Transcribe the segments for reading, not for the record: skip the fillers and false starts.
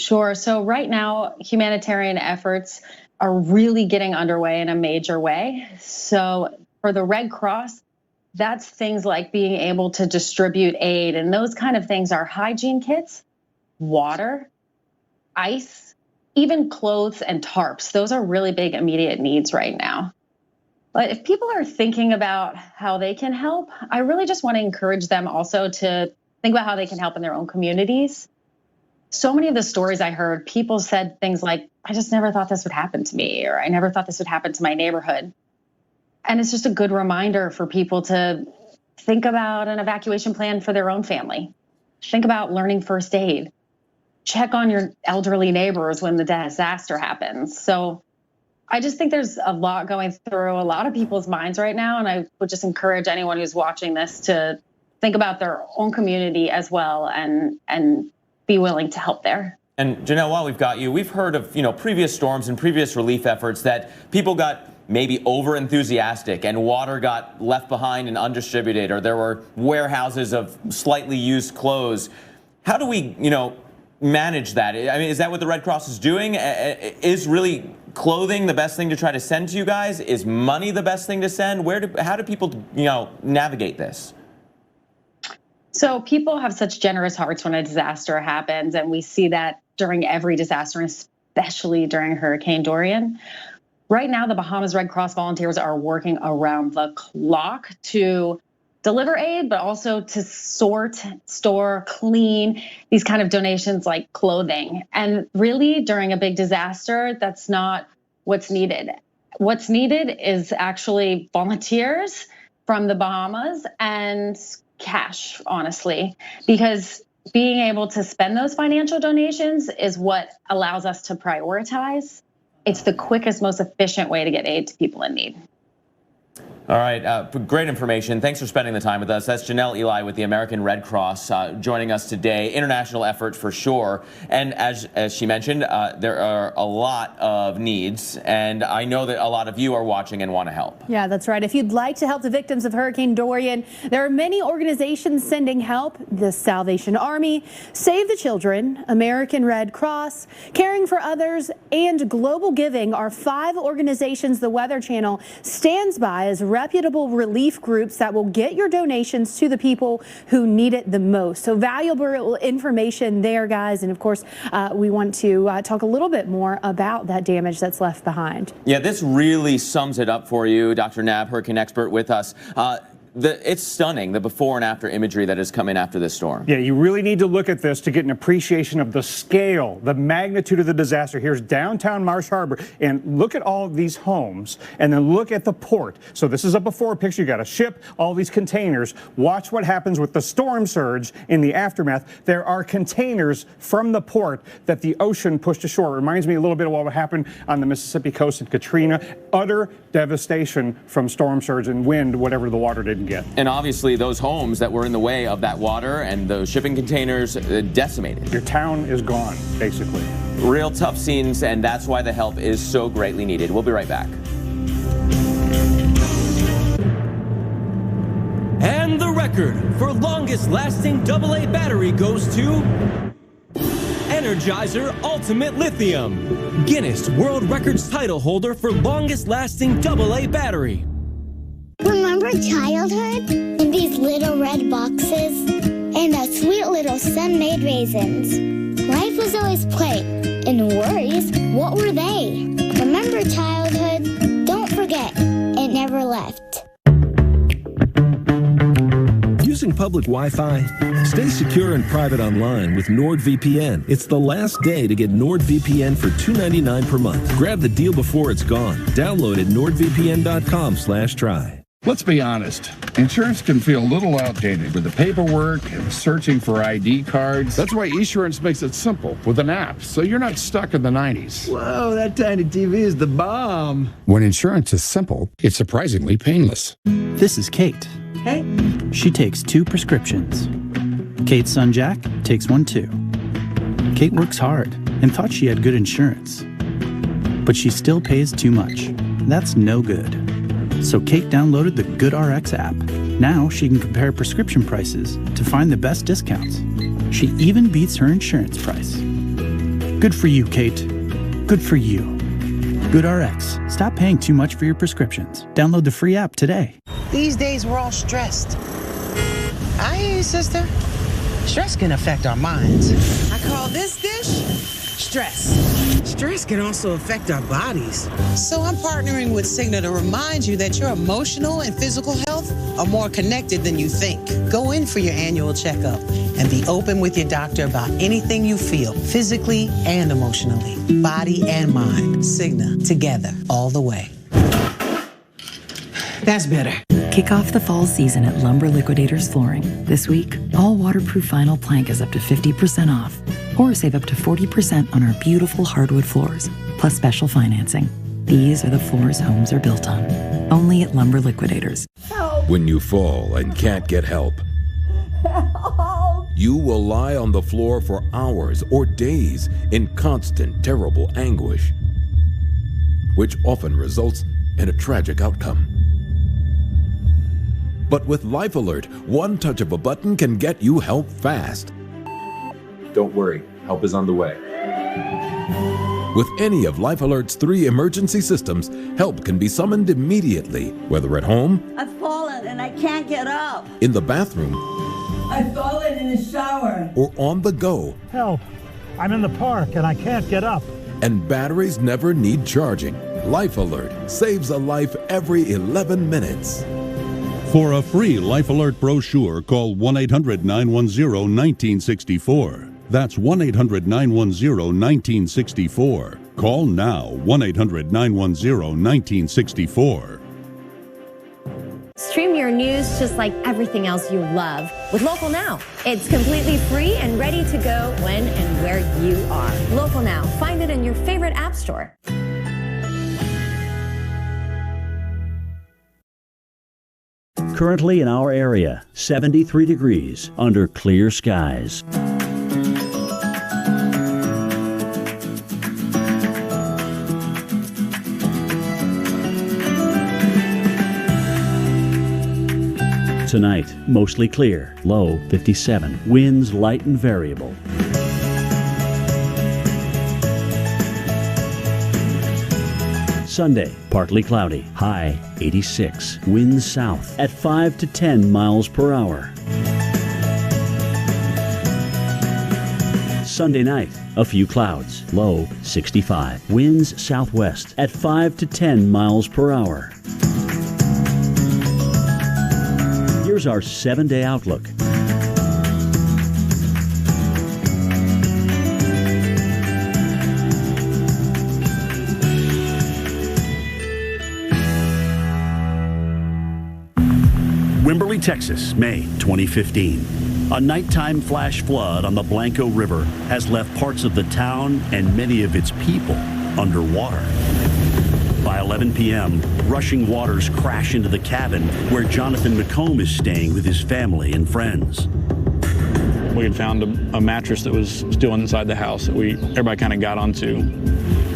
Sure. So right now, humanitarian efforts are really getting underway in a major way. So for the Red Cross, that's things like being able to distribute aid, and those kind of things are hygiene kits, water, ice, even clothes and tarps. Those are really big immediate needs right now. But if people are thinking about how they can help, I really just want to encourage them also to think about how they can help in their own communities. So many of the stories I heard, people said things like, I just never thought this would happen to me, or I never thought this would happen to my neighborhood. And it's just a good reminder for people to think about an evacuation plan for their own family. Think about learning first aid. Check on your elderly neighbors when the disaster happens. So I just think there's a lot going through a lot of people's minds right now. And I would just encourage anyone who's watching this to think about their own community as well and be willing to help there. And Janelle, while we've got you, we've heard of, previous storms and previous relief efforts that people got maybe over enthusiastic and water got left behind and undistributed, or there were warehouses of slightly used clothes. How do we, manage that? I mean, is that what the Red Cross is doing? Is really clothing the best thing to try to send to you guys? Is money the best thing to send? How do people, navigate this? So people have such generous hearts when a disaster happens, and we see that during every disaster, especially during Hurricane Dorian. Right now, the Bahamas Red Cross volunteers are working around the clock to deliver aid, but also to sort, store, clean these kind of donations like clothing. And really, during a big disaster, that's not what's needed. What's needed is actually volunteers from the Bahamas and cash, honestly, because being able to spend those financial donations is what allows us to prioritize. It's the quickest, most efficient way to get aid to people in need. All right. Great information. Thanks for spending the time with us. That's Janelle Eli with the American Red Cross joining us today. International effort for sure. And as she mentioned, there are a lot of needs. And I know that a lot of you are watching and want to help. Yeah, that's right. If you'd like to help the victims of Hurricane Dorian, there are many organizations sending help. The Salvation Army, Save the Children, American Red Cross, Caring for Others, and Global Giving are 5 organizations the Weather Channel stands by as reputable relief groups that will get your donations to the people who need it the most. So valuable information there, guys. And of course, we want to talk a little bit more about that damage that's left behind. Yeah, this really sums it up for you. Dr. Knabb, hurricane expert with us. It's stunning, the before and after imagery that has come in after this storm. Yeah, you really need to look at this to get an appreciation of the scale, the magnitude of the disaster. Here's downtown Marsh Harbor, and look at all of these homes, and then look at the port. So this is a before picture. You got a ship, all these containers. Watch what happens with the storm surge in the aftermath. There are containers from the port that the ocean pushed ashore. It reminds me a little bit of what happened on the Mississippi coast in Katrina. Utter devastation from storm surge and wind, whatever the water did get. And obviously those homes that were in the way of that water and those shipping containers decimated. Your town is gone, basically. Real tough scenes, and that's why the help is so greatly needed. We'll be right back. And the record for longest lasting AA battery goes to Energizer Ultimate Lithium, Guinness World Records title holder for longest lasting AA battery. Remember childhood? And these little red boxes? And the sweet little sun-made raisins. Life was always play. And worries, what were they? Remember childhood? Don't forget, it never left. Using public Wi-Fi? Stay secure and private online with NordVPN. It's the last day to get NordVPN for $2.99 per month. Grab the deal before it's gone. Download at nordvpn.com/try. Let's be honest, insurance can feel a little outdated with the paperwork and searching for ID cards. That's why Esurance makes it simple with an app, so you're not stuck in the 90s. Whoa, that tiny TV is the bomb. When insurance is simple, it's surprisingly painless. This is Kate. Hey. She takes 2 prescriptions. Kate's son Jack takes 1 too. Kate works hard and thought she had good insurance, but she still pays too much. That's no good. So Kate downloaded the GoodRx app. Now she can compare prescription prices to find the best discounts. She even beats her insurance price. Good for you, Kate. Good for you. GoodRx. Stop paying too much for your prescriptions. Download the free app today. These days, we're all stressed. I hear you, sister. Stress can affect our minds. I call this dish stress. Stress can also affect our bodies. So I'm partnering with Cigna to remind you that your emotional and physical health are more connected than you think. Go in for your annual checkup and be open with your doctor about anything you feel, physically and emotionally, body and mind. Cigna, together, all the way. That's better. Kick off the fall season at Lumber Liquidators Flooring. This week, all waterproof vinyl plank is up to 50% off, or save up to 40% on our beautiful hardwood floors, plus special financing. These are the floors homes are built on. Only at Lumber Liquidators. Help. When you fall and can't get help, Help. you will lie on the floor for hours or days in constant, terrible anguish, which often results in a tragic outcome. But with Life Alert, one touch of a button can get you help fast. Don't worry, help is on the way. With any of Life Alert's 3 emergency systems, help can be summoned immediately, whether at home, I've fallen and I can't get up. in the bathroom, I've fallen in the shower. or on the go. Help! I'm in the park and I can't get up. And batteries never need charging. Life Alert saves a life every 11 minutes. For a free Life Alert brochure, call 1-800-910-1964. That's 1-800-910-1964. Call now, 1-800-910-1964. Stream your news just like everything else you love with Local Now. It's completely free and ready to go when and where you are. Local Now. Find it in your favorite app store. Currently in our area, 73 degrees under clear skies. Tonight, mostly clear, low 57, winds light and variable. Sunday, partly cloudy, high 86, winds south at 5 to 10 miles per hour. Sunday night, a few clouds, low 65, winds southwest at 5 to 10 miles per hour. Here's our 7-day outlook. Wimberley, Texas, May 2015. A nighttime flash flood on the Blanco River has left parts of the town and many of its people underwater. By 11 p.m., rushing waters crash into the cabin where Jonathan McComb is staying with his family and friends. We had found a mattress that was still inside the house that everybody kind of got onto.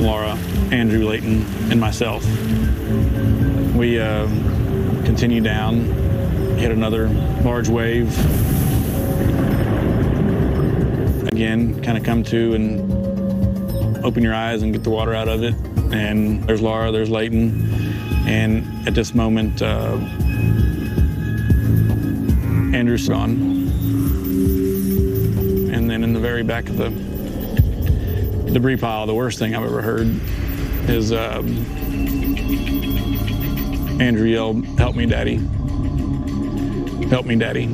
Laura, Andrew, Layton, and myself. We continued down, hit another large wave. Again, kind of come to and open your eyes and get the water out of it. And there's Laura, there's Layton, and at this moment, Andrew's gone. And then in the very back of the debris pile, the worst thing I've ever heard is Andrew yelled, "Help me, Daddy. Help me, Daddy,"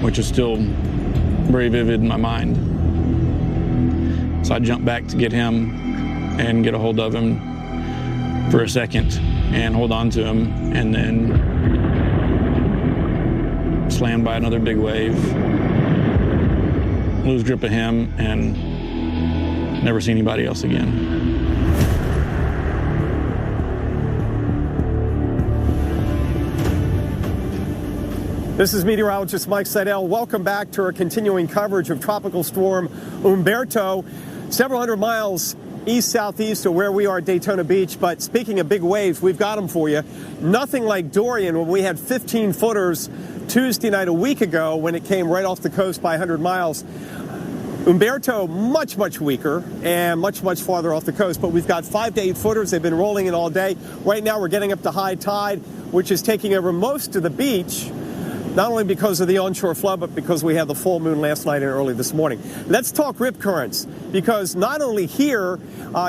which is still very vivid in my mind. So I jumped back to get him and get a hold of him for a second and hold on to him, and then slammed by another big wave, lose grip of him, and never see anybody else again. This is meteorologist Mike Seidel. Welcome back to our continuing coverage of Tropical Storm Humberto. Several hundred miles east-southeast of where we are at Daytona Beach. But speaking of big waves, we've got them for you. Nothing like Dorian when we had 15-footers Tuesday night a week ago when it came right off the coast by 100 miles. Humberto, much, much weaker and much, much farther off the coast. But we've got 5 to 8 footers. They've been rolling in all day. Right now, we're getting up to high tide, which is taking over most of the beach, not only because of the onshore flow, but because we had the full moon last night and early this morning. Let's talk rip currents, because not only here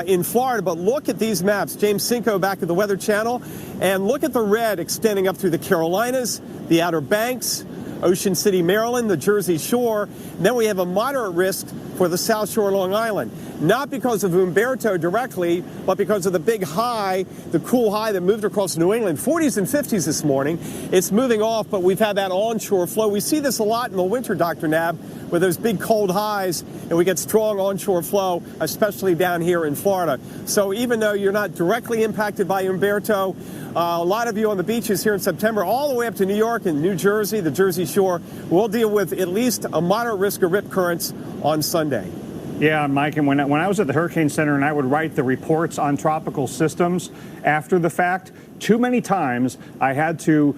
in Florida, but look at these maps. James Cinco back at the Weather Channel, and look at the red extending up through the Carolinas, the Outer Banks, Ocean City, Maryland, the Jersey Shore. And then we have a moderate risk for the South Shore, Long Island. Not because of Humberto directly, but because of the big high, the cool high that moved across New England. 40s and 50s this morning. It's moving off, but we've had that onshore flow. We see this a lot in the winter, Dr. Nab, with those big cold highs, and we get strong onshore flow, especially down here in Florida. So even though you're not directly impacted by Humberto, a lot of you on the beaches here in September, all the way up to New York and New Jersey, the Jersey Shore, will deal with at least a moderate risk of rip currents on Sunday. Yeah, Mike, and when I was at the Hurricane Center and I would write the reports on tropical systems after the fact, too many times I had to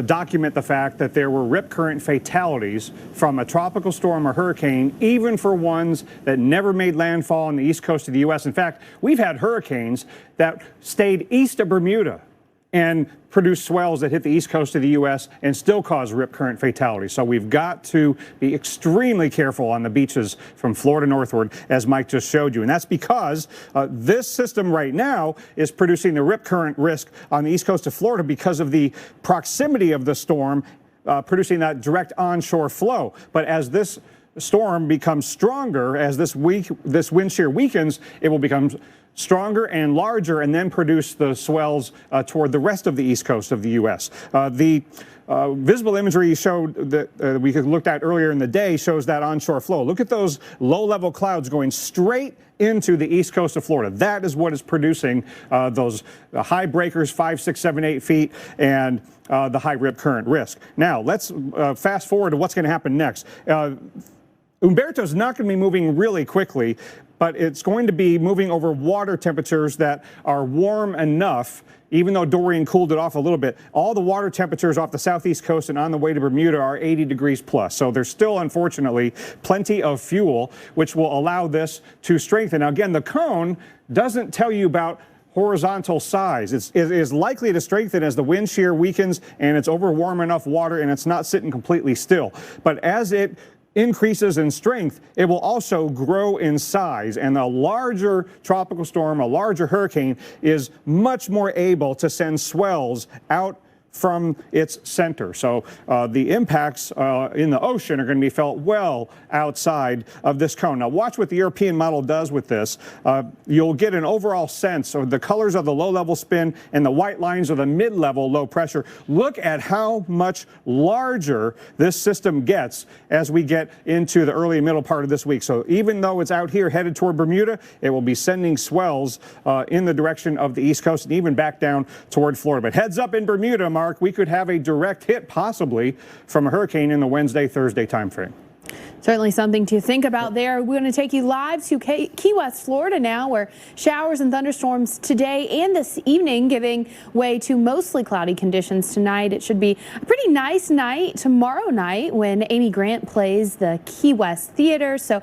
document the fact that there were rip current fatalities from a tropical storm or hurricane, even for ones that never made landfall on the east coast of the U.S. In fact, we've had hurricanes that stayed east of Bermuda and produce swells that hit the east coast of the U.S. and still cause rip current fatalities. So we've got to be extremely careful on the beaches from Florida northward, as Mike just showed you. And that's because this system right now is producing the rip current risk on the east coast of Florida because of the proximity of the storm producing that direct onshore flow. But as this storm becomes stronger, as this wind shear weakens, it will become stronger and larger, and then produce the swells toward the rest of the east coast of the U.S. The visible imagery showed that we looked at earlier in the day shows that onshore flow. Look at those low-level clouds going straight into the east coast of Florida. That is what is producing those high breakers, 5, 6, 7, 8 feet, and the high rip current risk. Now, let's fast forward to what's going to happen next. Humberto is not going to be moving really quickly, but it's going to be moving over water temperatures that are warm enough, even though Dorian cooled it off a little bit. All the water temperatures off the southeast coast and on the way to Bermuda are 80 degrees plus. So there's still, unfortunately, plenty of fuel, which will allow this to strengthen. Now, again, the cone doesn't tell you about horizontal size. It is likely to strengthen as the wind shear weakens and it's over warm enough water and it's not sitting completely still. But as it increases in strength, it will also grow in size. And a larger tropical storm, a larger hurricane, is much more able to send swells out from its center. So the impacts in the ocean are going to be felt well outside of this cone. Now watch what the European model does with this. You'll get an overall sense of the colors of the low-level spin and the white lines of the mid-level low pressure. Look at how much larger this system gets as we get into the early and middle part of this week. So even though it's out here headed toward Bermuda, it will be sending swells in the direction of the East Coast and even back down toward Florida. But heads up in Bermuda, Mark, we could have a direct hit possibly from a hurricane in the Wednesday, Thursday timeframe. Certainly something to think about there. We're going to take you live to Key West, Florida now, where showers and thunderstorms today and this evening giving way to mostly cloudy conditions tonight. It should be a pretty nice night tomorrow night when Amy Grant plays the Key West Theater. So,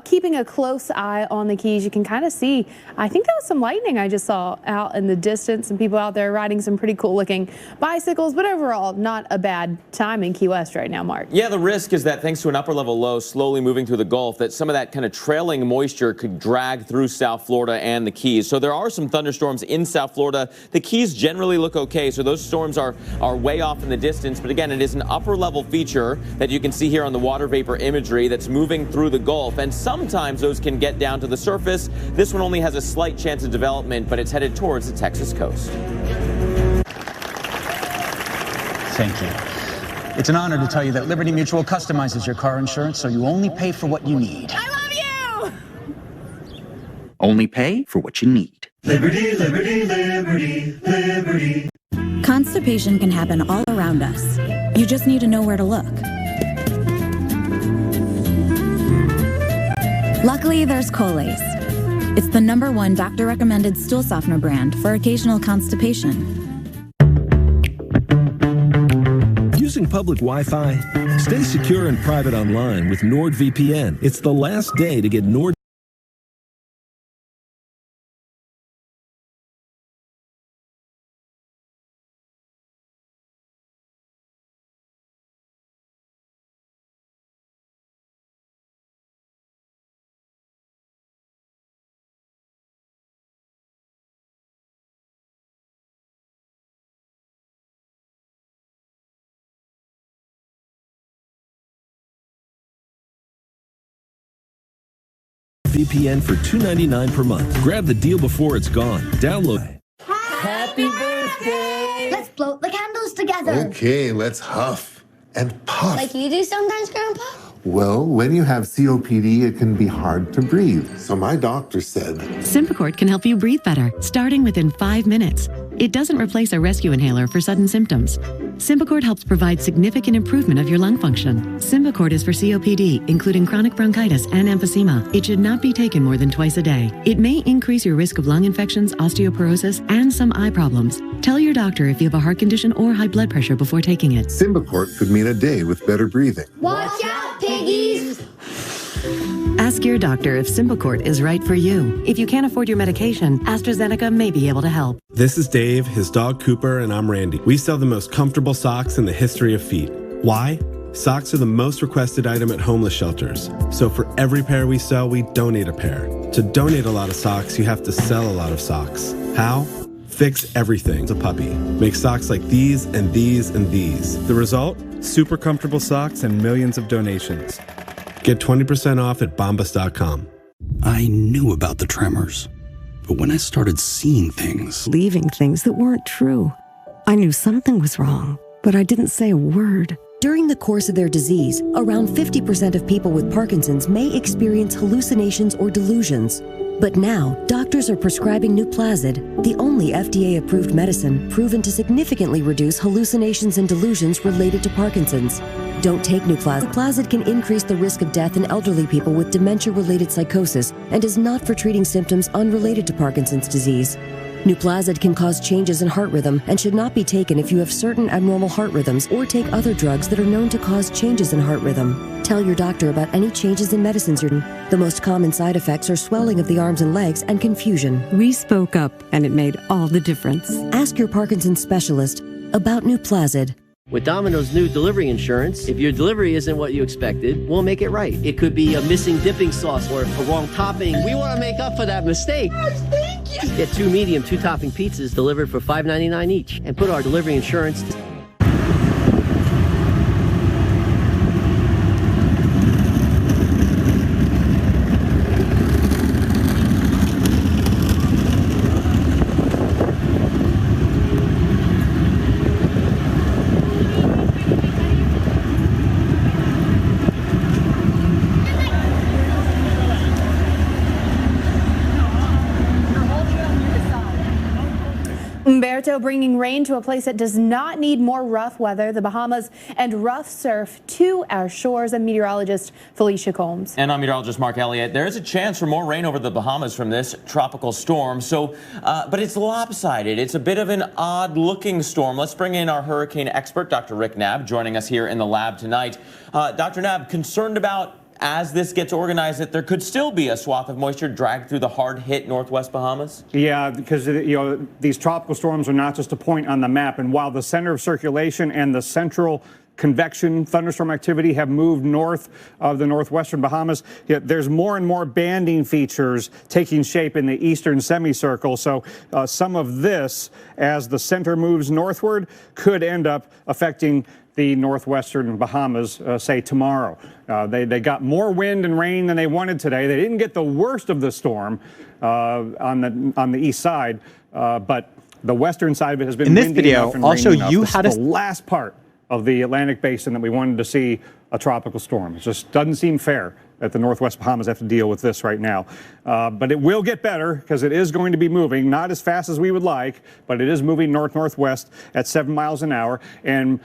keeping a close eye on the Keys, you can kind of see, I think that was some lightning I just saw out in the distance, and people out there riding some pretty cool looking bicycles, but overall not a bad time in Key West right now, Mark. Yeah, the risk is that thanks to an upper level low slowly moving through the Gulf, that some of that kind of trailing moisture could drag through South Florida and the Keys. So there are some thunderstorms in South Florida. The Keys generally look okay, so those storms are way off in the distance. But again, it is an upper level feature that you can see here on the water vapor imagery that's moving through the Gulf. And sometimes those can get down to the surface. This one only has a slight chance of development, but it's headed towards the Texas coast. Thank you. It's an honor to tell you that Liberty Mutual customizes your car insurance so you only pay for what you need. I love you! Only pay for what you need. Liberty, liberty, liberty, liberty. Constipation can happen all around us. You just need to know where to look. Luckily, there's Colace. It's the #1 doctor-recommended stool softener brand for occasional constipation. Using using public Wi-Fi? Stay secure and private online with NordVPN. It's the last day to get Nord. VPN for $2.99 per month. Grab the deal before it's gone. Download. Happy birthday! Let's blow the candles together. Okay, let's huff and puff. Like you do sometimes, Grandpa? Well, when you have COPD, it can be hard to breathe. So my doctor said, Symbicort can help you breathe better, starting within 5 minutes. It doesn't replace a rescue inhaler for sudden symptoms. Symbicort helps provide significant improvement of your lung function. Symbicort is for COPD, including chronic bronchitis and emphysema. It should not be taken more than twice a day. It may increase your risk of lung infections, osteoporosis, and some eye problems. Tell your doctor if you have a heart condition or high blood pressure before taking it. Symbicort could mean a day with better breathing. Watch out, piggies! Ask your doctor if Symbicort is right for you. If you can't afford your medication, AstraZeneca may be able to help. This is Dave, his dog Cooper, and I'm Randy. We sell the most comfortable socks in the history of feet. Why? Socks are the most requested item at homeless shelters. So for every pair we sell, we donate a pair. To donate a lot of socks, you have to sell a lot of socks. How? Fix everything. A puppy. Make socks like these and these and these. The result? Super comfortable socks and millions of donations. Get 20% off at bombas.com. I knew about the tremors, but when I started seeing things, Believing things that weren't true. I knew something was wrong, but I didn't say a word. During the course of their disease, around 50% of people with Parkinson's may experience hallucinations or delusions. But now, doctors are prescribing Nuplazid, the only FDA-approved medicine proven to significantly reduce hallucinations and delusions related to Parkinson's. Don't take Nuplazid. Nuplazid can increase the risk of death in elderly people with dementia-related psychosis and is not for treating symptoms unrelated to Parkinson's disease. Nuplazid can cause changes in heart rhythm and should not be taken if you have certain abnormal heart rhythms or take other drugs that are known to cause changes in heart rhythm. Tell your doctor about any changes in medicines you're taking. The most common side effects are swelling of the arms and legs and confusion. We spoke up, and it made all the difference. Ask your Parkinson's specialist about Nuplazid. With Domino's new delivery insurance, if your delivery isn't what you expected, we'll make it right. It could be a missing dipping sauce or a wrong topping. We want to make up for that mistake. Thank you. Get 2 medium, 2-topping pizzas delivered for $5.99 each and put our delivery insurance to... Humberto bringing rain to a place that does not need more rough weather, the Bahamas, and rough surf to our shores. I'm meteorologist Felicia Combs. And I'm meteorologist Mark Elliott. There is a chance for more rain over the Bahamas from this tropical storm. But it's lopsided. It's a bit of an odd-looking storm. Let's bring in our hurricane expert, Dr. Rick Knabb, joining us here in the lab tonight. Dr. Knabb, concerned about, as this gets organized, that there could still be a swath of moisture dragged through the hard-hit northwest Bahamas? Yeah, because these tropical storms are not just a point on the map. And while the center of circulation and the central convection thunderstorm activity have moved north of the northwestern Bahamas, yet there's more and more banding features taking shape in the eastern semicircle. So some of this, as the center moves northward, could end up affecting the northwestern Bahamas, say tomorrow. They got more wind and rain than they wanted today. They didn't get the worst of the storm on the east side, but the western side of it has been windy enough and rainy enough. This is the last part of the Atlantic basin that we wanted to see a tropical storm. It just doesn't seem fair that the northwest Bahamas have to deal with this right now. But it will get better because it is going to be moving, not as fast as we would like, but it is moving north-northwest at 7 miles an hour. And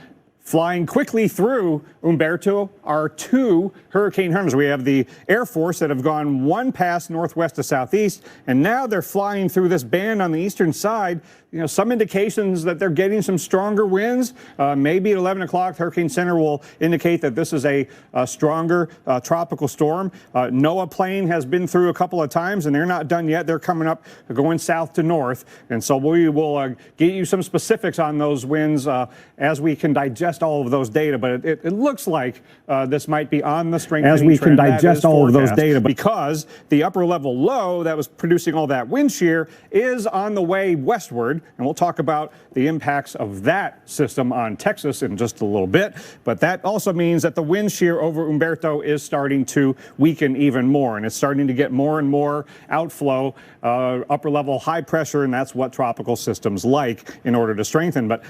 Flying quickly through Humberto are two hurricane hunters. We have the Air Force that have gone one pass northwest to southeast, and now they're flying through this band on the eastern side. You know, some indications that they're getting some stronger winds. Maybe at 11 o'clock, the Hurricane Center will indicate that this is a stronger tropical storm. NOAA plane has been through a couple of times, and they're not done yet. They're coming up, going south to north. And so we will get you some specifics on those winds as we can digest all of those data. But it looks like this might be on the strengthening as we can trend. digest all of those data. Because the upper level low that was producing all that wind shear is on the way westward. And we'll talk about the impacts of that system on Texas in just a little bit. But that also means that the wind shear over Humberto is starting to weaken even more. And it's starting to get more and more outflow, upper level high pressure. And that's what tropical systems like in order to strengthen. But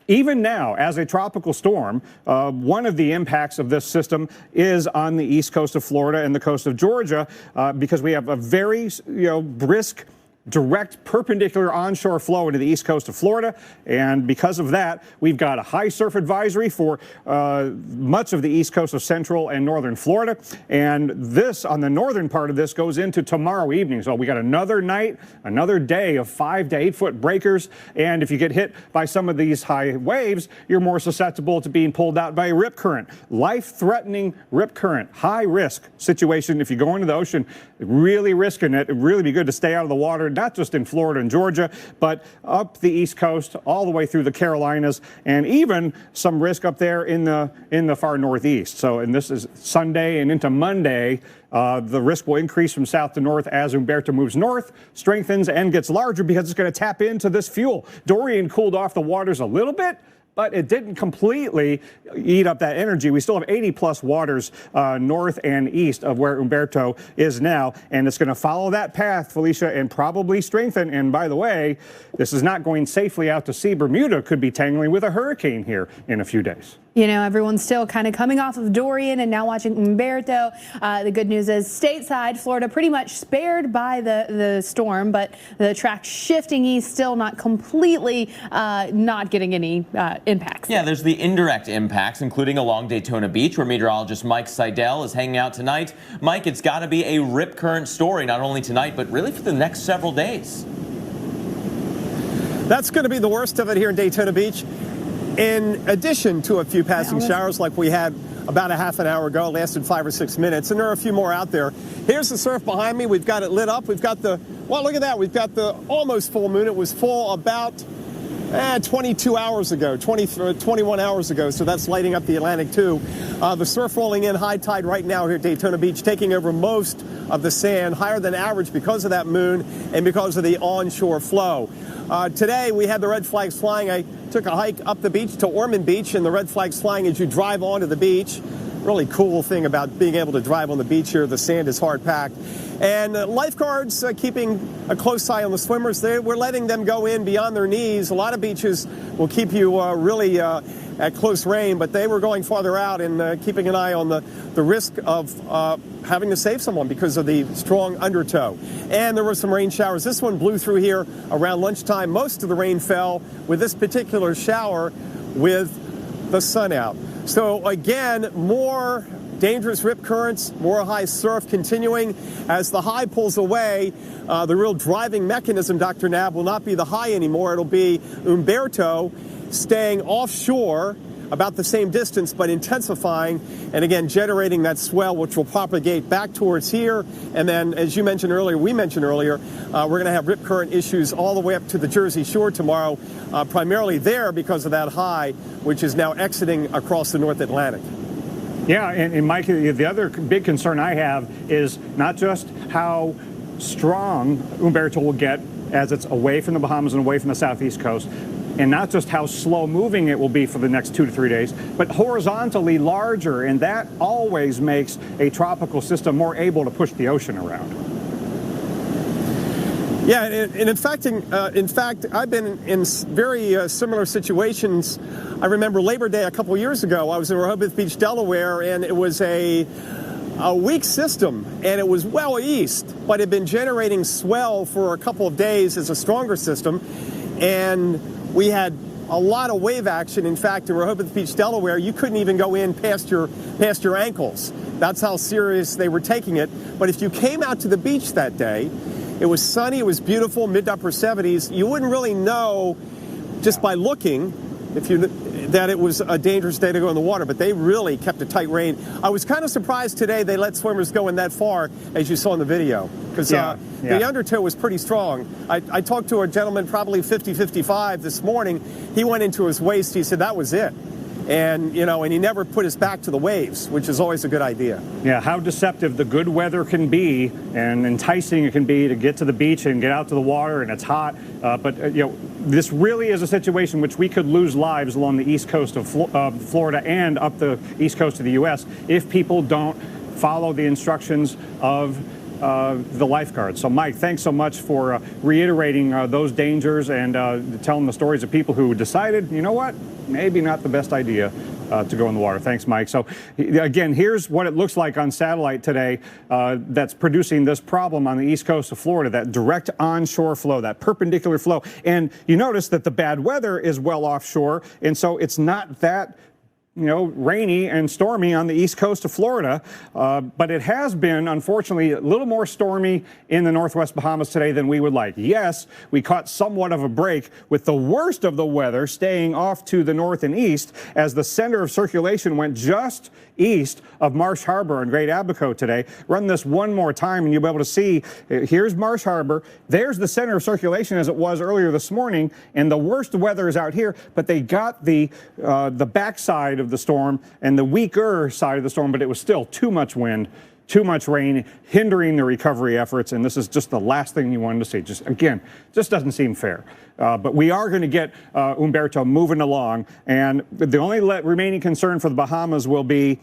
even now, as a tropical storm, one of the impacts of this system is on the east coast of Florida and the coast of Georgia, because we have a very brisk, direct perpendicular onshore flow into the east coast of Florida. And because of that, we've got a high surf advisory for much of the east coast of central and northern Florida. And this, on the northern part of this, goes into tomorrow evening. So we got another night, another day of 5 to 8 foot breakers. And if you get hit by some of these high waves, you're more susceptible to being pulled out by a rip current. Life-threatening rip current, high risk situation. If you go into the ocean, really risking it, it'd really be good to stay out of the water, not just in Florida and Georgia, but up the East Coast, all the way through the Carolinas, and even some risk up there in the far Northeast. So, and this is Sunday and into Monday. The risk will increase from south to north as Humberto moves north, strengthens, and gets larger because it's going to tap into this fuel. Dorian cooled off the waters a little bit, but it didn't completely eat up that energy. We still have 80 plus waters north and east of where Humberto is now, and it's going to follow that path, Felicia, and probably strengthen. And by the way, this is not going safely out to sea. Bermuda could be tangling with a hurricane here in a few days. You know, everyone's still kind of coming off of Dorian and now watching Humberto. The good news is stateside, Florida pretty much spared by the storm, but the track shifting east, still not completely not getting any impacts. Yeah, there's the indirect impacts, including along Daytona Beach, where meteorologist Mike Seidel is hanging out tonight. Mike, it's got to be a rip current story, not only tonight, but really for the next several days. That's going to be the worst of it here in Daytona Beach. In addition to a few passing showers like we had about a half an hour ago, it lasted 5 or 6 minutes, and there are a few more out there. Here's the surf behind me. We've got it lit up. We've got well, look at that. We've got the almost full moon. It was full about 22 hours ago, 21 hours ago, so that's lighting up the Atlantic too. The surf rolling in, high tide right now here at Daytona Beach, taking over most of the sand, higher than average because of that moon and because of the onshore flow. Today we had the red flags flying. I took a hike up the beach to Ormond Beach, and the red flags flying as you drive onto the beach. Really cool thing about being able to drive on the beach here. The sand is hard packed. And lifeguards keeping a close eye on the swimmers. We're letting them go in beyond their knees. A lot of beaches will keep you really at close range, but they were going farther out and keeping an eye on the risk of having to save someone because of the strong undertow. And there were some rain showers. This one blew through here around lunchtime. Most of the rain fell with this particular shower with the sun out. So again, more dangerous rip currents, more high surf continuing as the high pulls away. The real driving mechanism, Dr. Nab, will not be the high anymore. It'll be Humberto staying offshore about the same distance but intensifying and again generating that swell which will propagate back towards here. And then, as you mentioned earlier, we mentioned earlier, we're going to have rip current issues all the way up to the Jersey Shore tomorrow, primarily there because of that high which is now exiting across the North Atlantic. Yeah, and Mike, the other big concern I have is not just how strong Humberto will get as it's away from the Bahamas and away from the southeast coast, and not just how slow moving it will be for the next 2 to 3 days, but horizontally larger, and that always makes a tropical system more able to push the ocean around. Yeah, and in fact, I've been in very similar situations. I remember Labor Day a couple years ago. I was in Rehoboth Beach, Delaware, and it was a weak system, and it was well east, but it had been generating swell for a couple of days as a stronger system, and we had a lot of wave action. In fact, in Rehoboth Beach, Delaware, you couldn't even go in past your ankles. That's how serious they were taking it. But if you came out to the beach that day, it was sunny, it was beautiful, mid to upper 70s. You wouldn't really know just by looking that it was a dangerous day to go in the water, but they really kept a tight rein. I was kind of surprised today they let swimmers go in that far, as you saw in the video, because the undertow was pretty strong. I talked to a gentleman, probably 50, 55 this morning. He went into his waist. He said that was it. And, and he never put his back to the waves, which is always a good idea. Yeah, how deceptive the good weather can be and enticing it can be to get to the beach and get out to the water and it's hot. But this really is a situation which we could lose lives along the east coast of Florida and up the east coast of the U.S. if people don't follow the instructions of the lifeguards. So, Mike, thanks so much for reiterating those dangers and telling the stories of people who decided, you know what, maybe not the best idea to go in the water. Thanks, Mike. So, again, here's what it looks like on satellite today that's producing this problem on the east coast of Florida, that direct onshore flow, that perpendicular flow. And you notice that the bad weather is well offshore, and so it's not that rainy and stormy on the east coast of Florida, but it has been, unfortunately, a little more stormy in the northwest Bahamas today than we would like. Yes, we caught somewhat of a break with the worst of the weather staying off to the north and east as the center of circulation went just east of Marsh Harbor and Great Abaco today. Run this one more time and you'll be able to see, here's Marsh Harbor. There's the center of circulation as it was earlier this morning, and the worst weather is out here, but they got the backside of the storm and the weaker side of the storm, but it was still too much wind, too much rain, hindering the recovery efforts, and this is just the last thing you wanted to see. Just doesn't seem fair. But we are going to get Humberto moving along, and the only remaining concern for the Bahamas will be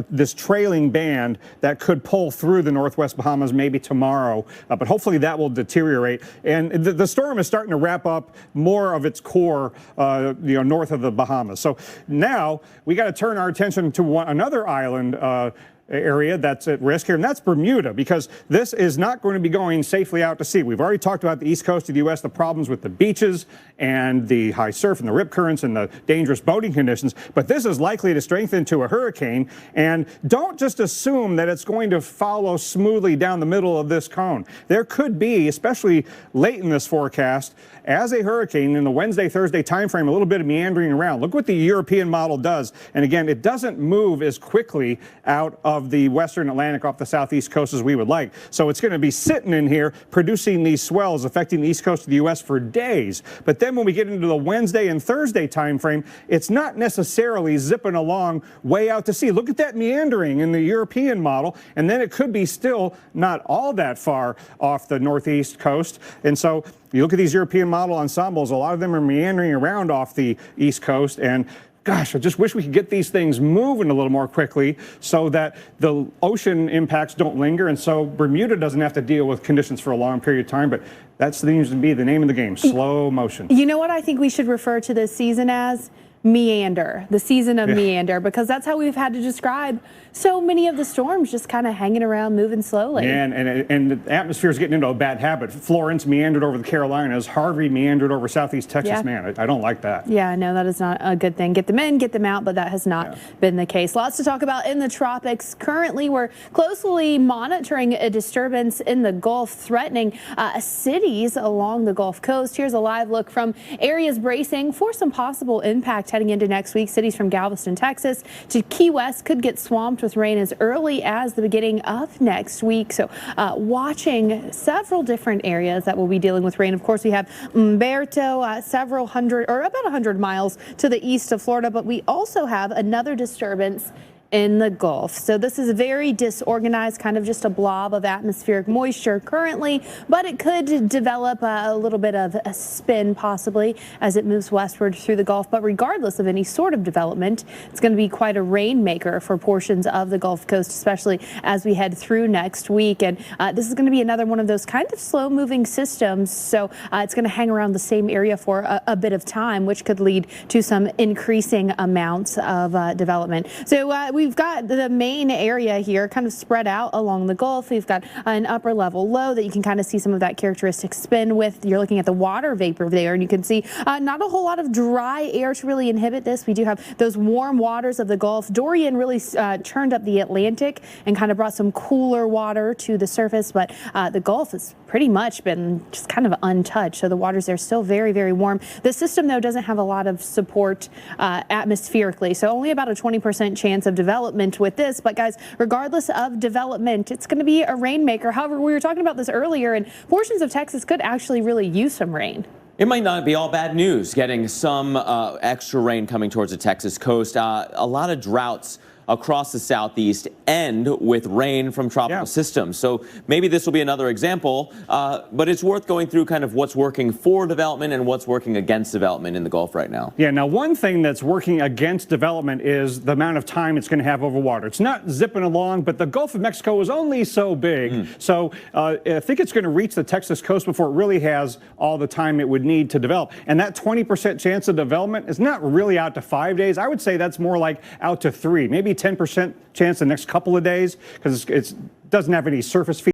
this trailing band that could pull through the northwest Bahamas maybe tomorrow, but hopefully that will deteriorate. And the storm is starting to wrap up more of its core, north of the Bahamas. So now we got to turn our attention to another island area that's at risk here, and that's Bermuda, because this is not going to be going safely out to sea. We've already talked about the east coast of the U.S., the problems with the beaches and the high surf and the rip currents and the dangerous boating conditions, but this is likely to strengthen into a hurricane, and don't just assume that it's going to follow smoothly down the middle of this cone. There could be, especially late in this forecast, as a hurricane in the Wednesday, Thursday timeframe, a little bit of meandering around. Look what the European model does. And again, it doesn't move as quickly out of the western Atlantic off the southeast coast as we would like. So it's going to be sitting in here producing these swells affecting the east coast of the U.S. for days. But then when we get into the Wednesday and Thursday timeframe, it's not necessarily zipping along way out to sea. Look at that meandering in the European model. And then it could be still not all that far off the northeast coast. And so you look at these European model ensembles, a lot of them are meandering around off the east coast, and gosh, I just wish we could get these things moving a little more quickly so that the ocean impacts don't linger, and so Bermuda doesn't have to deal with conditions for a long period of time, but that seems to be the name of the game, slow motion. You know what I think we should refer to this season as? Meander, the season of meander, because that's how we've had to describe so many of the storms, just kind of hanging around, moving slowly. And the atmosphere is getting into a bad habit. Florence meandered over the Carolinas. Harvey meandered over southeast Texas. Yeah. Man, I don't like that. Yeah, no, that is not a good thing. Get them in, get them out, but that has not been the case. Lots to talk about in the tropics. Currently, we're closely monitoring a disturbance in the Gulf threatening cities along the Gulf Coast. Here's a live look from areas bracing for some possible impact heading into next week. Cities from Galveston, Texas to Key West could get swamped with rain as early as the beginning of next week. So watching several different areas that will be dealing with rain. Of course, we have Humberto, several hundred or about 100 miles to the east of Florida, but we also have another disturbance in the Gulf. So this is very disorganized, kind of just a blob of atmospheric moisture currently, but it could develop a little bit of a spin possibly as it moves westward through the Gulf. But regardless of any sort of development, it's going to be quite a rainmaker for portions of the Gulf Coast, especially as we head through next week. And this is going to be another one of those kind of slow moving systems. So it's going to hang around the same area for a bit of time, which could lead to some increasing amounts of development. So we we've got the main area here kind of spread out along the Gulf. We've got an upper level low that you can kind of see some of that characteristic spin with. You're looking at the water vapor there, and you can see not a whole lot of dry air to really inhibit this. We do have those warm waters of the Gulf. Dorian really churned up the Atlantic and kind of brought some cooler water to the surface, but the Gulf has pretty much been just kind of untouched. So the waters there still very, very warm. The system, though, doesn't have a lot of support atmospherically, so only about a 20% chance of development with this. But guys, regardless of development, it's going to be a rainmaker. However, we were talking about this earlier, and portions of Texas could actually really use some rain. It might not be all bad news getting some extra rain coming towards the Texas coast. A lot of droughts across the southeast end with rain from tropical systems. So maybe this will be another example, but it's worth going through kind of what's working for development and what's working against development in the Gulf right now. Yeah, now one thing that's working against development is the amount of time it's going to have over water. It's not zipping along, but the Gulf of Mexico is only so big. So I think it's going to reach the Texas coast before it really has all the time it would need to develop. And that 20% chance of development is not really out to 5 days. I would say that's more like out to 3, maybe 10% chance the next couple of days, because it doesn't have any surface feed.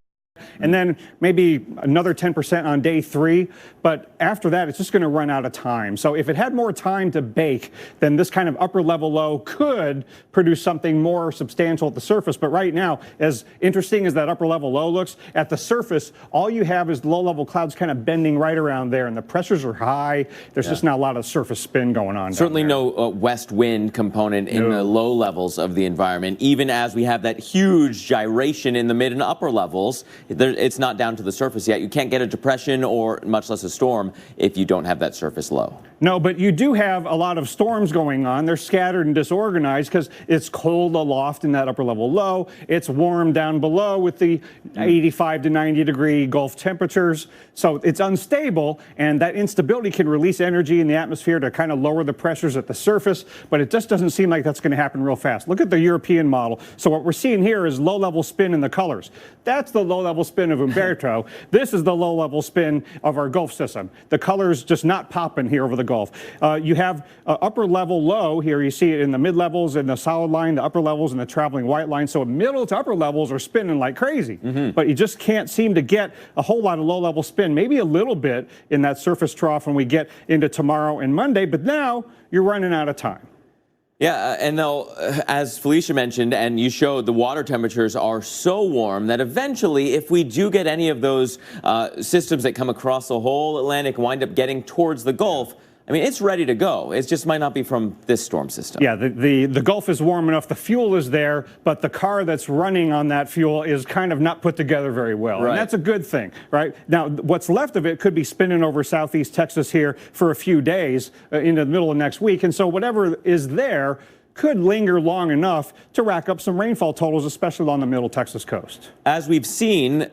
And then maybe another 10% on day 3. But after that, it's just going to run out of time. So if it had more time to bake, then this kind of upper level low could produce something more substantial at the surface. But right now, as interesting as that upper level low looks, at the surface, all you have is low level clouds kind of bending right around there. And the pressures are high. There's just not a lot of surface spin going on. Certainly no west wind component in the low levels of the environment. Even as we have that huge gyration in the mid and upper levels, it's not down to the surface yet. You can't get a depression or much less a storm if you don't have that surface low. No, but you do have a lot of storms going on. They're scattered and disorganized because it's cold aloft in that upper level low. It's warm down below with the 85 to 90 degree Gulf temperatures. So it's unstable, and that instability can release energy in the atmosphere to kind of lower the pressures at the surface, but it just doesn't seem like that's going to happen real fast. Look at the European model. So what we're seeing here is low-level spin in the colors. That's the low-level spin of Humberto. This is the low-level spin of our Gulf system. The colors just not popping here over the Gulf. You have upper level low here. You see it in the mid levels in the solid line, the upper levels in the traveling white line. So middle to upper levels are spinning like crazy, but you just can't seem to get a whole lot of low level spin. Maybe a little bit in that surface trough when we get into tomorrow and Monday, but now you're running out of time. Yeah, and though, as Felicia mentioned, and you showed, the water temperatures are so warm that eventually, if we do get any of those systems that come across the whole Atlantic, wind up getting towards the Gulf, I mean, it's ready to go. It just might not be from this storm system. Yeah, the Gulf is warm enough. The fuel is there, but the car that's running on that fuel is kind of not put together very well. Right. And that's a good thing, right? Now, what's left of it could be spinning over southeast Texas here for a few days into the middle of next week. And so whatever is there could linger long enough to rack up some rainfall totals, especially along the middle Texas coast. As we've seen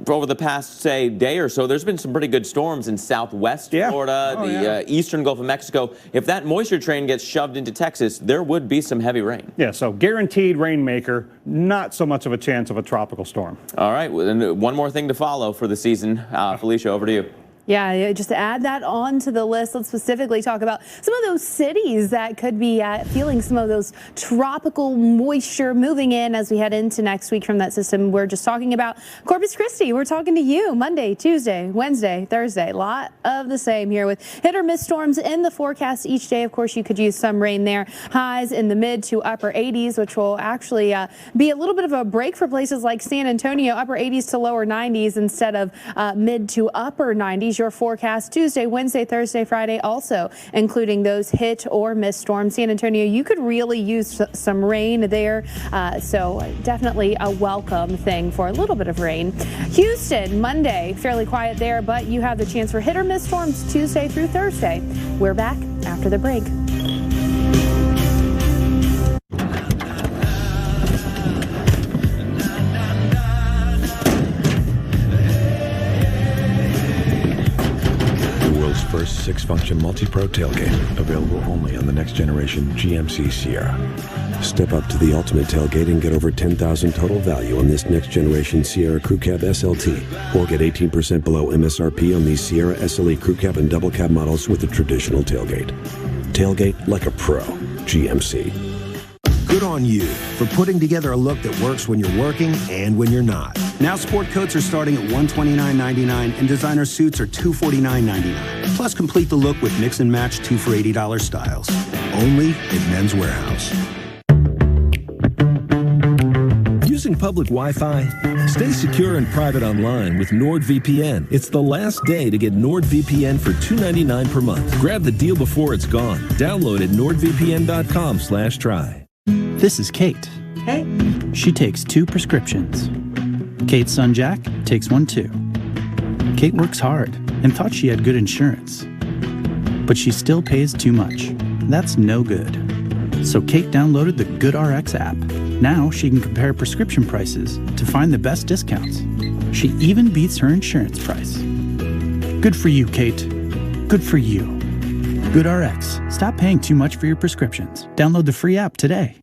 over the past, say, day or so, there's been some pretty good storms in southwest Florida, eastern Gulf of Mexico. If that moisture train gets shoved into Texas, there would be some heavy rain. Yeah, so guaranteed rainmaker, not so much of a chance of a tropical storm. All right, well, and one more thing to follow for the season. Felicia, over to you. Yeah, just to add that on to the list, let's specifically talk about some of those cities that could be feeling some of those tropical moisture moving in as we head into next week from that system we're just talking about. Corpus Christi, we're talking to you Monday, Tuesday, Wednesday, Thursday. A lot of the same here with hit or miss storms in the forecast each day. Of course, you could use some rain there. Highs in the mid to upper 80s, which will actually be a little bit of a break for places like San Antonio, upper 80s to lower 90s instead of mid to upper 90s. Your forecast Tuesday, Wednesday, Thursday, Friday, also including those hit or miss storms. San Antonio, you could really use some rain there, so definitely a welcome thing for a little bit of rain. Houston, Monday, fairly quiet there, but you have the chance for hit or miss storms Tuesday through Thursday. We're back after the break. First 6-function multi-pro tailgate, available only on the next generation GMC Sierra. Step up to the ultimate tailgate and get over $10,000 total value on this next generation Sierra Crew Cab SLT, or get 18% below MSRP on these Sierra SLE Crew Cab and double cab models with a traditional tailgate. Tailgate like a pro. GMC. Good on you for putting together a look that works when you're working and when you're not. Now sport coats are starting at $129.99 and designer suits are $249.99. Plus complete the look with mix and match 2 for $80 styles. Only at Men's Warehouse. Using public Wi-Fi? Stay secure and private online with NordVPN. It's the last day to get NordVPN for $2.99 per month. Grab the deal before it's gone. Download at nordvpn.com/try. This is Kate. Hey. She takes 2 prescriptions. Kate's son Jack takes 1 too. Kate works hard and thought she had good insurance. But she still pays too much. That's no good. So Kate downloaded the GoodRx app. Now she can compare prescription prices to find the best discounts. She even beats her insurance price. Good for you, Kate. Good for you. GoodRx. Stop paying too much for your prescriptions. Download the free app today.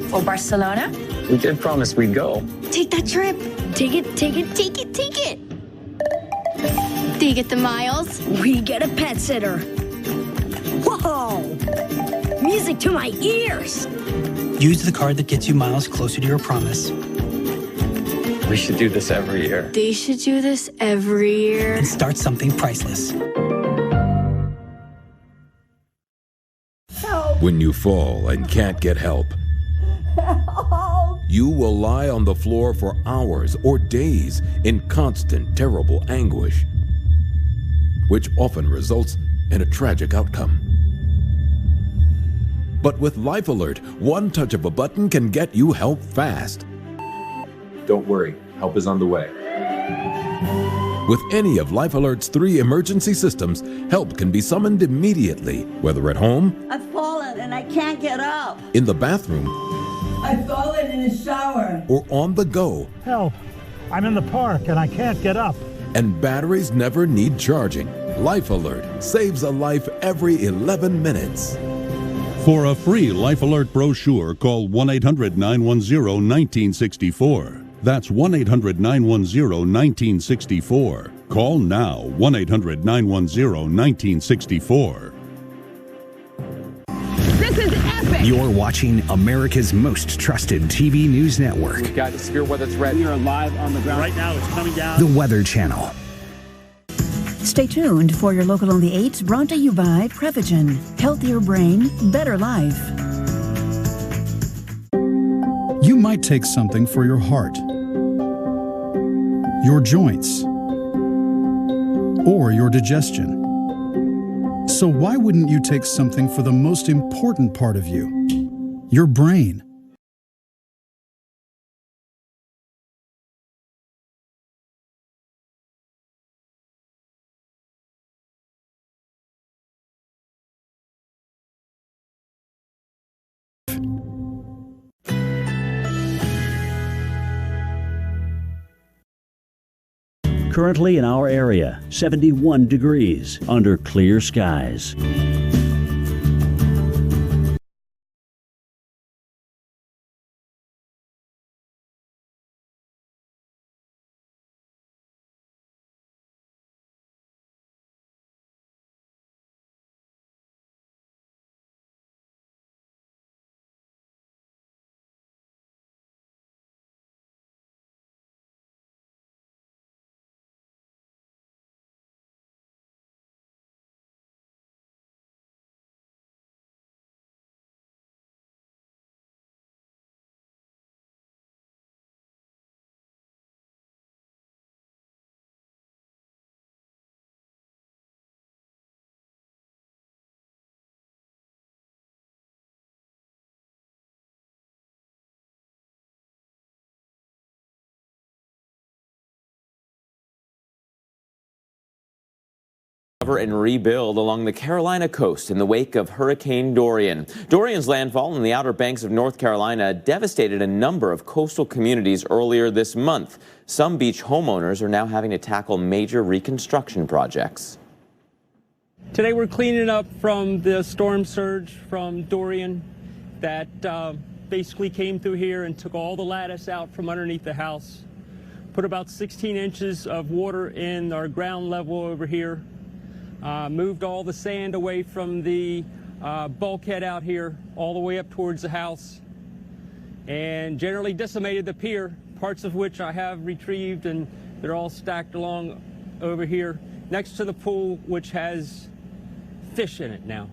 For Barcelona? We did promise we'd go. Take that trip. Take it, take it, take it, take it. Do you get the miles? We get a pet sitter. Whoa! Music to my ears. Use the card that gets you miles closer to your promise. We should do this every year. They should do this every year. And start something priceless. Help. When you fall and can't get help, you will lie on the floor for hours or days in constant, terrible anguish, which often results in a tragic outcome. But with Life Alert, one touch of a button can get you help fast. Don't worry, help is on the way. With any of Life Alert's 3 emergency systems, help can be summoned immediately, whether at home, I've fallen and I can't get up. in the bathroom, I've fallen in the shower. or on the go. Help! I'm in the park and I can't get up. And batteries never need charging. Life Alert saves a life every 11 minutes. For a free Life Alert brochure, call 1-800-910-1964. That's 1-800-910-1964. Call now, 1-800-910-1964. This is epic. You're watching America's most trusted TV news network, We've got a severe weather threat. We are live on the ground. Right now, it's coming down. the Weather Channel. Stay tuned for your local on the 8s, brought to you by Prevagen. Healthier brain, better life. You might take something for your heart, your joints, or your digestion. So why wouldn't you take something for the most important part of you, your brain? Currently in our area, 71 degrees under clear skies. And rebuild along the Carolina coast in the wake of Hurricane Dorian. Dorian's landfall in the Outer Banks of North Carolina devastated a number of coastal communities earlier this month. Some beach homeowners are now having to tackle major reconstruction projects. Today we're cleaning up from the storm surge from Dorian that basically came through here and took all the lattice out from underneath the house. Put about 16 inches of water in our ground level over here. Moved all the sand away from the bulkhead out here all the way up towards the house and generally decimated the pier, parts of which I have retrieved, and they're all stacked along over here next to the pool, which has fish in it now.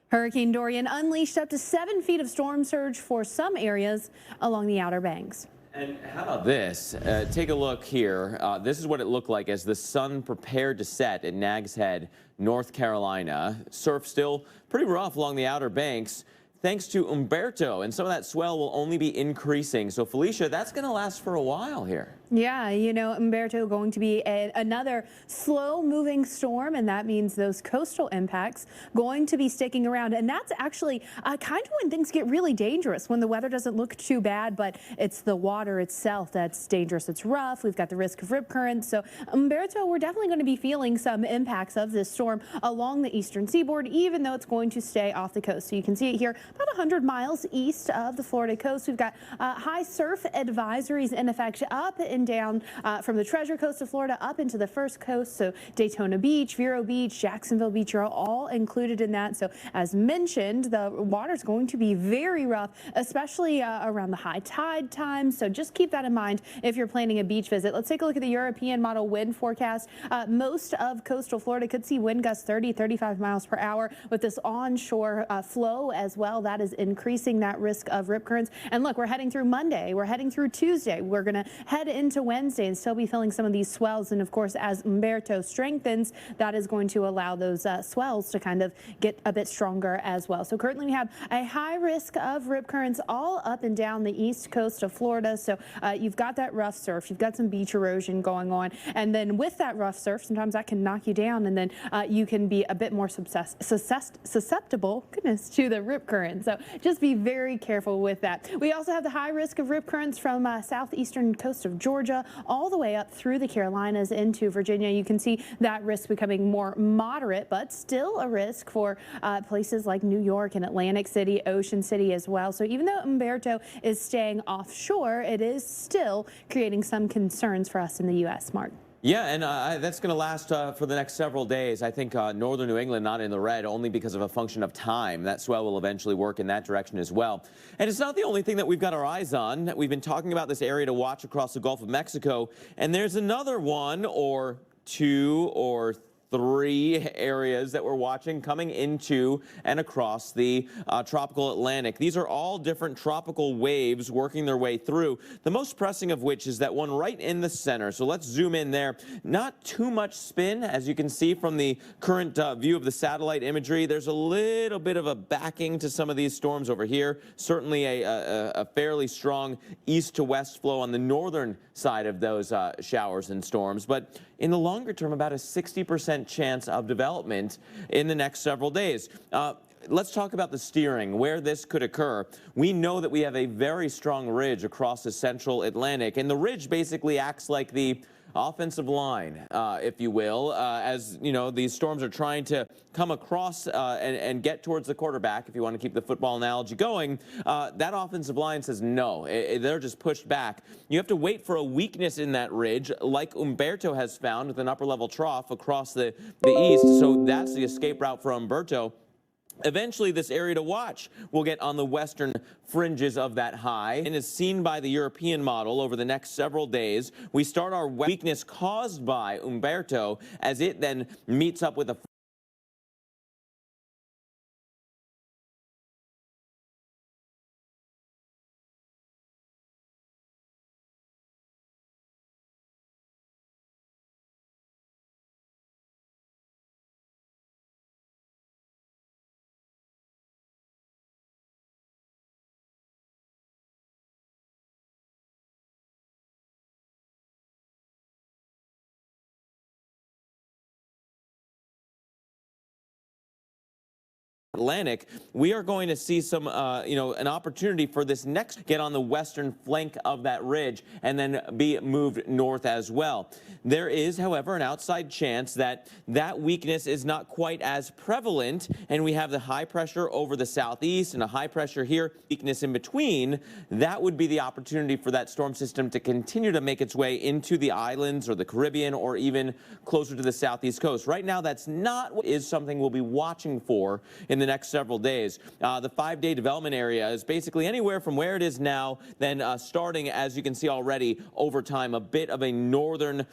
Hurricane Dorian unleashed up to 7 feet of storm surge for some areas along the Outer Banks. And how about this? Take a look here. This is what it looked like as the sun prepared to set at Nags Head, North Carolina. Surf still pretty rough along the Outer Banks, thanks to Humberto, and some of that swell will only be increasing. So, Felicia, that's going to last for a while here. Yeah, you know, Humberto going to be another slow-moving storm, and that means those coastal impacts going to be sticking around. And that's actually kind of when things get really dangerous, when the weather doesn't look too bad, but it's the water itself that's dangerous. It's rough. We've got the risk of rip currents. So, Humberto, we're definitely going to be feeling some impacts of this storm along the eastern seaboard, even though it's going to stay off the coast. So you can see it here about 100 miles east of the Florida coast. We've got high surf advisories in effect up and down from the Treasure Coast of Florida up into the First Coast. So Daytona Beach, Vero Beach, Jacksonville Beach are all included in that. So as mentioned, the water's going to be very rough, especially around the high tide time. So just keep that in mind if you're planning a beach visit. Let's take a look at the European model wind forecast. Most of coastal Florida could see wind gusts 30-35 miles per hour with this onshore flow as well. That is increasing that risk of rip currents. And look, we're heading through Monday. We're heading through Tuesday. We're going to head into Wednesday and still be feeling some of these swells. And of course, as Humberto strengthens, that is going to allow those swells to kind of get a bit stronger as well. So currently we have a high risk of rip currents all up and down the east coast of Florida. So you've got that rough surf. You've got some beach erosion going on. And then with that rough surf, sometimes that can knock you down. And then you can be a bit more susceptible, goodness, to the rip current. So just be very careful with that. We also have the high risk of rip currents from southeastern coast of Georgia all the way up through the Carolinas into Virginia. You can see that risk becoming more moderate, but still a risk for places like New York and Atlantic City, Ocean City as well. So even though Humberto is staying offshore, it is still creating some concerns for us in the U.S., Mark. Yeah, and that's going to last for the next several days. I think northern New England not in the red only because of a function of time. That swell will eventually work in that direction as well. And it's not the only thing that we've got our eyes on. We've been talking about this area to watch across the Gulf of Mexico, and there's another one or two or three areas that we're watching coming into and across the tropical Atlantic. These are all different tropical waves working their way through, the most pressing of which is that one right in the center. So let's zoom in there. Not too much spin, as you can see from the current view of the satellite imagery. There's a little bit of a backing to some of these storms over here. Certainly a fairly strong east to west flow on the northern side of those showers and storms. But in the longer term, about a 60% chance of development in the next several days. Let's talk about the steering, where this could occur. We know that we have a very strong ridge across the central Atlantic, and the ridge basically acts like the offensive line, if you will, as you know, these storms are trying to come across and get towards the quarterback, if you want to keep the football analogy going. That offensive line says no, they're just pushed back. You have to wait for a weakness in that ridge, like Humberto has found with an upper level trough across the east. So that's the escape route for Humberto. Eventually, this area to watch will get on the western fringes of that high and is seen by the European model over the next several days. We start our weakness caused by Humberto as it then meets up with a Atlantic, we are going to see some, an opportunity for this next get on the western flank of that ridge and then be moved north as well. There is, however, an outside chance that that weakness is not quite as prevalent, and we have the high pressure over the southeast and a high pressure here, weakness in between. That would be the opportunity for that storm system to continue to make its way into the islands or the Caribbean or even closer to the southeast coast. Right now, that's not what is something we'll be watching for in the next several days. The 5-day development area is basically anywhere from where it is now, then starting, as you can see already, over time, a bit of a northern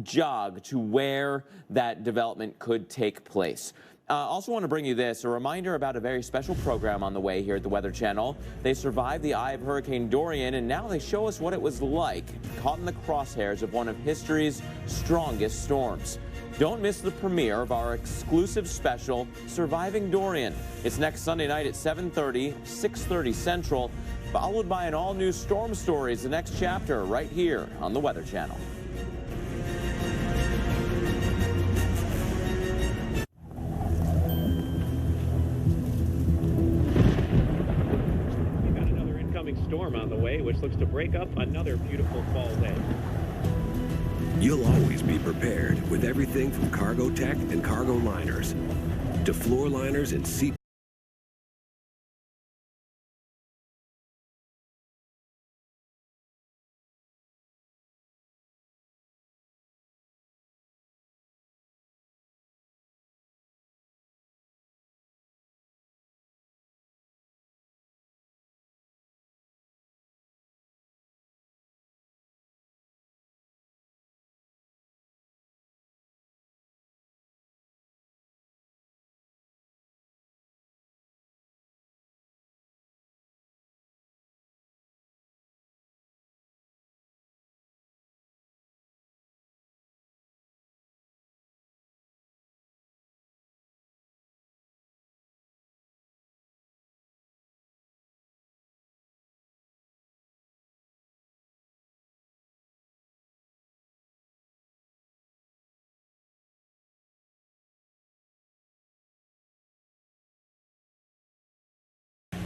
jog to where that development could take place. Also want to bring you this, a reminder about a very special program on the way here at the Weather Channel. They survived the eye of Hurricane Dorian, and now they show us what it was like, caught in the crosshairs of one of history's strongest storms. Don't miss the premiere of our exclusive special, Surviving Dorian. It's next Sunday night at 7:30, 6:30 Central, followed by an all-new Storm Stories, the next chapter, right here on the Weather Channel. We've got another incoming storm on the way, which looks to break up another beautiful fall day. You'll always be prepared with everything from cargo tech and cargo liners to floor liners and seat.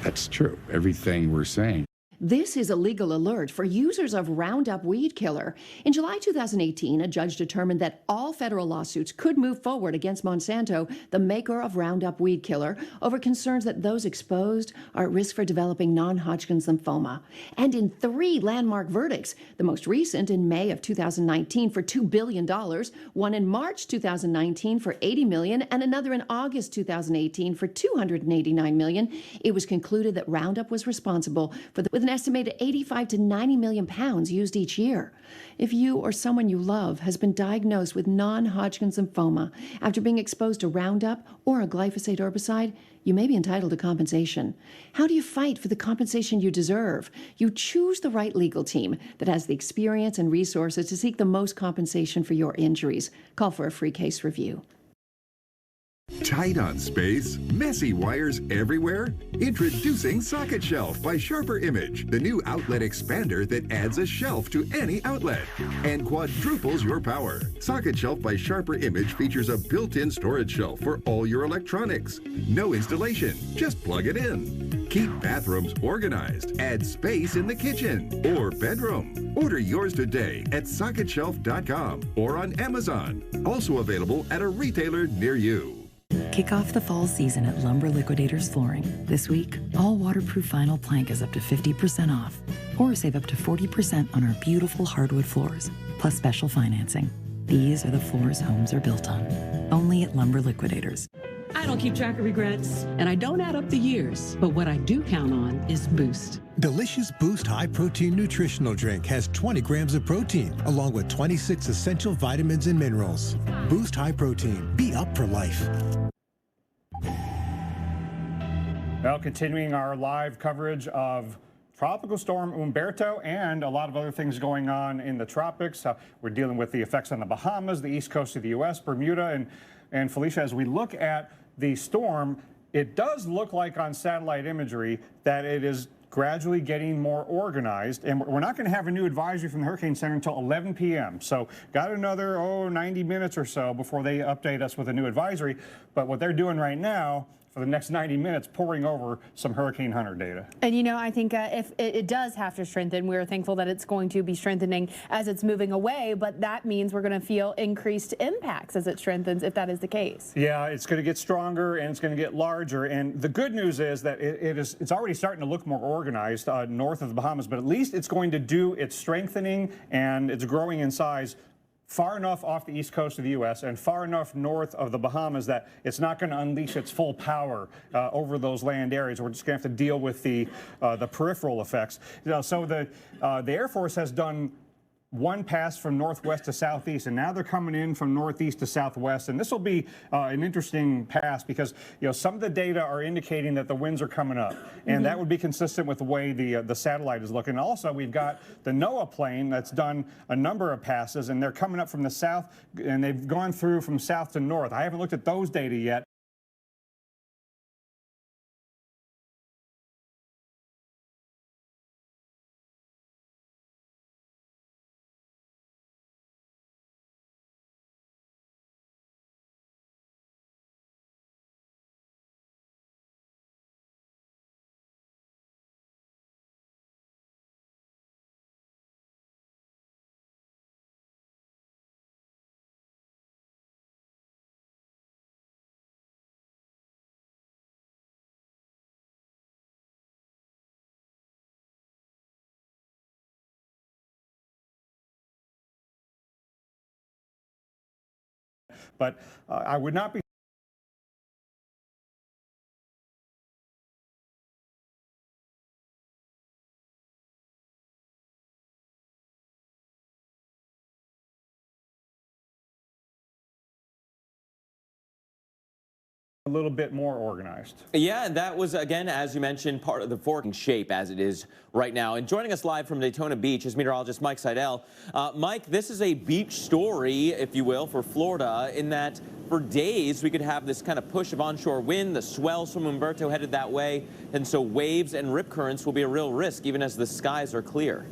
That's true, everything we're saying. This is a legal alert for users of Roundup Weed Killer. In July 2018, a judge determined that all federal lawsuits could move forward against Monsanto, the maker of Roundup Weed Killer, over concerns that those exposed are at risk for developing non-Hodgkin's lymphoma. And in 3 landmark verdicts, the most recent in May of 2019 for $2 billion, one in March 2019 for $80 million, and another in August 2018 for $289 million, it was concluded that Roundup was responsible for with an estimated 85 to 90 million pounds used each year. If you or someone you love has been diagnosed with non-Hodgkin's lymphoma after being exposed to Roundup or a glyphosate herbicide, you may be entitled to compensation. How do you fight for the compensation you deserve? You choose the right legal team that has the experience and resources to seek the most compensation for your injuries. Call for a free case review. Tight on space? Messy wires everywhere? Introducing Socket Shelf by Sharper Image, the new outlet expander that adds a shelf to any outlet and quadruples your power. Socket Shelf by Sharper Image features a built-in storage shelf for all your electronics. No installation, just plug it in. Keep bathrooms organized. Add space in the kitchen or bedroom. Order yours today at SocketShelf.com or on Amazon. Also available at a retailer near you. Kick off the fall season at Lumber Liquidators Flooring. This week, all waterproof vinyl plank is up to 50% off, or save up to 40% on our beautiful hardwood floors, plus special financing. These are the floors homes are built on. Only at Lumber Liquidators. I don't keep track of regrets, and I don't add up the years, but what I do count on is Boost. Delicious Boost High Protein Nutritional Drink has 20 grams of protein, along with 26 essential vitamins and minerals. Boost High Protein. Be up for life. Well, continuing our live coverage of Tropical Storm Humberto and a lot of other things going on in the tropics. We're dealing with the effects on the Bahamas, the east coast of the U.S., Bermuda, and Felicia, as we look at the storm, it does look like on satellite imagery that it is gradually getting more organized, and we're not going to have a new advisory from the Hurricane Center until 11 p.m. So got another 90 minutes or so before they update us with a new advisory. But what they're doing right now, for the next 90 minutes pouring over some Hurricane Hunter data. And you know, I think if it does have to strengthen, we're thankful that it's going to be strengthening as it's moving away, but that means we're going to feel increased impacts as it strengthens, if that is the case. Yeah, it's going to get stronger and it's going to get larger. And the good news is that it's already starting to look more organized north of the Bahamas, but at least it's going to do its strengthening and it's growing in size far enough off the east coast of the U.S. and far enough north of the Bahamas that it's not going to unleash its full power over those land areas. We're just going to have to deal with the peripheral effects. You know, so the Air Force has done one pass from northwest to southeast, and now they're coming in from northeast to southwest. And this will be an interesting pass because, you know, some of the data are indicating that the winds are coming up, and that would be consistent with the way the satellite is looking. Also, we've got the NOAA plane that's done a number of passes, and they're coming up from the south, and they've gone through from south to north. I haven't looked at those data yet. But I would not be a little bit more organized. Yeah, and that was, again, as you mentioned, part of the forking shape as it is right now. And joining us live from Daytona Beach is meteorologist Mike Seidel. Mike, this is a beach story, if you will, for Florida, in that for days we could have this kind of push of onshore wind, the swells from Humberto headed that way, and so waves and rip currents will be a real risk even as the skies are clear.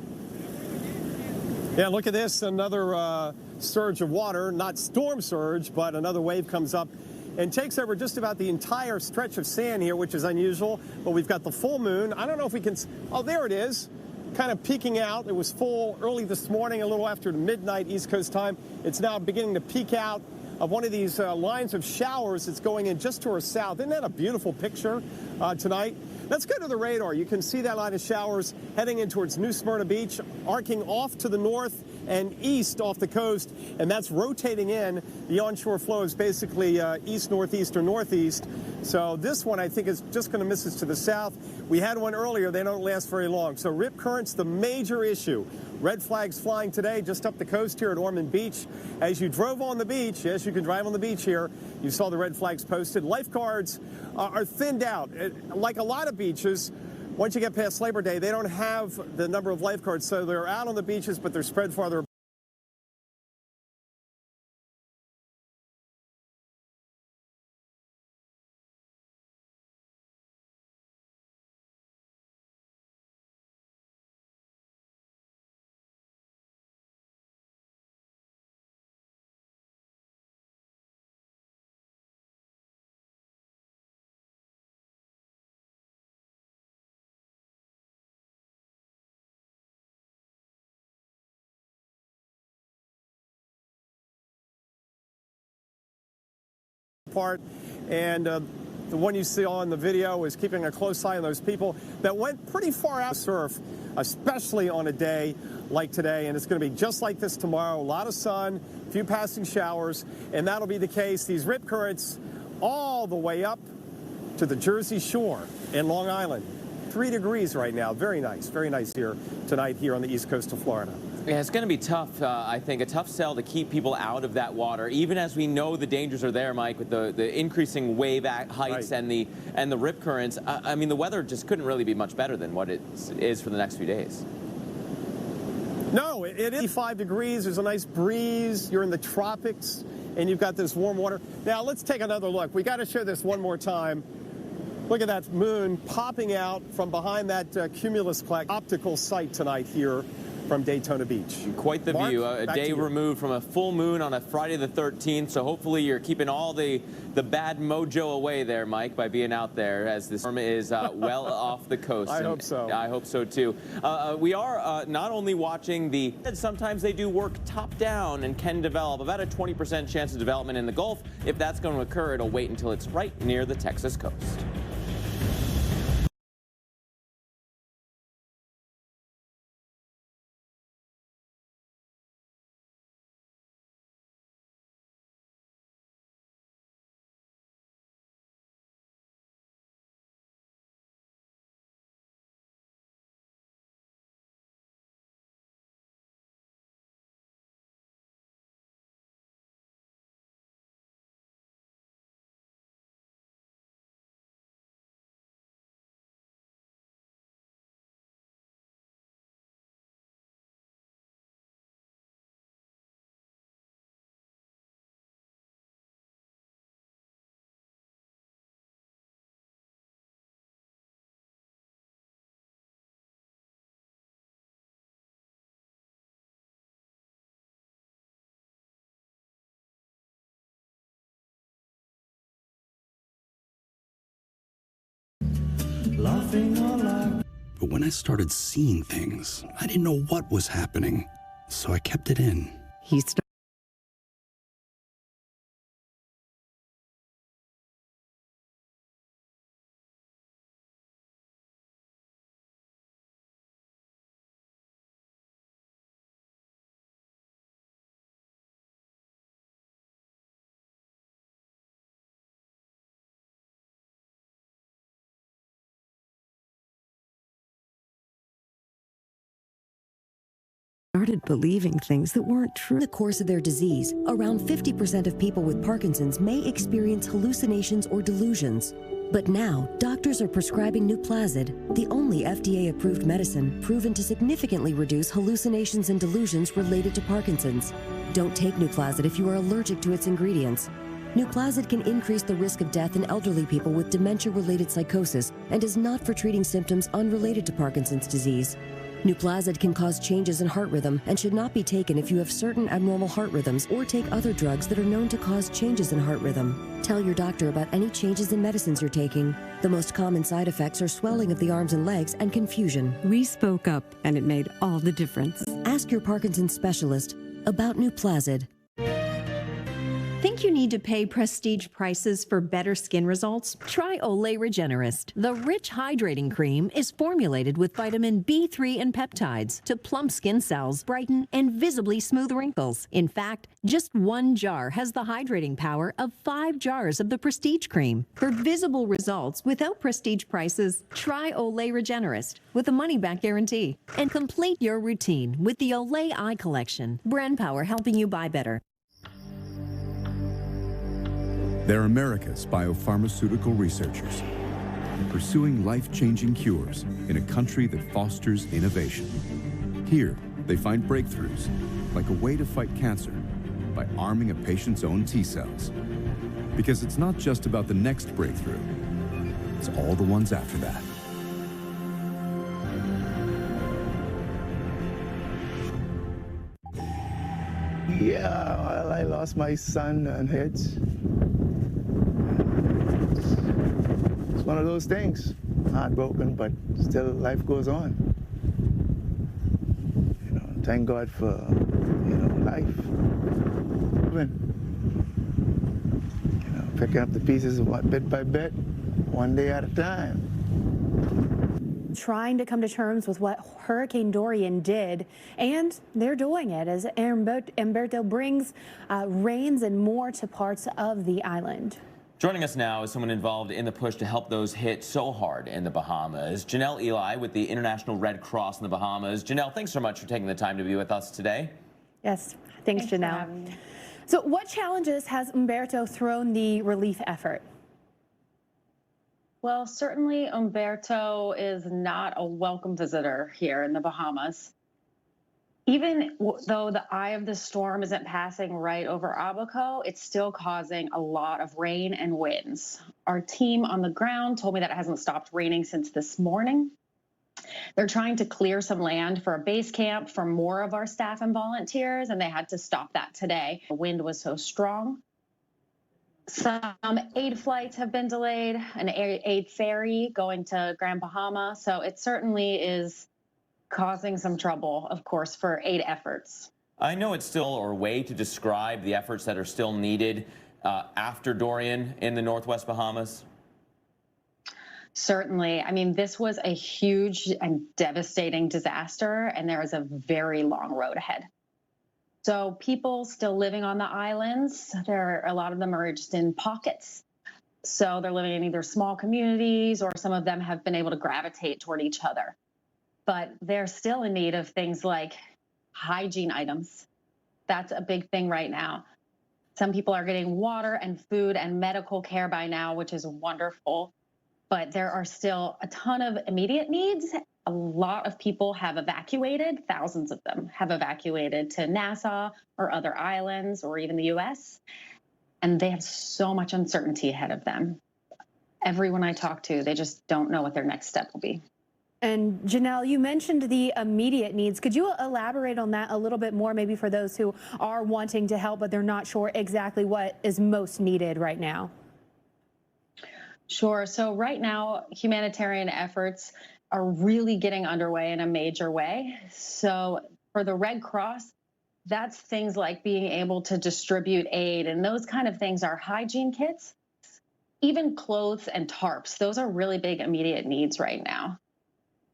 Yeah, look at this, another surge of water, not storm surge, but another wave comes up and takes over just about the entire stretch of sand here, which is unusual. But we've got the full moon. I don't know if we can, oh, there it is, kind of peeking out. It was full early this morning, a little after midnight East Coast time. It's now beginning to peek out of one of these lines of showers that's going in just to our south. Isn't that a beautiful picture tonight? Let's go to the radar. You can see that line of showers heading in towards New Smyrna Beach, arcing off to the north and east off the coast, and that's rotating in. The onshore flow is basically east, northeast, or northeast. So this one, I think, is just going to miss us to the south. We had one earlier. They don't last very long. So rip currents, the major issue. Red flags flying today just up the coast here at Ormond Beach. As you drove on the beach, yes, you can drive on the beach here, you saw the red flags posted. Lifeguards are thinned out. Like a lot of beaches, once you get past Labor Day, they don't have the number of lifeguards, so they're out on the beaches, but they're spread farther apart, and the one you see on the video is keeping a close eye on those people that went pretty far out to surf, especially on a day like today, and it's going to be just like this tomorrow. A lot of sun, a few passing showers, and that'll be the case. These rip currents all the way up to the Jersey Shore in Long Island. 3 degrees right now. Very nice here tonight here on the east coast of Florida. Yeah, it's going to be tough, I think, a tough sell to keep people out of that water, even as we know the dangers are there, Mike, with the increasing wave heights and the rip currents. I mean, the weather just couldn't really be much better than what it is for the next few days. No, it is 5 degrees. There's a nice breeze. You're in the tropics, and you've got this warm water. Now, let's take another look. We got to show this one more time. Look at that moon popping out from behind that cumulus optical sight tonight here from Daytona Beach. Quite the Mark, view. A back day to you. removed from a full moon on a Friday the 13th. So hopefully you're keeping all the bad mojo away there, Mike, by being out there as the storm is well off the coast. I hope so. I hope so too. We are not only watching sometimes they do work top down and can develop about a 20% chance of development in the Gulf. If that's going to occur, it'll wait until it's right near the Texas coast. But when I started seeing things, I didn't know what was happening, so I kept it in. Started believing things that weren't true. In the course of their disease, around 50% of people with Parkinson's may experience hallucinations or delusions. But now, doctors are prescribing Nuplazid, the only FDA-approved medicine proven to significantly reduce hallucinations and delusions related to Parkinson's. Don't take Nuplazid if you are allergic to its ingredients. Nuplazid can increase the risk of death in elderly people with dementia-related psychosis and is not for treating symptoms unrelated to Parkinson's disease. Nuplazid can cause changes in heart rhythm and should not be taken if you have certain abnormal heart rhythms or take other drugs that are known to cause changes in heart rhythm. Tell your doctor about any changes in medicines you're taking. The most common side effects are swelling of the arms and legs and confusion. We spoke up, and it made all the difference. Ask your Parkinson's specialist about Nuplazid. Think you need to pay prestige prices for better skin results? Try Olay Regenerist. The rich hydrating cream is formulated with vitamin B3 and peptides to plump skin cells, brighten, and visibly smooth wrinkles. In fact, just one jar has the hydrating power of 5 jars of the prestige cream. For visible results without prestige prices, try Olay Regenerist with a money-back guarantee. And complete your routine with the Olay Eye Collection. Brand power helping you buy better. They're America's biopharmaceutical researchers, pursuing life-changing cures in a country that fosters innovation. Here, they find breakthroughs, like a way to fight cancer by arming a patient's own T-cells. Because it's not just about the next breakthrough, it's all the ones after that. Yeah, well, I lost my son on hits. It's one of those things. Heartbroken, but still life goes on. You know, thank God for, life. You know, picking up the pieces bit by bit, one day at a time. Trying to come to terms with what Hurricane Dorian did, and they're doing it as Humberto brings rains and more to parts of the island. Joining us now is someone involved in the push to help those hit so hard in the Bahamas. Janelle Eli with the International Red Cross in the Bahamas. Janelle, thanks so much for taking the time to be with us today. Yes, thanks Janelle. So what challenges has Humberto thrown the relief effort? Well, certainly Humberto is not a welcome visitor here in the Bahamas. Even though the eye of the storm isn't passing right over Abaco, it's still causing a lot of rain and winds. Our team on the ground told me that it hasn't stopped raining since this morning. They're trying to clear some land for a base camp for more of our staff and volunteers, and they had to stop that today. The wind was so strong. Some aid flights have been delayed, an aid ferry going to Grand Bahama. So it certainly is causing some trouble, of course, for aid efforts. I know it's still a way to describe the efforts that are still needed after Dorian in the Northwest Bahamas. Certainly. I mean, this was a huge and devastating disaster, and there is a very long road ahead. So people still living on the islands, a lot of them are just in pockets. So they're living in either small communities, or some of them have been able to gravitate toward each other. But they're still in need of things like hygiene items. That's a big thing right now. Some people are getting water and food and medical care by now, which is wonderful. But there are still a ton of immediate needs. A lot of people have evacuated, thousands of them have evacuated to Nassau or other islands or even the U.S. And they have so much uncertainty ahead of them. Everyone I talk to, they just don't know what their next step will be. And Janelle, you mentioned the immediate needs. Could you elaborate on that a little bit more, maybe for those who are wanting to help, but they're not sure exactly what is most needed right now? Sure. So right now, humanitarian efforts are really getting underway in a major way. So for the Red Cross, that's things like being able to distribute aid, and those kind of things are hygiene kits, even clothes and tarps. Those are really big immediate needs right now.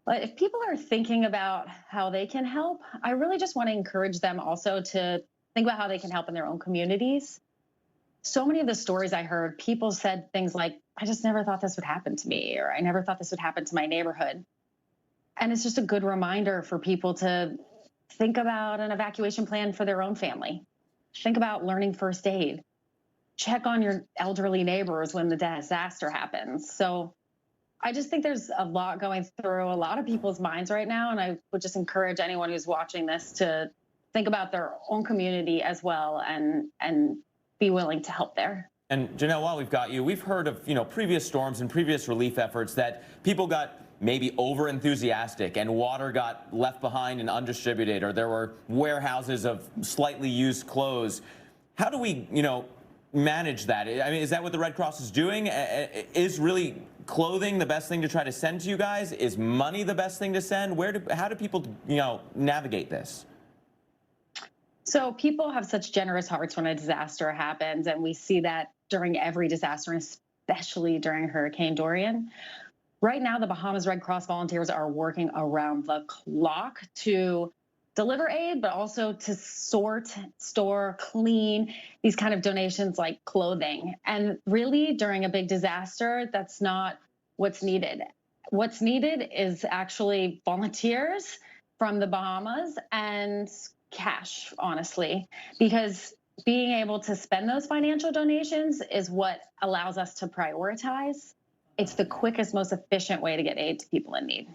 But if people are thinking about how they can help, I really just want to encourage them also to think about how they can help in their own communities. So many of the stories I heard, people said things like, I just never thought this would happen to me, or I never thought this would happen to my neighborhood. And it's just a good reminder for people to think about an evacuation plan for their own family. Think about learning first aid. Check on your elderly neighbors when the disaster happens. So I just think there's a lot going through a lot of people's minds right now. And I would just encourage anyone who's watching this to think about their own community as well and be willing to help there. And Janelle, while we've got you, we've heard of, previous storms and previous relief efforts that people got maybe over enthusiastic and water got left behind and undistributed, or there were warehouses of slightly used clothes. How do we, manage that? I mean, is that what the Red Cross is doing? Is really clothing the best thing to try to send to you guys? Is money the best thing to send? How do people, navigate this? So people have such generous hearts when a disaster happens, and we see that during every disaster, especially during Hurricane Dorian. Right now, the Bahamas Red Cross volunteers are working around the clock to deliver aid, but also to sort, store, clean these kind of donations like clothing. And really, during a big disaster, that's not what's needed. What's needed is actually volunteers from the Bahamas and cash, honestly, because being able to spend those financial donations is what allows us to prioritize. It's the quickest, most efficient way to get aid to people in need.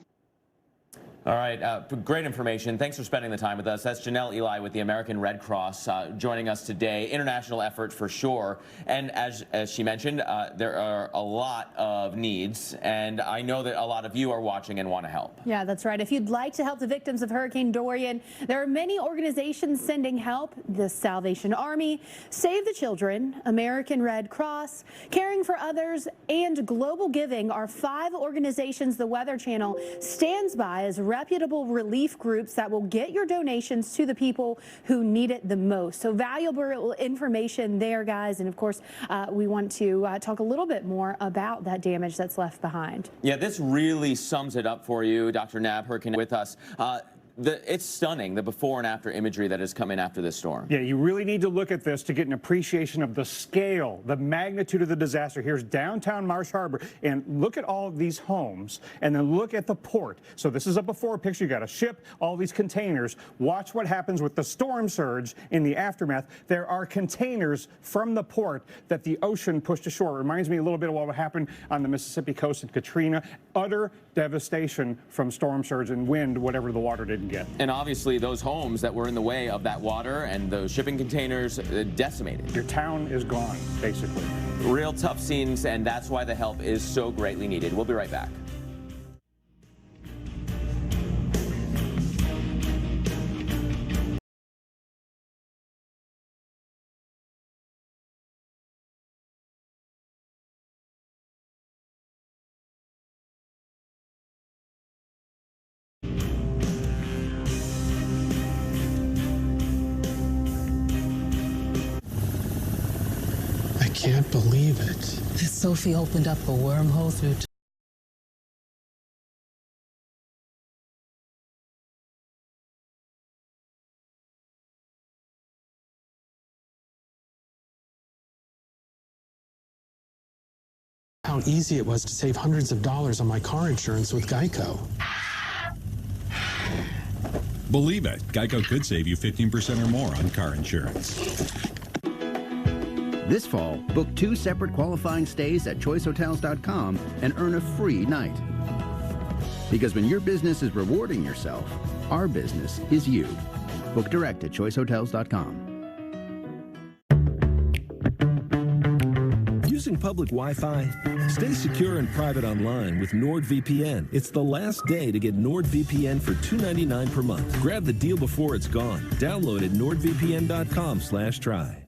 All right, great information. Thanks for spending the time with us. That's Janelle Eli with the American Red Cross joining us today. International effort for sure. And as she mentioned, there are a lot of needs, and I know that a lot of you are watching and want to help. Yeah, that's right. If you'd like to help the victims of Hurricane Dorian, there are many organizations sending help. The Salvation Army, Save the Children, American Red Cross, Caring for Others, and Global Giving are 5 organizations the Weather Channel stands by as reputable relief groups that will get your donations to the people who need it the most. So valuable information there, guys. And of course, we want to talk a little bit more about that damage that's left behind. Yeah, this really sums it up for you. Dr. Nab Herkin with us. It's stunning, the before and after imagery that has come in after this storm. Yeah, you really need to look at this to get an appreciation of the scale, the magnitude of the disaster. Here's downtown Marsh Harbor, and look at all of these homes, and then look at the port. So this is a before picture. You got a ship, all these containers. Watch what happens with the storm surge in the aftermath. There are containers from the port that the ocean pushed ashore. It reminds me a little bit of what happened on the Mississippi coast in Katrina. Utter devastation from storm surge and wind, whatever the water didn't get. And obviously those homes that were in the way of that water and those shipping containers decimated. Your town is gone, basically. Real tough scenes, and that's why the help is so greatly needed. We'll be right back. can't believe it. Sophie opened up a wormhole through How easy it was to save hundreds of dollars on my car insurance with Geico. Believe it, Geico could save you 15% or more on car insurance. This fall, book 2 separate qualifying stays at choicehotels.com and earn a free night. Because when your business is rewarding yourself, our business is you. Book direct at choicehotels.com. Using public Wi-Fi? Stay secure and private online with NordVPN. It's the last day to get NordVPN for $2.99 per month. Grab the deal before it's gone. Download at nordvpn.com/try.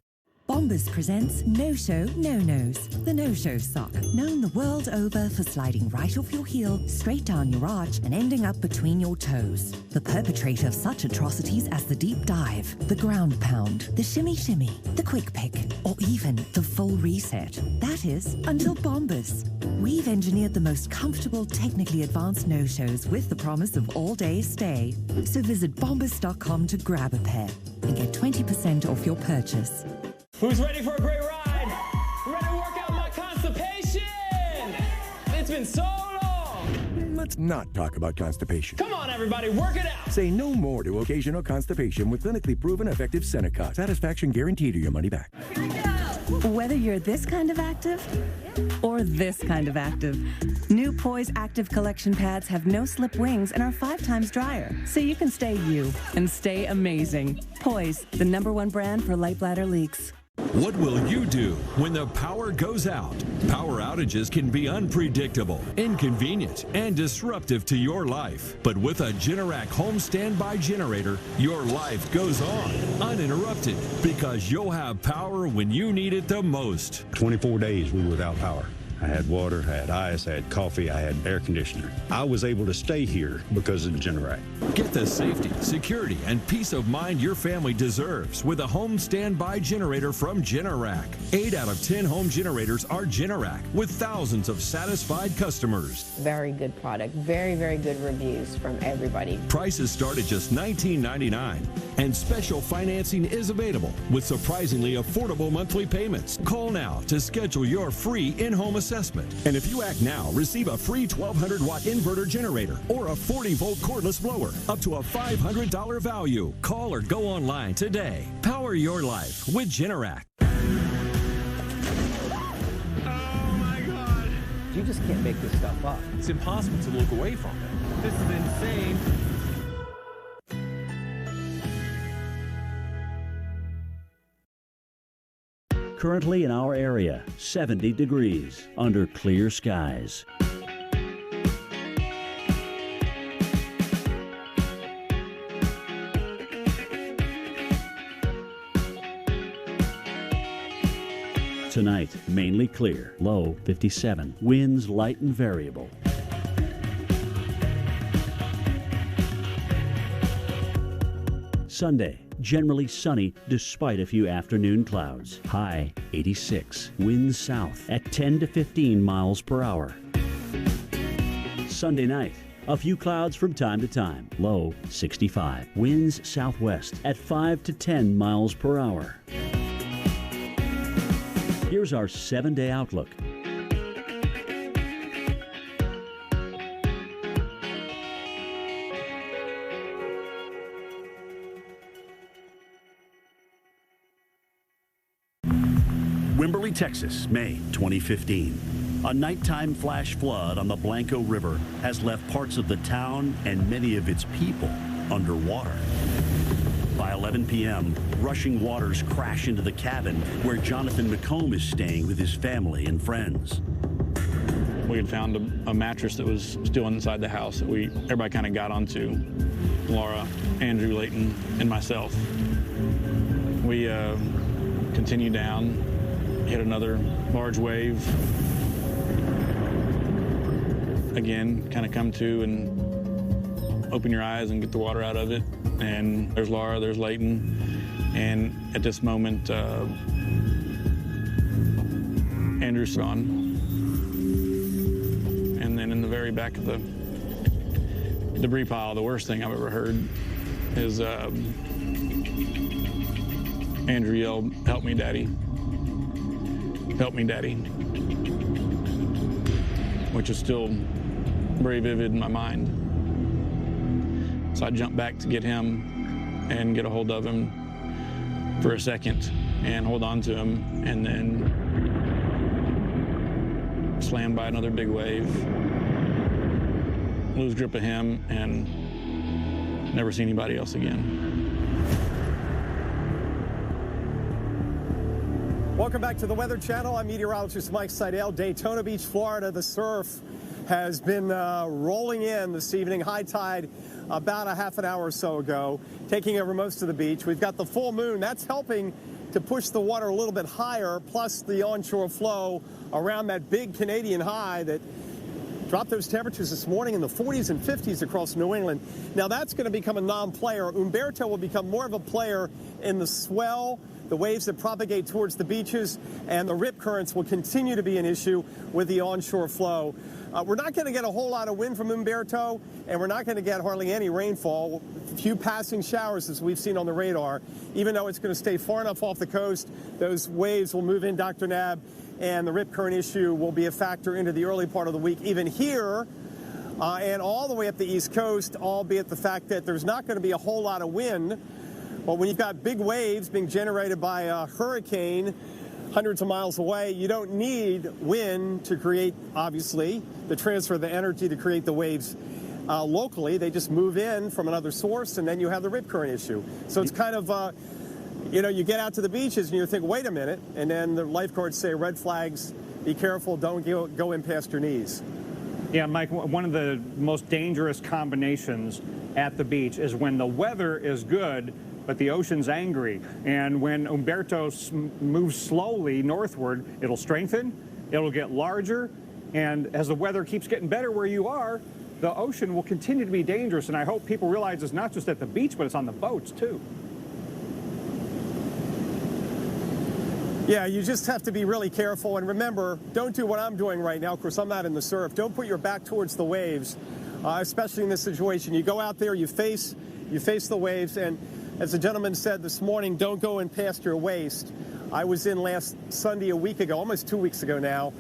Bombas presents No Show No Nos, the No Show sock, known the world over for sliding right off your heel, straight down your arch, and ending up between your toes. The perpetrator of such atrocities as the deep dive, the ground pound, the shimmy shimmy, the quick pick, or even the full reset. That is, until Bombas. We've engineered the most comfortable, technically advanced no-shows with the promise of all-day stay. So visit bombas.com to grab a pair and get 20% off your purchase. Who's ready for a great ride? Ready to work out my constipation? It's been so long. Let's not talk about constipation. Come on, everybody, work it out. Say no more to occasional constipation with clinically proven effective Seneca. Satisfaction guaranteed or your money back. Whether you're this kind of active or this kind of active, new Poise Active Collection pads have no slip wings and are 5 times drier, so you can stay you and stay amazing. Poise, the #1 brand for light bladder leaks. What will you do when the power goes out? Power outages can be unpredictable, inconvenient, and disruptive to your life. But with a Generac home standby generator, your life goes on uninterrupted because you'll have power when you need it the most. 24 days we were without power. I had water, I had ice, I had coffee, I had air conditioner. I was able to stay here because of the Generac. Get the safety, security, and peace of mind your family deserves with a home standby generator from Generac. 8 out of 10 home generators are Generac, with thousands of satisfied customers. Very good product. Very, very good reviews from everybody. Prices start at just $19.99, and special financing is available with surprisingly affordable monthly payments. Call now to schedule your free in-home assessment. And if you act now, receive a free 1200-watt inverter generator or a 40-volt cordless blower, up to a $500 value. Call or go online today. Power your life with Generac. You just can't make this stuff up. It's impossible to look away from it. This is insane. Currently in our area, 70 degrees under clear skies. Tonight, mainly clear, low 57, winds light and variable. Sunday, generally sunny despite a few afternoon clouds. High 86, winds south at 10 to 15 miles per hour. Sunday night, a few clouds from time to time. Low 65, winds southwest at 5 to 10 miles per hour. Here's our 7-day outlook. Wimberley, Texas, May 2015. A nighttime flash flood on the Blanco River has left parts of the town and many of its people underwater. By 11 p.m., rushing waters crash into the cabin where Jonathan McComb is staying with his family and friends. We had found a mattress that was still inside the house that everybody kind of got onto. Laura, Andrew, Layton, and myself. We continued down, hit another large wave. Again, kind of come to and open your eyes and get the water out of it. And there's Laura, there's Layton. And at this moment, Andrew's son. And then in the very back of the debris pile, the worst thing I've ever heard is Andrew yelled, "Help me, Daddy. Help me, Daddy," which is still very vivid in my mind. So I jumped back to get him and get a hold of him for a second and hold on to him, and then slammed by another big wave, lose grip of him, and never see anybody else again. Welcome back to the Weather Channel. I'm meteorologist Mike Seidel. Daytona Beach, Florida. The surf has been rolling in this evening. High tide about a half an hour or so ago, taking over most of the beach. We've got the full moon. That's helping to push the water a little bit higher, plus the onshore flow around that big Canadian high that dropped those temperatures this morning in the 40s and 50s across New England. Now that's going to become a non-player. Humberto will become more of a player in the swell, the waves that propagate towards the beaches, and the rip currents will continue to be an issue with the onshore flow. We're not going to get a whole lot of wind from Humberto, and we're not going to get hardly any rainfall. A few passing showers, as we've seen on the radar. Even though it's going to stay far enough off the coast, those waves will move in, Dr. Nab, and the rip current issue will be a factor into the early part of the week, even here and all the way up the East Coast, albeit the fact that there's not going to be a whole lot of wind. But when you've got big waves being generated by a hurricane hundreds of miles away, you don't need wind to create, obviously, the transfer of the energy to create the waves locally. They just move in from another source, and then you have the rip current issue. So it's kind of, you know, you get out to the beaches and you think, wait a minute, and then the lifeguards say, red flags, be careful, don't go in past your knees. Yeah, Mike, one of the most dangerous combinations at the beach is when the weather is good, but the ocean's angry. And when Humberto moves slowly northward, it'll strengthen, it'll get larger, and as the weather keeps getting better where you are, the ocean will continue to be dangerous. And I hope people realize it's not just at the beach, but it's on the boats too. Yeah, you just have to be really careful. And remember, don't do what I'm doing right now. Of course, I'm not in the surf. Don't put your back towards the waves, especially in this situation. You go out there, you face the waves, and as the gentleman said this morning, don't go in past your waist. I was in last Sunday a week ago, almost 2 weeks ago now,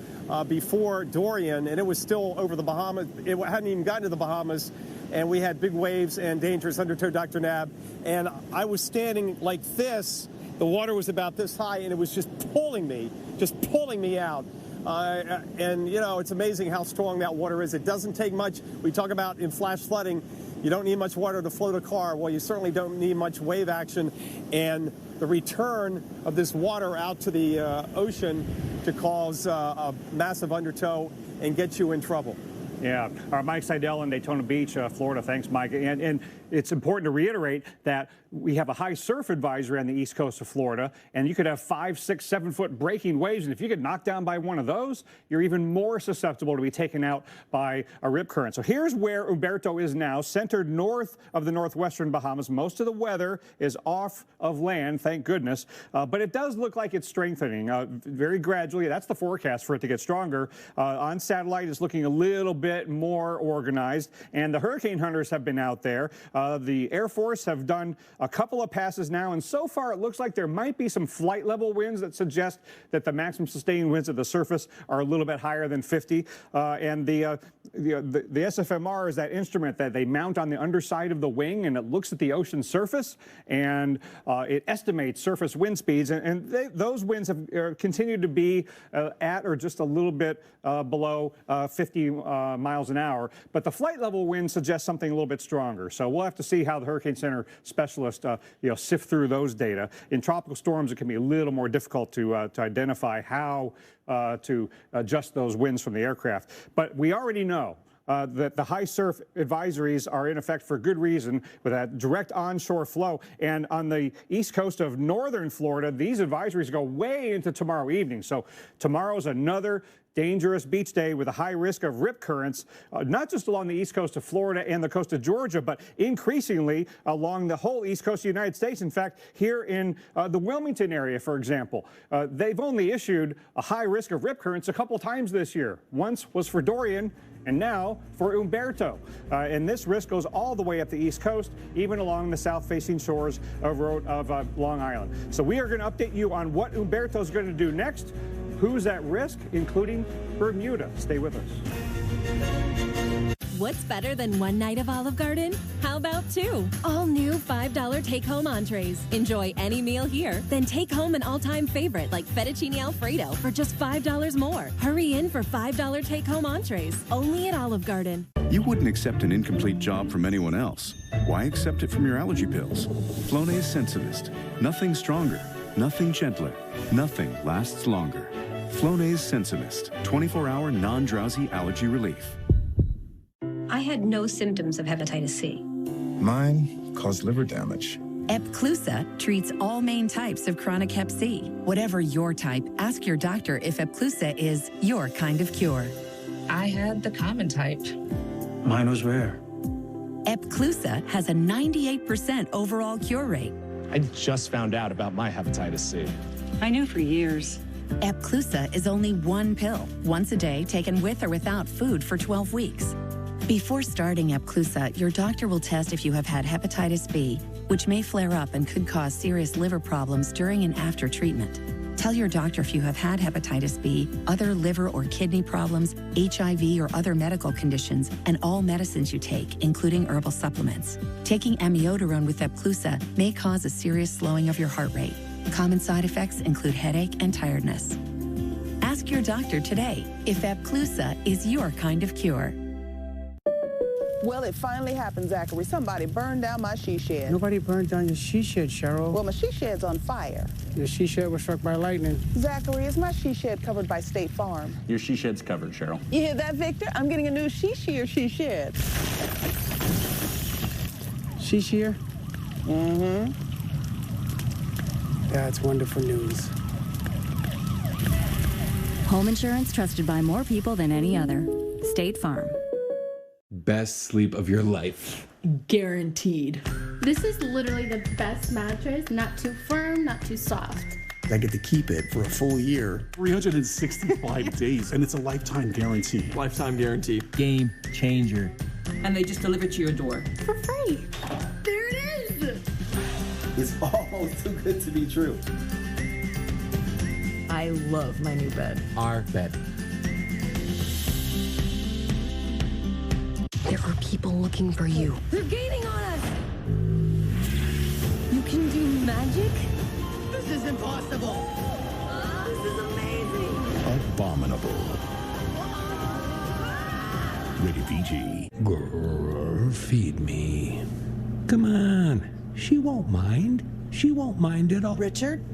before Dorian, and it was still over the Bahamas. It hadn't even gotten to the Bahamas, and we had big waves and dangerous undertow, Dr. Nab. And I was standing like this. The water was about this high, and it was just pulling me out. And, you know, it's amazing how strong that water is. It doesn't take much. We talk about in flash flooding, you don't need much water to float a car. Well, you certainly don't need much wave action. And the return of this water out to the ocean to cause a massive undertow and get you in trouble. Yeah. Mike Seidel in Daytona Beach, Florida. Thanks, Mike. And it's important to reiterate that we have a high surf advisory on the east coast of Florida, and you could have 5, 6, 7 foot breaking waves. And if you get knocked down by one of those, you're even more susceptible to be taken out by a rip current. So here's where Humberto is now, centered north of the northwestern Bahamas. Most of the weather is off of land, thank goodness. But it does look like it's strengthening very gradually. That's the forecast for it to get stronger. On satellite, it's looking a little bit more organized. And the hurricane hunters have been out there. The Air Force have done a couple of passes now, and so far it looks like there might be some flight level winds that suggest that the maximum sustained winds at the surface are a little bit higher than 50. And the SFMR is that instrument that they mount on the underside of the wing, and it looks at the ocean surface, and it estimates surface wind speeds, and those winds have continued to be at or just a little bit below 50 miles an hour. But the flight level wind suggests something a little bit stronger. So we'll have to see how the Hurricane Center specialists sift through those data. In tropical storms, it can be a little more difficult to identify how to adjust those winds from the aircraft. But we already know that the high surf advisories are in effect for good reason with that direct onshore flow. And on the east coast of northern Florida, these advisories go way into tomorrow evening. So tomorrow's another dangerous beach day with a high risk of rip currents, not just along the east coast of Florida and the coast of Georgia, but increasingly along the whole east coast of the United States. In fact, here in the Wilmington area, for example, they've only issued a high risk of rip currents a couple times this year. Once was for Dorian, and now for Humberto. And this risk goes all the way up the East Coast, even along the south-facing shores of Long Island. So we are going to update you on what Humberto is going to do next, who's at risk, including Bermuda. Stay with us. What's better than one night of Olive Garden? How about two? All new $5 take-home entrees. Enjoy any meal here, then take home an all-time favorite like fettuccine Alfredo for just $5 more. Hurry in for $5 take-home entrees, only at Olive Garden. You wouldn't accept an incomplete job from anyone else. Why accept it from your allergy pills? Flonase Sensivist. Nothing stronger, nothing gentler, nothing lasts longer. Flonase Sensivist. 24-hour non-drowsy allergy relief. I had no symptoms of hepatitis C. Mine caused liver damage. Epclusa treats all main types of chronic hep C. Whatever your type, ask your doctor if Epclusa is your kind of cure. I had the common type. Mine was rare. Epclusa has a 98% overall cure rate. I just found out about my hepatitis C. I knew for years. Epclusa is only one pill, once a day, taken with or without food for 12 weeks. Before starting Epclusa, your doctor will test if you have had hepatitis B, which may flare up and could cause serious liver problems during and after treatment. Tell your doctor if you have had hepatitis B, other liver or kidney problems, HIV or other medical conditions, and all medicines you take, including herbal supplements. Taking amiodarone with Epclusa may cause a serious slowing of your heart rate. Common side effects include headache and tiredness. Ask your doctor today if Epclusa is your kind of cure. Well, it finally happened, Zachary. Somebody burned down my she shed. Nobody burned down your she shed, Cheryl. Well, my she shed's on fire. Your she shed was struck by lightning. Zachary, is my she shed covered by State Farm? Your she shed's covered, Cheryl. You hear that, Victor? I'm getting a new she shed. She shear? Mm-hmm. That's wonderful news. Home insurance trusted by more people than any other. State Farm. Best sleep of your life. Guaranteed. This is literally the best mattress, not too firm, not too soft. I get to keep it for a full year. 365 days, and it's a lifetime guarantee. Lifetime guarantee. Game changer. And they just deliver to your door. For free. There it is. It's almost too good to be true. I love my new bed. Our bed. There are people looking for you. They're gaining on us. You can do magic? This is impossible. This is amazing. Abominable. Rated PG. Grrr, feed me. Come on. She won't mind. She won't mind at all. Richard?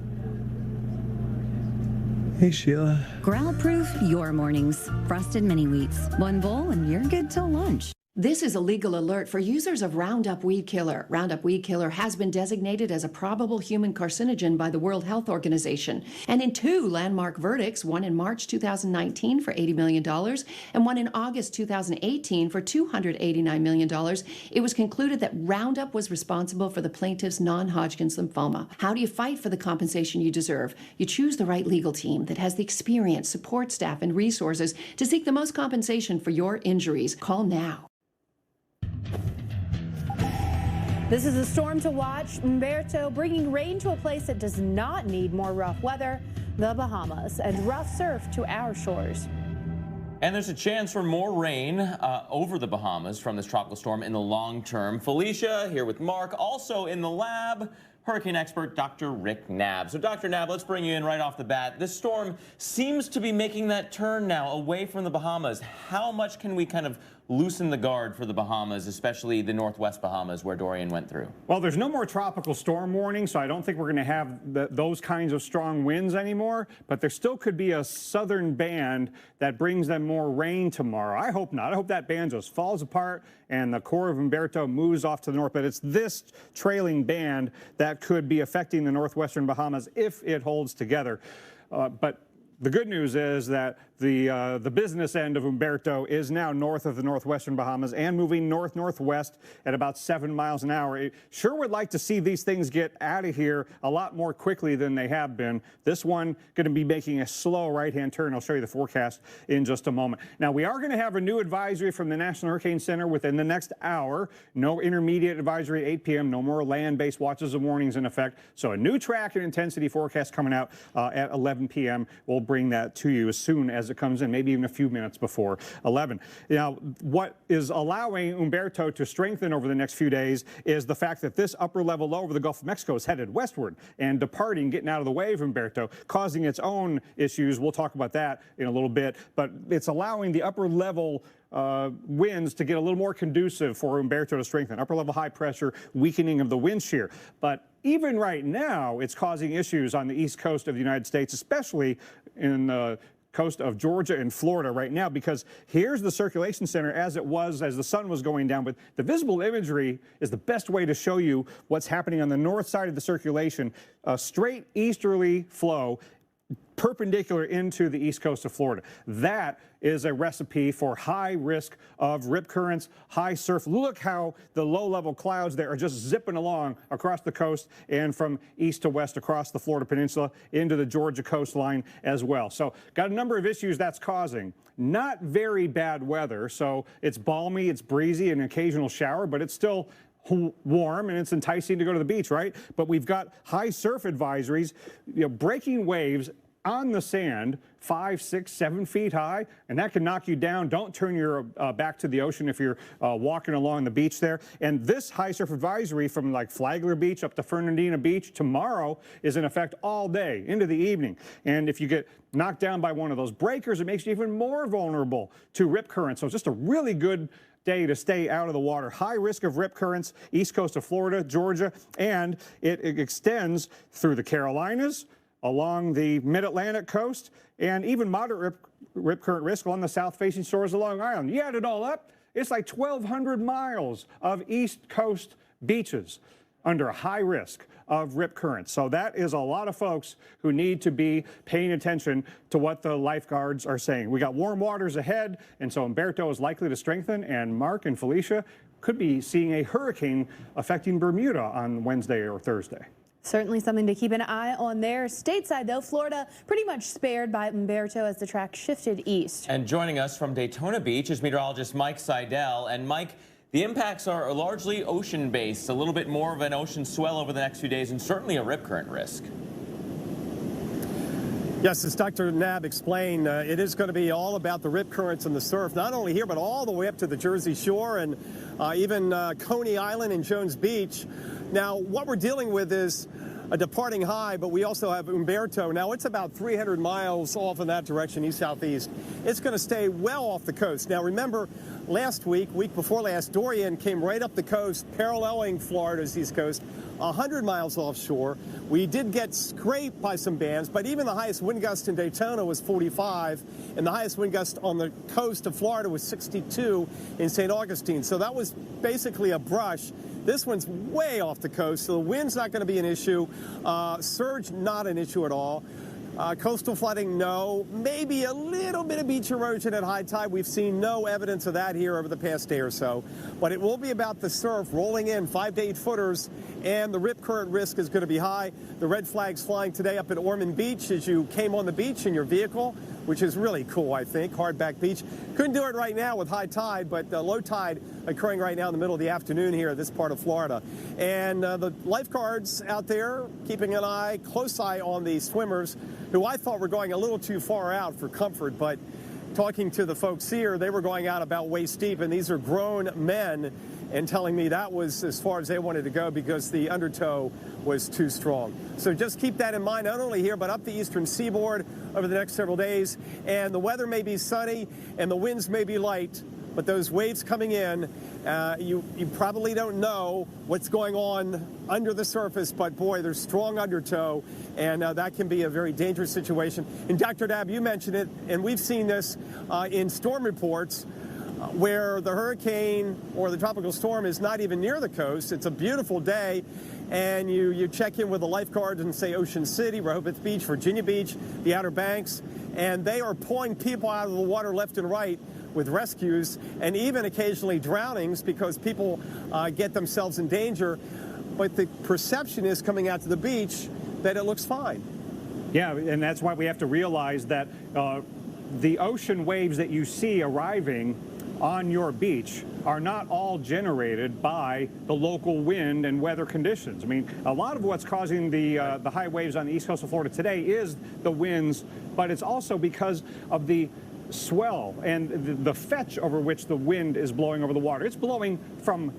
Hey, Sheila. Growl-proof your mornings. Frosted mini wheats. One bowl and you're good till lunch. This is a legal alert for users of Roundup Weed Killer. Roundup Weed Killer has been designated as a probable human carcinogen by the World Health Organization. And in 2 landmark verdicts, one in March 2019 for $80 million and one in August 2018 for $289 million, it was concluded that Roundup was responsible for the plaintiff's non-Hodgkin's lymphoma. How do you fight for the compensation you deserve? You choose the right legal team that has the experience, support staff, and resources to seek the most compensation for your injuries. Call now. This is a storm to watch. Humberto bringing rain to a place that does not need more rough weather, the Bahamas, and rough surf to our shores. And there's a chance for more rain over the Bahamas from this tropical storm in the long term. Felicia here with Mark, also in the lab, hurricane expert Dr. Rick Knabb. So Dr. Knabb, let's bring you in right off the bat. This storm seems to be making that turn now away from the Bahamas. How much can we kind of loosen the guard for the Bahamas, especially the northwest Bahamas where Dorian went through? Well, there's no more tropical storm warning, so I don't think we're going to have those kinds of strong winds anymore. But there still could be a southern band that brings them more rain tomorrow. I hope not. I hope that band just falls apart and the core of Humberto moves off to the north. But it's this trailing band that could be affecting the northwestern Bahamas if it holds together. But the good news is that the business end of Humberto is now north of the northwestern Bahamas and moving north-northwest at about 7 miles an hour. It sure would like to see these things get out of here a lot more quickly than they have been. This one going to be making a slow right-hand turn. I'll show you the forecast in just a moment. Now, we are going to have a new advisory from the National Hurricane Center within the next hour. No intermediate advisory at 8 p.m. No more land-based watches and warnings in effect. So a new track and intensity forecast coming out at 11 p.m. We'll bring that to you as soon as it comes in, maybe even a few minutes before 11. Now, what is allowing Humberto to strengthen over the next few days is the fact that this upper level low over the Gulf of Mexico is headed westward and departing, getting out of the way of Humberto, causing its own issues. We'll talk about that in a little bit, but it's allowing the upper level winds to get a little more conducive for Humberto to strengthen. Upper level high pressure, weakening of the wind shear. But even right now, it's causing issues on the east coast of the United States, especially in the coast of Georgia and Florida right now, because here's the circulation center as it was as the sun was going down. But the visible imagery is the best way to show you what's happening on the north side of the circulation. A straight easterly flow perpendicular into the east coast of Florida. That is a recipe for high risk of rip currents, high surf. Look how the low-level clouds there are just zipping along across the coast and from east to west across the Florida Peninsula into the Georgia coastline as well. So got a number of issues that's causing. Not very bad weather, so it's balmy, it's breezy, an occasional shower, but it's still warm and it's enticing to go to the beach, right? But we've got high surf advisories, breaking waves on the sand, 5, 6, 7 feet high, and that can knock you down. Don't turn your back to the ocean if you're walking along the beach there. And this high surf advisory from like Flagler Beach up to Fernandina Beach tomorrow is in effect all day into the evening. And if you get knocked down by one of those breakers, it makes you even more vulnerable to rip currents. So it's just a really good day to stay out of the water. High risk of rip currents, east coast of Florida, Georgia, and it extends through the Carolinas, along the mid-Atlantic coast, and even moderate rip current risk along the south-facing shores of Long Island. You add it all up, it's like 1,200 miles of east coast beaches under a high risk of rip currents. So that is a lot of folks who need to be paying attention to what the lifeguards are saying. We got warm waters ahead, and so Humberto is likely to strengthen, and Mark and Felicia could be seeing a hurricane affecting Bermuda on Wednesday or Thursday. Certainly something to keep an eye on there. Stateside, though, Florida pretty much spared by Humberto as the track shifted east. And joining us from Daytona Beach is meteorologist Mike Seidel. And Mike, the impacts are largely ocean-based, a little bit more of an ocean swell over the next few days, and certainly a rip current risk. Yes, as Dr. Knabb explained, it is going to be all about the rip currents and the surf, not only here, but all the way up to the Jersey Shore and even Coney Island and Jones Beach. Now, what we're dealing with is a departing high, but we also have Humberto. Now, it's about 300 miles off in that direction, east-southeast. It's going to stay well off the coast. Now, remember, last week before last, Dorian came right up the coast, paralleling Florida's east coast, 100 miles offshore. We did get scraped by some bands, but even the highest wind gust in Daytona was 45, and the highest wind gust on the coast of Florida was 62 in St. Augustine. So that was basically a brush. This one's way off the coast, so the wind's not going to be an issue. Surge, not an issue at all. Coastal flooding, no. Maybe a little bit of beach erosion at high tide. We've seen no evidence of that here over the past day or so. But it will be about the surf rolling in 5 to 8 footers, and the rip current risk is going to be high. The red flag's flying today up at Ormond Beach as you came on the beach in your vehicle, which is really cool, I think. Hardback Beach. Couldn't do it right now with high tide, but low tide occurring right now in the middle of the afternoon here in this part of Florida. And the lifeguards out there keeping an close eye on the swimmers, who I thought were going a little too far out for comfort, but talking to the folks here, they were going out about waist deep, and these are grown men, and telling me that was as far as they wanted to go because the undertow was too strong. So just keep that in mind, not only here, but up the eastern seaboard over the next several days. And the weather may be sunny and the winds may be light, but those waves coming in, you probably don't know what's going on under the surface, but boy, there's strong undertow, and that can be a very dangerous situation. And Dr. Dabb, you mentioned it, and we've seen this in storm reports where the hurricane or the tropical storm is not even near the coast. It's a beautiful day, and you check in with the lifeguards in, say, Ocean City, Rehoboth Beach, Virginia Beach, the Outer Banks, and they are pulling people out of the water left and right with rescues and even occasionally drownings because people get themselves in danger. But the perception is coming out to the beach that it looks fine. Yeah, and that's why we have to realize that the ocean waves that you see arriving on your beach are not all generated by the local wind and weather conditions. I mean, a lot of what's causing the high waves on the east coast of Florida today is the winds, but it's also because of the swell and the fetch over which the wind is blowing over the water. It's blowing from,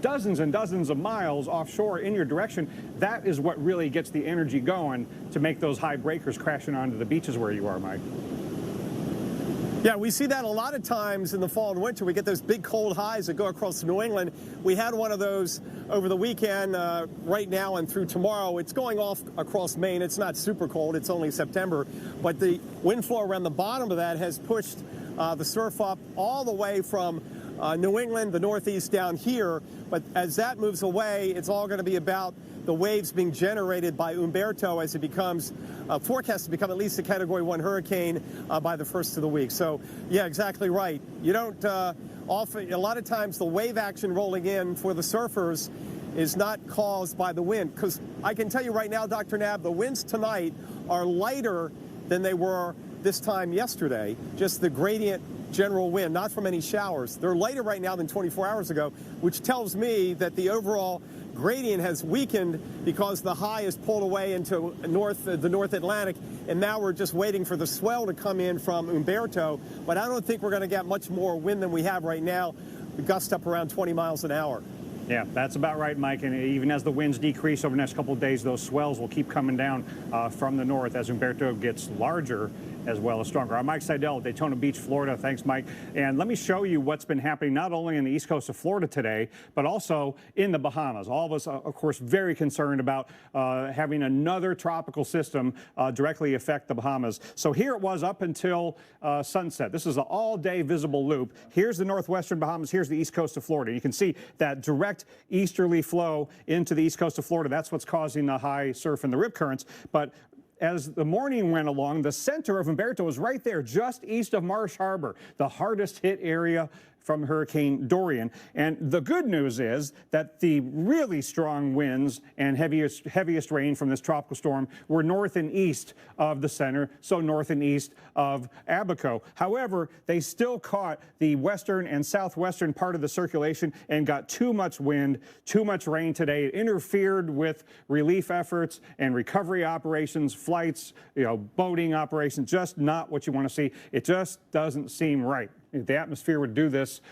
dozens and dozens of miles offshore in your direction. That is what really gets the energy going to make those high breakers crashing onto the beaches where you are, Mike. Yeah, we see that a lot of times in the fall and winter. We get those big cold highs that go across New England. We had one of those over the weekend, right now and through tomorrow. It's going off across Maine. It's not super cold. It's only September. But the wind flow around the bottom of that has pushed the surf up all the way from New England, the Northeast down here. But as that moves away, it's all going to be about the waves being generated by Humberto as it becomes forecast to become at least a Category 1 hurricane by the first of the week. So, yeah, exactly right. You don't often, a lot of times the wave action rolling in for the surfers is not caused by the wind. Because I can tell you right now, Dr. Dabb, the winds tonight are lighter than they were this time yesterday. Just the gradient general wind, not from any showers. They're lighter right now than 24 hours ago, which tells me that the overall gradient has weakened because the high is pulled away into the North Atlantic, and now we're just waiting for the swell to come in from Humberto. But I don't think we're going to get much more wind than we have right now. The gusts up around 20 miles an hour. Yeah, that's about right, Mike. And even as the winds decrease over the next couple of days, those swells will keep coming down from the north as Humberto gets larger as well as stronger. I'm Mike Seidel at Daytona Beach, Florida. Thanks, Mike. And let me show you what's been happening not only in the east coast of Florida today, but also in the Bahamas. All of us, of course, very concerned about having another tropical system directly affect the Bahamas. So here it was up until sunset. This is an all-day visible loop. Here's the northwestern Bahamas. Here's the east coast of Florida. You can see that direct easterly flow into the east coast of Florida. That's what's causing the high surf and the rip currents. But as the morning went along, the center of Humberto was right there, just east of Marsh Harbor, the hardest hit area from Hurricane Dorian. And the good news is that the really strong winds and heaviest rain from this tropical storm were north and east of the center, so north and east of Abaco. However, they still caught the western and southwestern part of the circulation and got too much wind, too much rain today. It interfered with relief efforts and recovery operations, flights, boating operations, just not what you want to see. It just doesn't seem right. The atmosphere would do this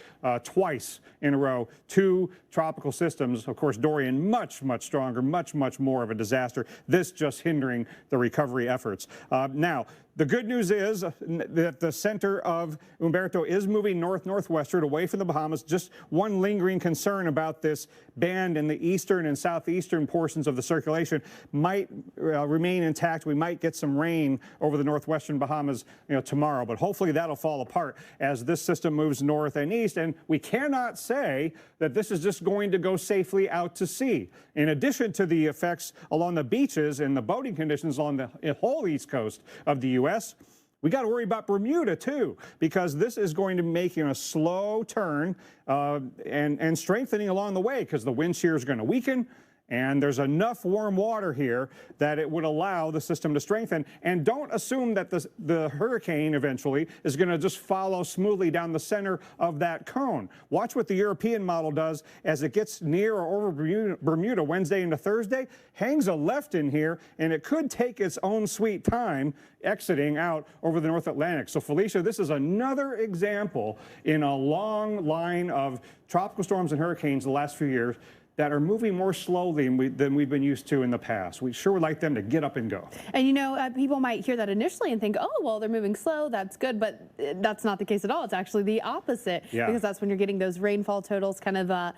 twice in a row. Two tropical systems, of course, Dorian much, much stronger, much, much more of a disaster. This just hindering the recovery efforts. Now, the good news is that the center of Humberto is moving north-northwestward away from the Bahamas. Just one lingering concern about this band in the eastern and southeastern portions of the circulation might remain intact. We might get some rain over the northwestern Bahamas tomorrow, but hopefully that'll fall apart as this system moves north and east. And we cannot say that this is just going to go safely out to sea. In addition to the effects along the beaches and the boating conditions on the whole east coast of the U.S., we got to worry about Bermuda, too, because this is going to make a slow turn and strengthening along the way because the wind shear is going to weaken. And there's enough warm water here that it would allow the system to strengthen. And don't assume that the hurricane eventually is going to just follow smoothly down the center of that cone. Watch what the European model does as it gets near or over Bermuda Wednesday into Thursday, hangs a left in here, and it could take its own sweet time exiting out over the North Atlantic. So, Felicia, this is another example in a long line of tropical storms and hurricanes the last few years that are moving more slowly than we've been used to in the past. We sure would like them to get up and go. And people might hear that initially and think, oh, well, they're moving slow, that's good, but that's not the case at all. It's actually the opposite, because that's when you're getting those rainfall totals kind of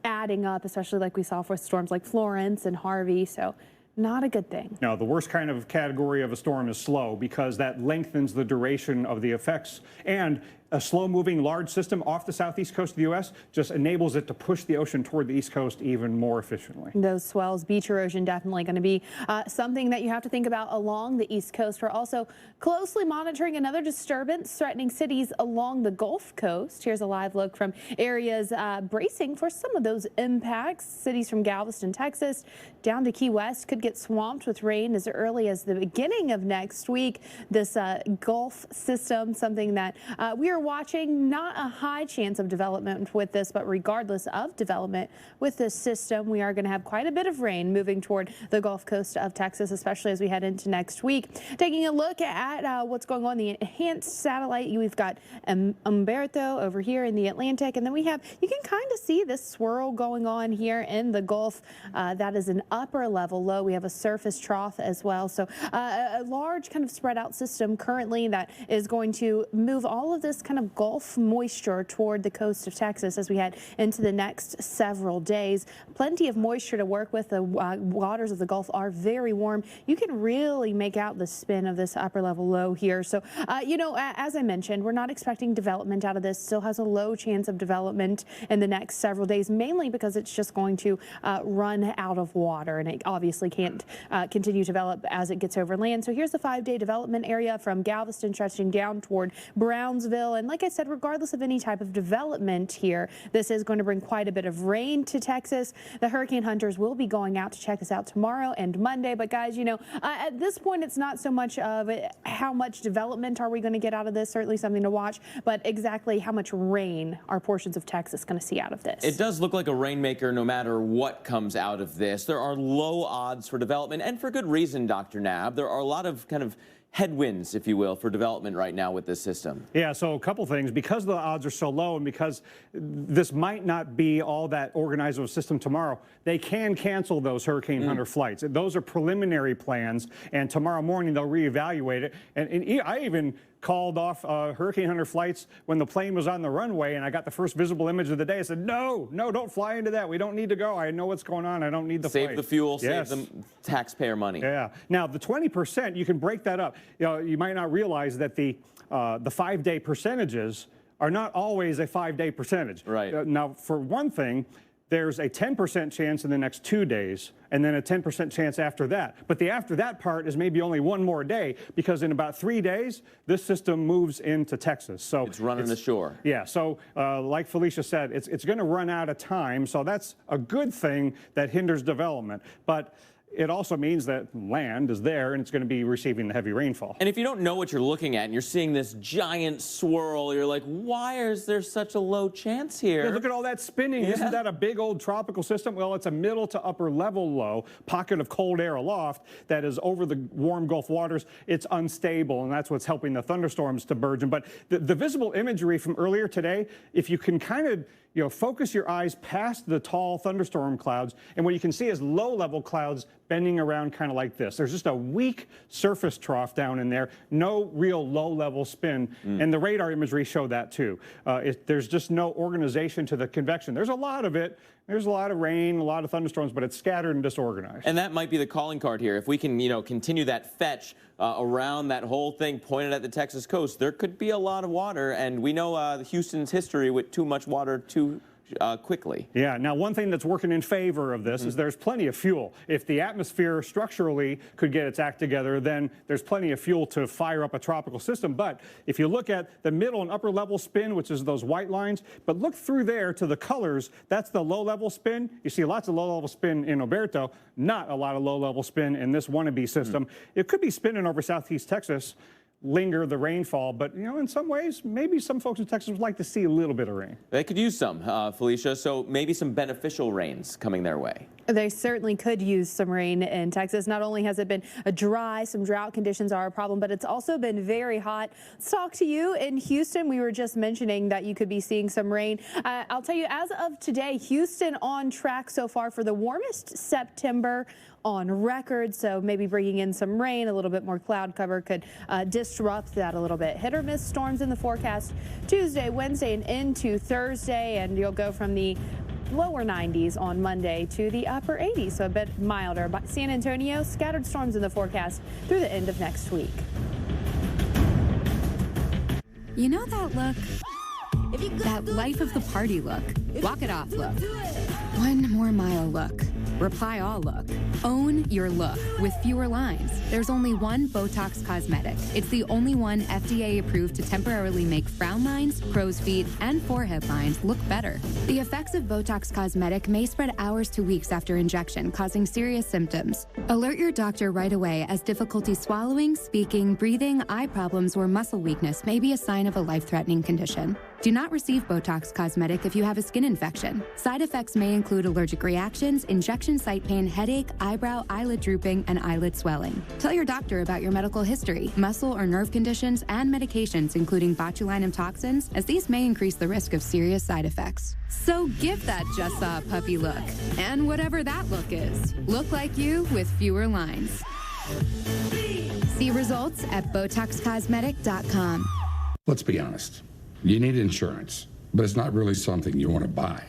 adding up, especially like we saw for storms like Florence and Harvey. So not a good thing. No, the worst kind of category of a storm is slow, because that lengthens the duration of the effects. And a slow-moving large system off the southeast coast of the U.S. just enables it to push the ocean toward the east coast even more efficiently. Those swells, beach erosion, definitely going to be something that you have to think about along the east coast. We're also closely monitoring another disturbance threatening cities along the Gulf Coast. Here's a live look from areas bracing for some of those impacts. Cities from Galveston, Texas, down to Key West could get swamped with rain as early as the beginning of next week. This Gulf system, something that we are watching. Not a high chance of development with this, but regardless of development with this system, we are going to have quite a bit of rain moving toward the Gulf Coast of Texas, especially as we head into next week. Taking a look at what's going on the enhanced satellite, we've got Humberto over here in the Atlantic, and then we have, you can kind of see this swirl going on here in the Gulf. That is an upper level low. We have a surface trough as well. So a large kind of spread out system currently that is going to move all of this kind of Gulf moisture toward the coast of Texas as we head into the next several days. Plenty of moisture to work with. The waters of the Gulf are very warm. You can really make out the spin of this upper level low here. So, as I mentioned, we're not expecting development out of this. Still has a low chance of development in the next several days, mainly because it's just going to run out of water, and it obviously can't continue to develop as it gets over land. So here's the 5-day development area from Galveston stretching down toward Brownsville. And like I said, regardless of any type of development here, this is going to bring quite a bit of rain to Texas. The hurricane hunters will be going out to check this out tomorrow and Monday. But guys, at this point, it's not so much of how much development are we going to get out of this. Certainly something to watch, but exactly how much rain are portions of Texas going to see out of this. It does look like a rainmaker no matter what comes out of this. There are low odds for development, and for good reason, Dr. Knabb. There are a lot of kind of headwinds, if you will, for development right now with this system. Yeah, so a couple things. Because the odds are so low, and because this might not be all that organized of a system tomorrow, they can cancel those hurricane hunter flights. Those are preliminary plans, and tomorrow morning they'll reevaluate it. And I even called off hurricane hunter flights when the plane was on the runway, and I got the first visible image of the day. I said, no, don't fly into that. We don't need to go. I know what's going on. I don't need the flight. Save the fuel, yes. Save the taxpayer money. Yeah. Now, the 20%, you can break that up. You might not realize that the 5-day percentages are not always a 5-day percentage. Right. Now, for one thing, there's a 10% chance in the next 2 days, and then a 10% chance after that. But the after that part is maybe only one more day, because in about 3 days, this system moves into Texas. So it's running ashore. Yeah, so like Felicia said, it's going to run out of time. So that's a good thing that hinders development. But it also means that land is there and it's going to be receiving the heavy rainfall. And if you don't know what you're looking at and you're seeing this giant swirl, you're like, why is there such a low chance here? Yeah, look at all that spinning. Isn't that a big old tropical system? Well, it's a middle to upper level low pocket of cold air aloft that is over the warm Gulf waters. It's unstable, and that's what's helping the thunderstorms to burgeon. But the visible imagery from earlier today, if you can kind of focus your eyes past the tall thunderstorm clouds, and what you can see is low-level clouds bending around kind of like this. There's just a weak surface trough down in there, no real low-level spin, and the radar imagery showed that too. There's just no organization to the convection. There's a lot of it. There's a lot of rain, a lot of thunderstorms, but it's scattered and disorganized. And that might be the calling card here. If we can, continue that fetch around that whole thing pointed at the Texas coast, there could be a lot of water. And we know Houston's history with too much water too quickly. Yeah. Now, one thing that's working in favor of this is there's plenty of fuel. If the atmosphere structurally could get its act together, then there's plenty of fuel to fire up a tropical system. But if you look at the middle and upper level spin, which is those white lines, but look through there to the colors, that's the low level spin. You see lots of low level spin in Humberto, not a lot of low level spin in this wannabe system. It could be spinning over southeast Texas. linger the rainfall. But, you know, in some ways, maybe some folks in Texas would like to see a little bit of rain. They could use some, Felicia, so maybe some beneficial rains coming their way. They certainly could use some rain in Texas. Not only has it been dry, some drought conditions are a problem, but it's also been very hot. Let's talk to you in Houston. We were just mentioning that you could be seeing some rain. I'll tell you, as of today, Houston on track so far for the warmest September on record, so maybe bringing in some rain, a little bit more cloud cover could disrupt that a little bit. Hit or miss storms in the forecast Tuesday, Wednesday, and into Thursday, and you'll go from the lower 90s on Monday to the upper 80s, so a bit milder. But San Antonio, scattered storms in the forecast through the end of next week. You know that look? That life of the party look. Walk it off look. 1 more mile look. Reply all look. Own your look with fewer lines. There's only one Botox cosmetic. It's the only one FDA approved to temporarily make frown lines, crow's feet, and forehead lines look better. The effects of Botox cosmetic may spread hours to weeks after injection, causing serious symptoms. Alert your doctor right away, as difficulty swallowing, speaking, breathing, eye problems, or muscle weakness may be a sign of a life-threatening condition. Do not receive Botox cosmetic if you have a skin infection. Side effects may include allergic reactions, injection site pain, headache, eyebrow, eyelid drooping, and eyelid swelling. Tell your doctor about your medical history, muscle or nerve conditions, and medications, including botulinum toxins, as these may increase the risk of serious side effects. So give that just saw a puppy look. And whatever that look is, look like you with fewer lines. See results at BotoxCosmetic.com. Let's be honest. You need insurance, but it's not really something you want to buy.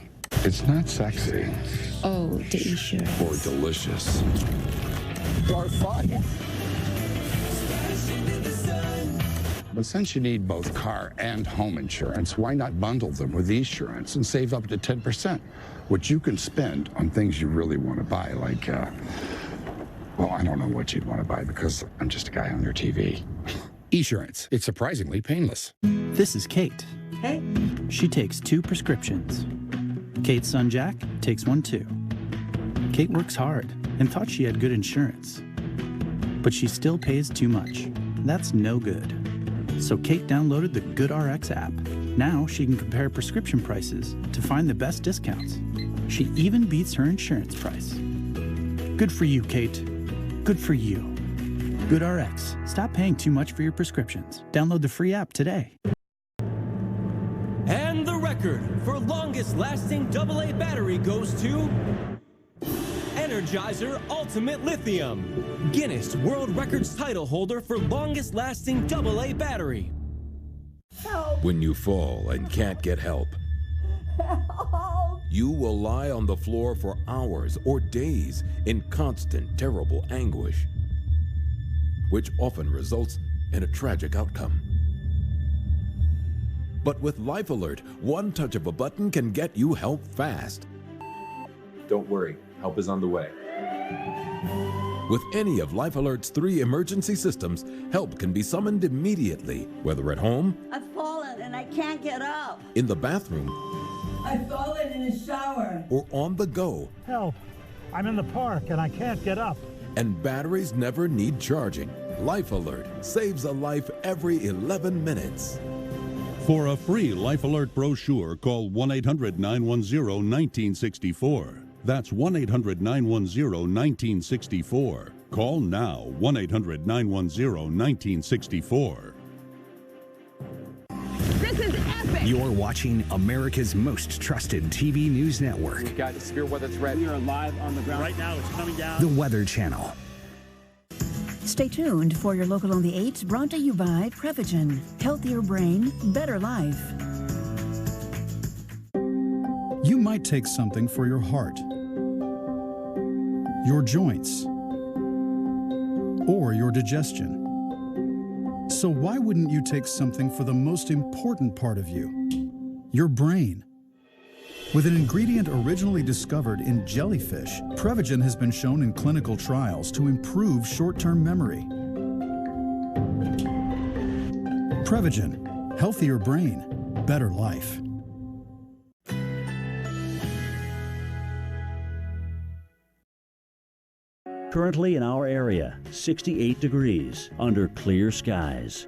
It's not sexy. Oh, delicious. Or delicious. Or fun. But since you need both car and home insurance, why not bundle them with Esurance and save up to 10%, which you can spend on things you really want to buy, like, well, I don't know what you'd want to buy because I'm just a guy on your TV. Esurance. It's surprisingly painless. This is Kate. Hey. She takes 2 prescriptions. Kate's son Jack takes 1 too. Kate works hard and thought she had good insurance, but she still pays too much. That's no good. So Kate downloaded the GoodRx app. Now she can compare prescription prices to find the best discounts. She even beats her insurance price. Good for you, Kate. Good for you. GoodRx. Stop paying too much for your prescriptions. Download the free app today. And the record for longest lasting AA battery goes to Energizer Ultimate Lithium, Guinness World Records title holder for longest lasting AA battery. Help. When you fall and can't get help, you will lie on the floor for hours or days in constant, terrible anguish, which often results in a tragic outcome. But with Life Alert, one touch of a button can get you help fast. Don't worry, help is on the way. With any of Life Alert's 3 emergency systems, help can be summoned immediately, whether at home, I've fallen and I can't get up. in the bathroom, I've fallen in the shower. or on the go. Help! I'm in the park and I can't get up. And batteries never need charging. Life Alert saves a life every 11 minutes. For a free Life Alert brochure, call 1-800-910-1964. That's 1-800-910-1964. Call now, 1-800-910-1964. This is epic! You're watching America's most trusted TV news network. We've got a severe weather threat. We are live on the ground. Right now, it's coming down. The Weather Channel. Stay tuned for your local on the 8s, brought to you by Prevagen. Healthier brain, better life. You might take something for your heart, your joints, or your digestion. So why wouldn't you take something for the most important part of you, your brain? With an ingredient originally discovered in jellyfish, Prevagen has been shown in clinical trials to improve short-term memory. Prevagen, healthier brain, better life. Currently in our area, 68 degrees under clear skies.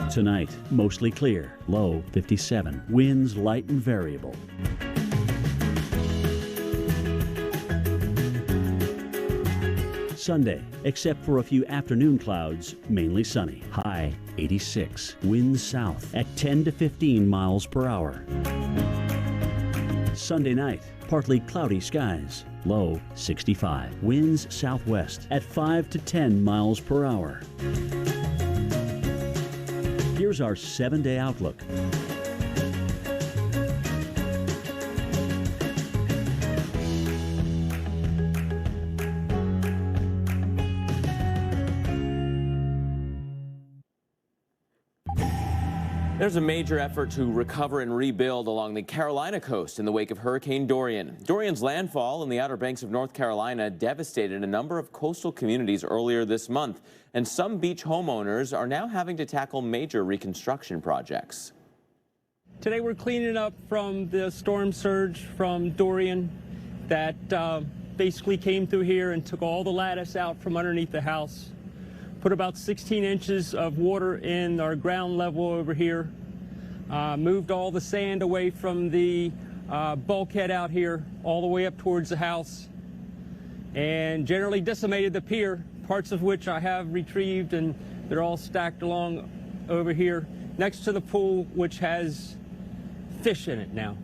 Tonight, mostly clear, low 57, winds light and variable. Sunday, except for a few afternoon clouds, mainly sunny, high 86, winds south at 10 to 15 miles per hour. Sunday night, partly cloudy skies, low 65, winds southwest at 5 to 10 miles per hour. Here's our 7-day outlook. There's a major effort to recover and rebuild along the Carolina coast in the wake of Hurricane Dorian. Dorian's landfall in the Outer Banks of North Carolina devastated a number of coastal communities earlier this month, and some beach homeowners are now having to tackle major reconstruction projects. Today we're cleaning up from the storm surge from Dorian that basically came through here and took all the lattice out from underneath the house. Put about 16 inches of water in our ground level over here. Moved all the sand away from the bulkhead out here all the way up towards the house, and generally decimated the pier, parts of which I have retrieved, and they're all stacked along over here next to the pool, which has fish in it now.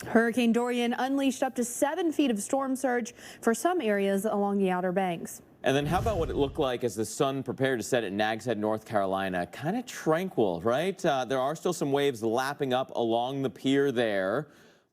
Hurricane Dorian unleashed up to 7 feet of storm surge for some areas along the Outer Banks. And then how about what it looked like as the sun prepared to set at Nags Head, North Carolina? Kind of tranquil, right? There are still some waves lapping up along the pier there.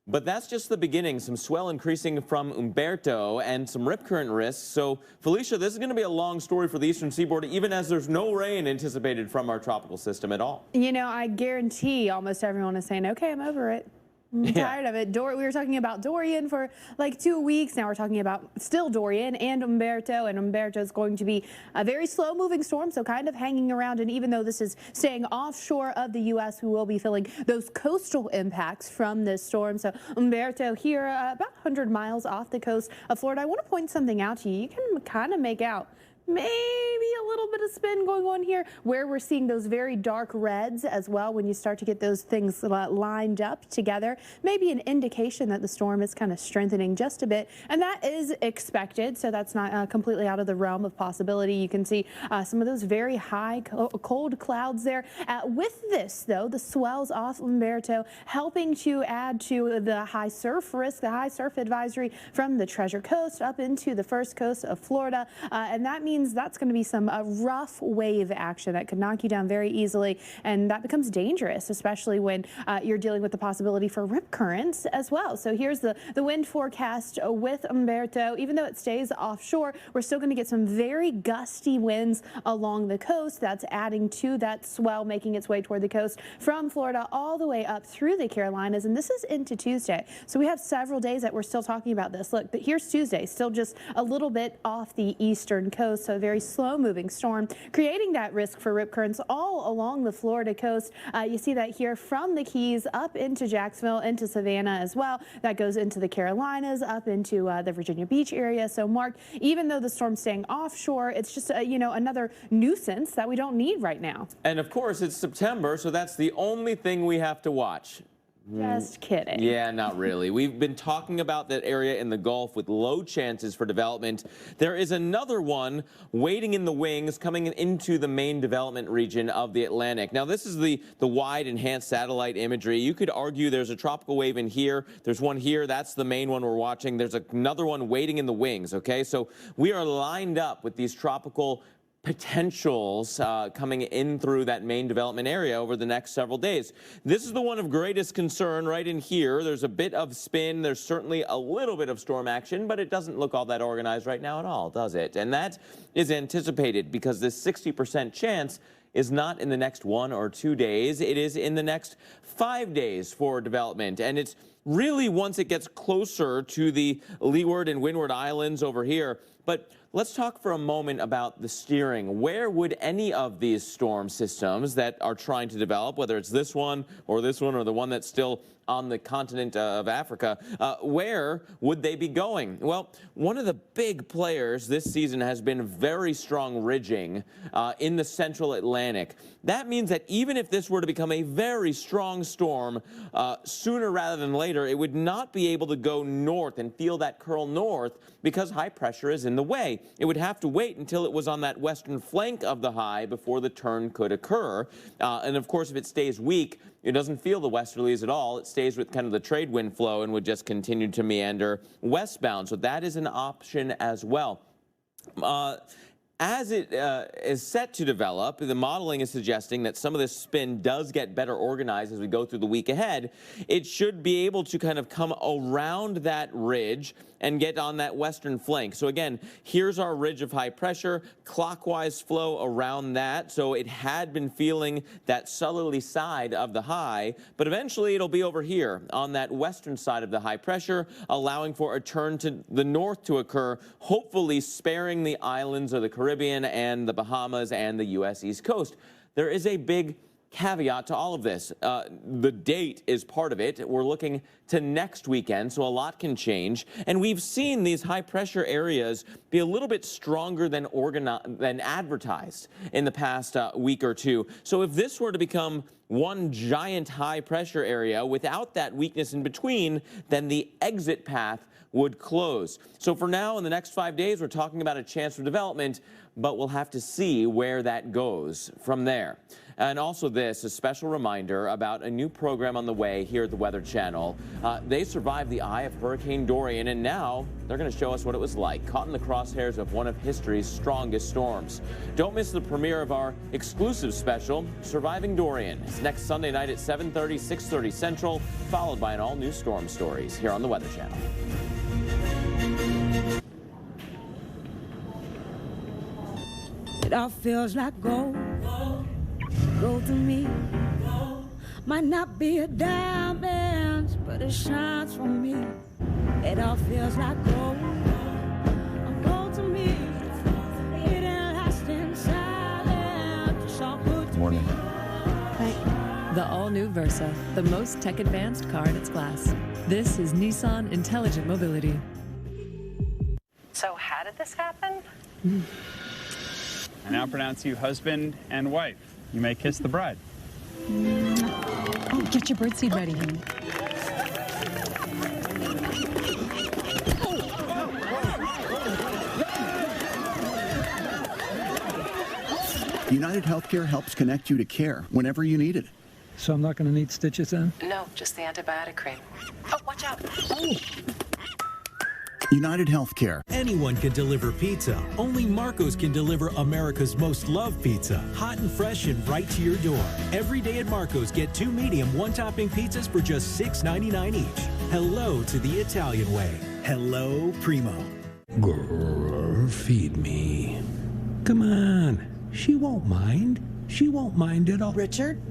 But that's just the beginning. Some swell increasing from Humberto and some rip current risks. So, Felicia, this is going to be a long story for the eastern seaboard, even as there's no rain anticipated from our tropical system at all. You know, I guarantee almost everyone is saying, okay, I'm over it. I'm tired of it. We were talking about Dorian for like 2 weeks. Now we're talking about still Dorian and Humberto. And Humberto is going to be a very slow moving storm, so kind of hanging around. And even though this is staying offshore of the U.S., we will be feeling those coastal impacts from this storm. So Humberto here, about 100 miles off the coast of Florida. I want to point something out to you. You can kind of make out maybe a little bit of spin going on here where we're seeing those very dark reds as well. When you start to get those things lined up together, maybe an indication that the storm is kind of strengthening just a bit, and that is expected, so that's not completely out of the realm of possibility. You can see some of those very high cold clouds there. With this though, the swells off Humberto helping to add to the high surf risk, the high surf advisory from the Treasure Coast up into the first coast of Florida, and that means that's going to be some rough wave action that could knock you down very easily, and that becomes dangerous, especially when you're dealing with the possibility for rip currents as well. So here's the wind forecast with Humberto. Even though it stays offshore, we're still going to get some very gusty winds along the coast. That's adding to that swell making its way toward the coast from Florida all the way up through the Carolinas, and this is into Tuesday. So we have several days that we're still talking about this. Look, but here's Tuesday, still just a little bit off the eastern coast. So a very slow moving storm creating that risk for rip currents all along the Florida coast. You see that here from the Keys up into Jacksonville, into Savannah as well. That goes into the Carolinas, up into the Virginia Beach area. So Mark, even though the storm's staying offshore, it's just you know, another nuisance that we don't need right now. And of course it's September, so that's the only thing we have to watch. Just kidding. Yeah, not really. We've been talking about that area in the Gulf with low chances for development. There is another one waiting in the wings coming into the main development region of the Atlantic. Now, this is the wide enhanced satellite imagery. You could argue there's a tropical wave in here. There's one here. That's the main one we're watching. There's another one waiting in the wings, okay? So we are lined up with these tropical potentials coming in through that main development area over the next several days. This is the one of greatest concern right in here. There's a bit of spin. There's certainly a little bit of storm action, but it doesn't look all that organized right now at all, does it? And that is anticipated because this 60% chance is not in the next 1 or 2 days. It is in the next 5 days for development. And it's really once it gets closer to the Leeward and Windward Islands over here. But let's talk for a moment about the steering. Where would any of these storm systems that are trying to develop, whether it's this one or the one that's still on the continent of Africa, where would they be going? Well, one of the big players this season has been very strong ridging in the central Atlantic. That means that even if this were to become a very strong storm, sooner rather than later, it would not be able to go north and feel that curl north because high pressure is in the way. It would have to wait until it was on that western flank of the high before the turn could occur. And of course, if it stays weak, it doesn't feel the westerlies at all. It stays with kind of the trade wind flow and would just continue to meander westbound. So that is an option as well. As it is set to develop, the modeling is suggesting that some of this spin does get better organized as we go through the week ahead. It should be able to kind of come around that ridge and get on that western flank. So again, here's our ridge of high pressure, clockwise flow around that. So it had been feeling that southerly side of the high, but eventually it'll be over here on that western side of the high pressure, allowing for a turn to the north to occur, hopefully sparing the islands of the Caribbean and the Bahamas and the U.S. East Coast. There is a big caveat to all of this. The date is part of it. We're looking to next weekend, so a lot can change. And we've seen these high pressure areas be a little bit stronger than advertised in the past week or two. So if this were to become one giant high pressure area without that weakness in between, then the exit path would close. So for now, in the next 5 days, we're talking about a chance for development, but we'll have to see where that goes from there. And also this, a special reminder about a new program on the way here at the Weather Channel. They survived the eye of Hurricane Dorian, and now they're going to show us what it was like, caught in the crosshairs of one of history's strongest storms. Don't miss the premiere of our exclusive special, Surviving Dorian. It's next Sunday night at 7:30, 6:30 Central, followed by an all-new Storm Stories here on the Weather Channel. It all feels like gold. Gold to me. Might not be a diamond, but it shines for me. It all feels like gold. Gold to me. It lasts in silence. It's all good to Morning. The all-new Versa, the most tech-advanced car in its class. This is Nissan Intelligent Mobility. So how did this happen? I now pronounce you husband and wife. You may kiss the bride. Oh, get your birdseed ready, honey. United Healthcare helps connect you to care whenever you need it. So I'm not going to need stitches then? No, just the antibiotic cream. Oh, watch out. Oh. United Healthcare. Anyone can deliver pizza. Only Marco's can deliver America's most loved pizza. Hot and fresh and right to your door. Every day at Marco's, get 2 medium, 1-topping pizzas for just $6.99 each. Hello to the Italian way. Hello, Primo. Grrr, feed me. Come on. She won't mind. She won't mind at all. Richard?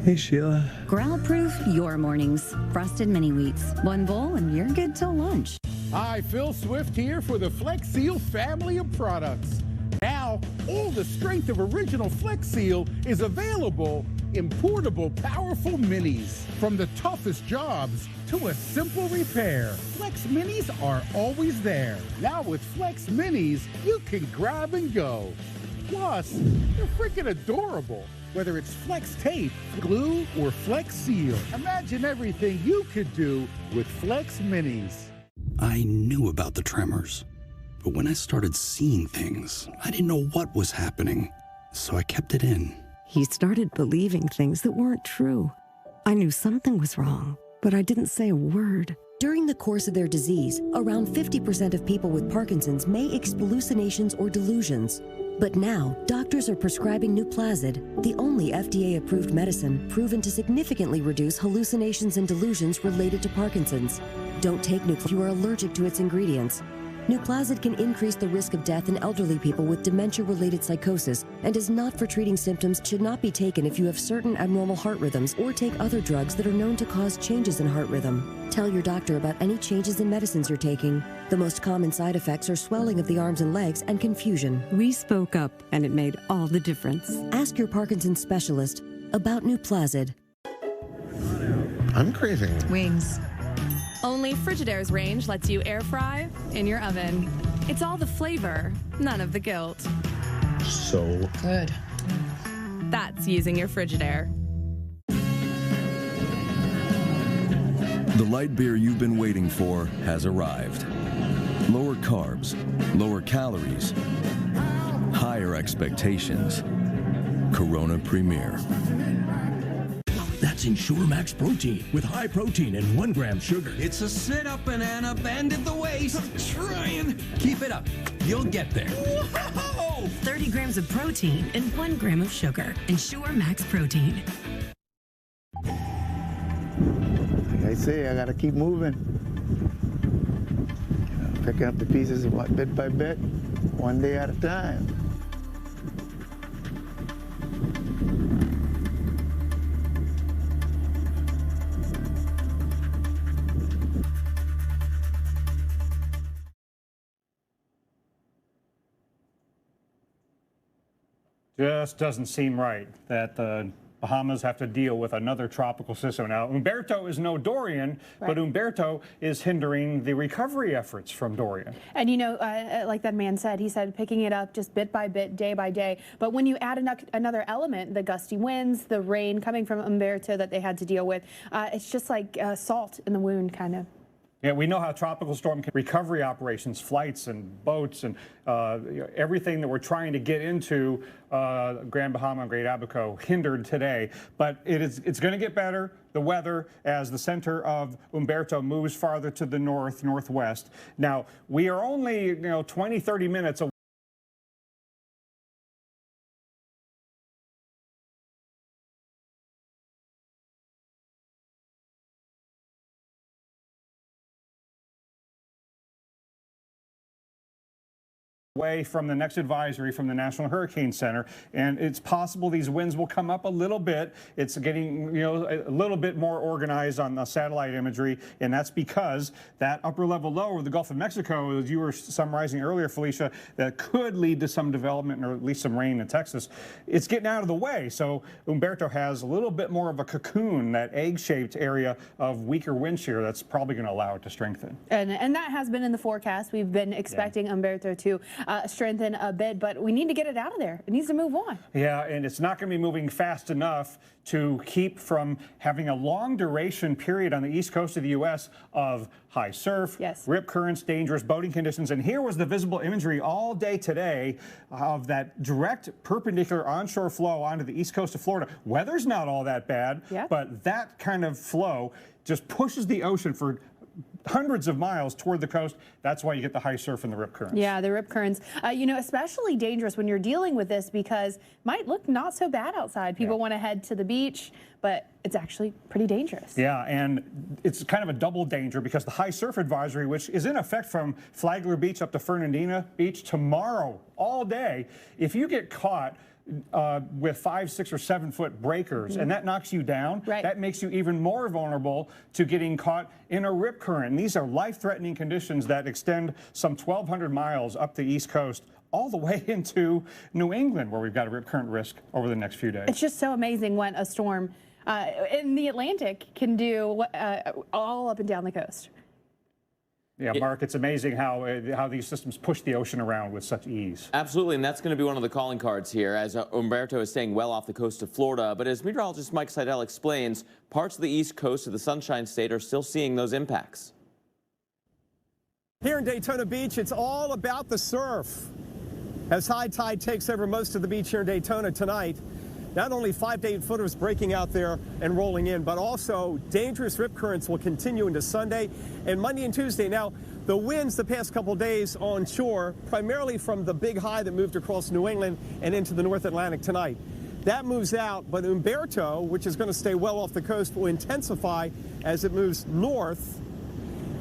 Hey, Sheila. Growl-proof your mornings. Frosted mini wheats. One bowl and you're good till lunch. Hi, Phil Swift here for the Flex Seal family of products. Now, all the strength of original Flex Seal is available in portable, powerful minis. From the toughest jobs to a simple repair, Flex Minis are always there. Now with Flex Minis, you can grab and go. Plus, they're freaking adorable. Whether it's Flex Tape, glue, or Flex Seal, imagine everything you could do with Flex Minis. I knew about the tremors, but when I started seeing things, I didn't know what was happening, so I kept it in. He started believing things that weren't true. I knew something was wrong, but I didn't say a word. During the course of their disease, around 50% of people with Parkinson's may experience hallucinations or delusions. But now, doctors are prescribing Nuplazid, the only FDA-approved medicine proven to significantly reduce hallucinations and delusions related to Parkinson's. Don't take Nuplazid if you are allergic to its ingredients. Nuplazid can increase the risk of death in elderly people with dementia-related psychosis and is not for treating symptoms, should not be taken if you have certain abnormal heart rhythms or take other drugs that are known to cause changes in heart rhythm. Tell your doctor about any changes in medicines you're taking. The most common side effects are swelling of the arms and legs and confusion. We spoke up, and it made all the difference. Ask your Parkinson's specialist about Nuplazid. I'm craving wings. Only Frigidaire's range lets you air fry in your oven. It's all the flavor, none of the guilt. so Good. That's using your Frigidaire. The light beer you've been waiting for has arrived. Lower carbs, lower calories, higher expectations. Corona Premier. That's Ensure Max Protein with high protein and 1 gram sugar. It's a sit-up banana, bend at the waist. I'm trying. Keep it up. You'll get there. Whoa! 30 grams of protein and 1 gram of sugar. Ensure Max Protein. Like I say, I gotta keep moving. Picking up the pieces bit by bit, one day at a time. Just doesn't seem right that the Bahamas have to deal with another tropical system. Now, Humberto is no Dorian, but Humberto is hindering the recovery efforts from Dorian. And you know, like that man said, he said picking it up just bit by bit, day by day. But when you add another element, the gusty winds, the rain coming from Humberto that they had to deal with, it's just like salt in the wound, kind of. Yeah, we know how tropical storm recovery operations, flights and boats and everything that we're trying to get into Grand Bahama and Great Abaco hindered today. But it's going to get better, the weather, as the center of Humberto moves farther to the north, northwest. Now, we are only 20, 30 minutes away. Away from the next advisory from the National Hurricane Center, and it's possible these winds will come up a little bit. It's getting a little bit more organized on the satellite imagery, and that's because that upper level low over the Gulf of Mexico, as you were summarizing earlier, Felicia, that could lead to some development or at least some rain in Texas. It's getting out of the way, so Humberto has a little bit more of a cocoon, that egg-shaped area of weaker wind shear that's probably going to allow it to strengthen. And that has been in the forecast. We've been expecting Humberto to strengthen a bit, but we need to get it out of there. It needs to move on. Yeah, and it's not going to be moving fast enough to keep from having a long duration period on the east coast of the U.S. of high surf, rip currents, dangerous boating conditions. And here was the visible imagery all day today of that direct perpendicular onshore flow onto the east coast of Florida. Weather's not all that bad, but that kind of flow just pushes the ocean for hundreds of miles toward the coast. That's why you get the high surf and the rip currents. Yeah, the rip currents. Especially dangerous when you're dealing with this because it might look not so bad outside. People want to head to the beach, but it's actually pretty dangerous. Yeah, and it's kind of a double danger because the high surf advisory, which is in effect from Flagler Beach up to Fernandina Beach tomorrow, all day, if you get caught with 5, 6, or 7 foot breakers, and that knocks you down, that makes you even more vulnerable to getting caught in a rip current. And these are life-threatening conditions that extend some 1,200 miles up the East Coast, all the way into New England, where we've got a rip current risk over the next few days. It's just so amazing what a storm in the Atlantic can do all up and down the coast. Yeah, Mark, it's amazing how these systems push the ocean around with such ease. Absolutely, and that's going to be one of the calling cards here, as Humberto is staying well off the coast of Florida. But as meteorologist Mike Seidel explains, parts of the east coast of the Sunshine State are still seeing those impacts. Here in Daytona Beach, it's all about the surf. As high tide takes over most of the beach here in Daytona tonight, not only 5 to 8 footers breaking out there and rolling in, but also dangerous rip currents will continue into Sunday and Monday and Tuesday. Now, the winds the past couple days on shore, primarily from the big high that moved across New England and into the North Atlantic tonight. That moves out, but Humberto, which is going to stay well off the coast, will intensify as it moves north.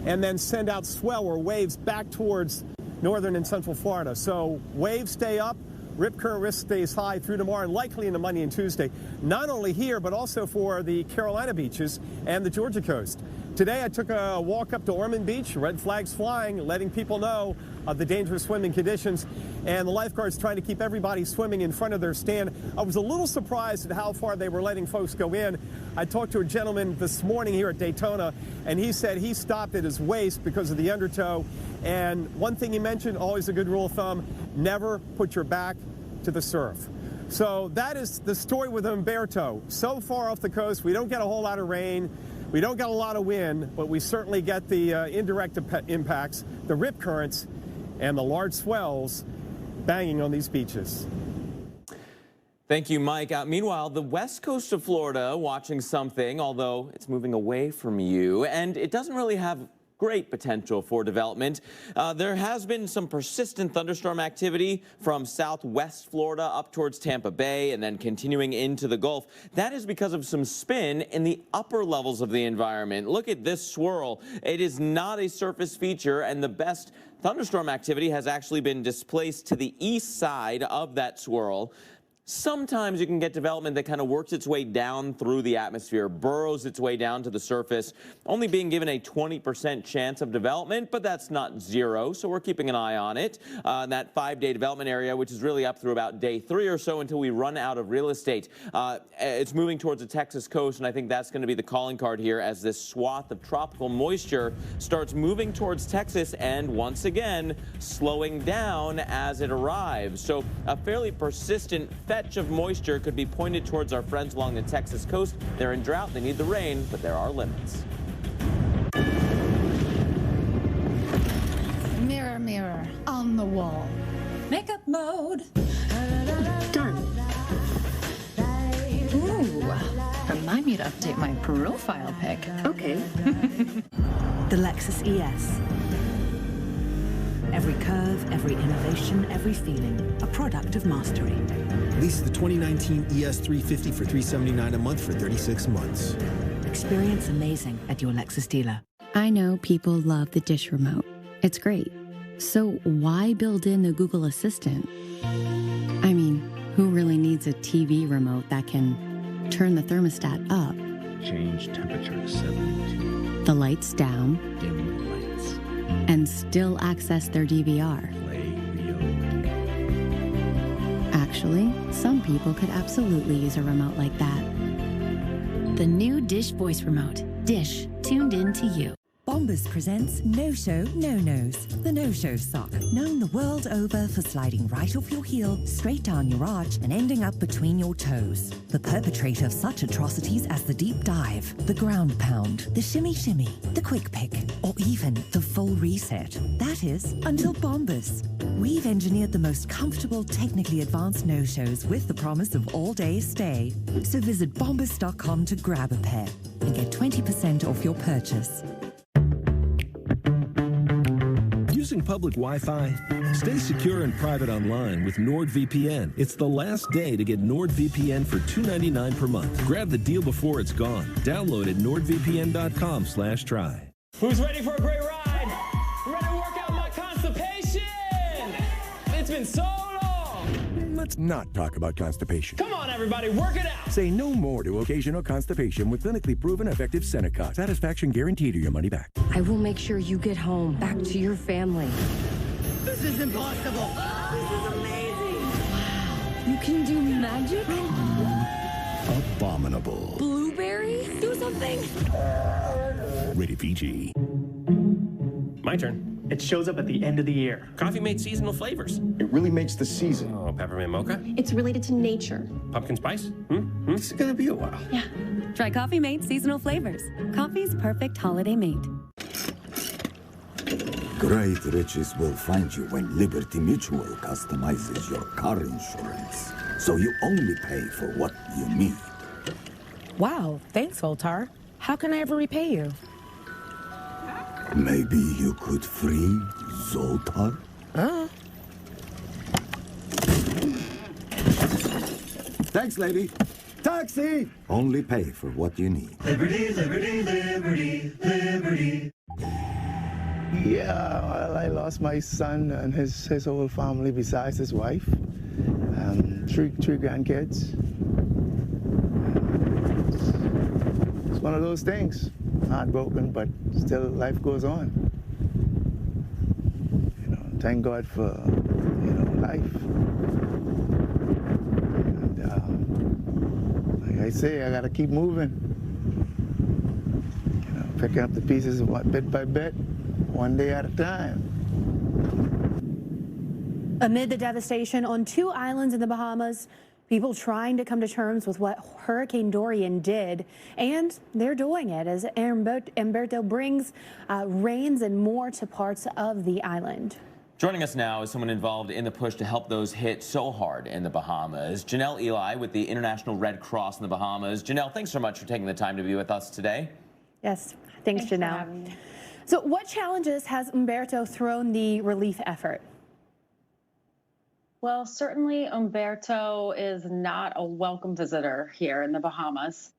and then send out swell or waves back towards northern and central Florida. So waves stay up, rip current risk stays high through tomorrow and likely into Monday and Tuesday, not only here but also for the Carolina beaches and the Georgia coast. Today I took a walk up to Ormond Beach, red flags flying, letting people know of the dangerous swimming conditions, and the lifeguards trying to keep everybody swimming in front of their stand. I was a little surprised at how far they were letting folks go in. I talked to a gentleman this morning here at Daytona, and he said he stopped at his waist because of the undertow. And one thing he mentioned, always a good rule of thumb, never put your back to the surf. So that is the story with Humberto. So far off the coast, we don't get a whole lot of rain. We don't get a lot of wind, but we certainly get the indirect impacts, the rip currents, and the large swells banging on these beaches. Thank you, Mike. Meanwhile, the west coast of Florida watching something, although it's moving away from you, and it doesn't really have great potential for development. There has been some persistent thunderstorm activity from southwest Florida up towards Tampa Bay and then continuing into the Gulf. That is because of some spin in the upper levels of the environment. Look at this swirl. It is not a surface feature, and the best thunderstorm activity has actually been displaced to the east side of that swirl. Sometimes you can get development that kind of works its way down through the atmosphere, burrows its way down to the surface, only being given a 20% chance of development, but that's not zero, so we're keeping an eye on it. That 5-day development area, which is really up through about day 3 or so until we run out of real estate. It's moving towards the Texas coast, and I think that's going to be the calling card here as this swath of tropical moisture starts moving towards Texas and once again slowing down as it arrives. So a fairly persistent fetch of moisture could be pointed towards our friends along the Texas coast. They're in drought, they need the rain, but there are limits. Mirror, mirror on the wall. Makeup mode. Done. Ooh, remind me to update my profile pic. Okay. The Lexus ES. Every curve, every innovation, every feeling, a product of mastery. Lease the 2019 ES350 for $379 a month for 36 months. Experience amazing at your Lexus dealer. I know people love the dish remote. It's great. So why build in the Google Assistant? I mean, who really needs a TV remote that can turn the thermostat up, Change temperature to 72, the lights down, dim the lights, and still access their DVR? play Rio. Actually, some people could absolutely use a remote like that. The new Dish Voice Remote. Dish, tuned in to you. Bombas presents No Show, No Nos, the no-show sock, known the world over for sliding right off your heel, straight down your arch, and ending up between your toes. The perpetrator of such atrocities as the deep dive, the ground pound, the shimmy shimmy, the quick pick, or even the full reset. That is, until Bombas. We've engineered the most comfortable, technically advanced no-shows with the promise of all-day stay. So visit bombas.com to grab a pair and get 20% off your purchase. Using public Wi-Fi? Stay secure and private online with NordVPN. It's the last day to get NordVPN for $2.99 per month. Grab the deal before it's gone. Download at nordvpn.com/try. Who's ready for a great ride? Ready to work out my constipation? It's been so long. Let's not talk about constipation. Come on, everybody, work it out. Say no more to occasional constipation with clinically proven effective Seneca. Satisfaction guaranteed or your money back. I will make sure you get home, back to your family. This is impossible. This is amazing. Wow. You can do magic? Abominable. Blueberry? Do something? Rated PG. My turn. It shows up at the end of the year. Coffee Mate seasonal flavors. It really makes the season. Oh, peppermint mocha? It's related to nature. Pumpkin spice? This is gonna be a while. Yeah. Try Coffee Mate seasonal flavors. Coffee's perfect holiday mate. Great riches will find you when Liberty Mutual customizes your car insurance. So you only pay for what you need. Wow, thanks, Voltar. How can I ever repay you? Maybe you could free Zoltar? Thanks, lady. Taxi! Only pay for what you need. Liberty, liberty, liberty, liberty. Yeah, well, I lost my son and his whole family besides his wife. Three grandkids. It's one of those things. Heartbroken, but still life goes on. You know, thank God for, you know, life. And like I say, I gotta keep moving. You know, picking up the pieces bit by bit, one day at a time. Amid the devastation on 2 islands in the Bahamas, people trying to come to terms with what Hurricane Dorian did, and they're doing it as Humberto brings rains and more to parts of the island. Joining us now is someone involved in the push to help those hit so hard in the Bahamas. Janelle Eli with the International Red Cross in the Bahamas. Janelle, thanks so much for taking the time to be with us today. Yes, thanks Janelle. So what challenges has Humberto thrown the relief effort? Well, certainly Humberto is not a welcome visitor here in the Bahamas.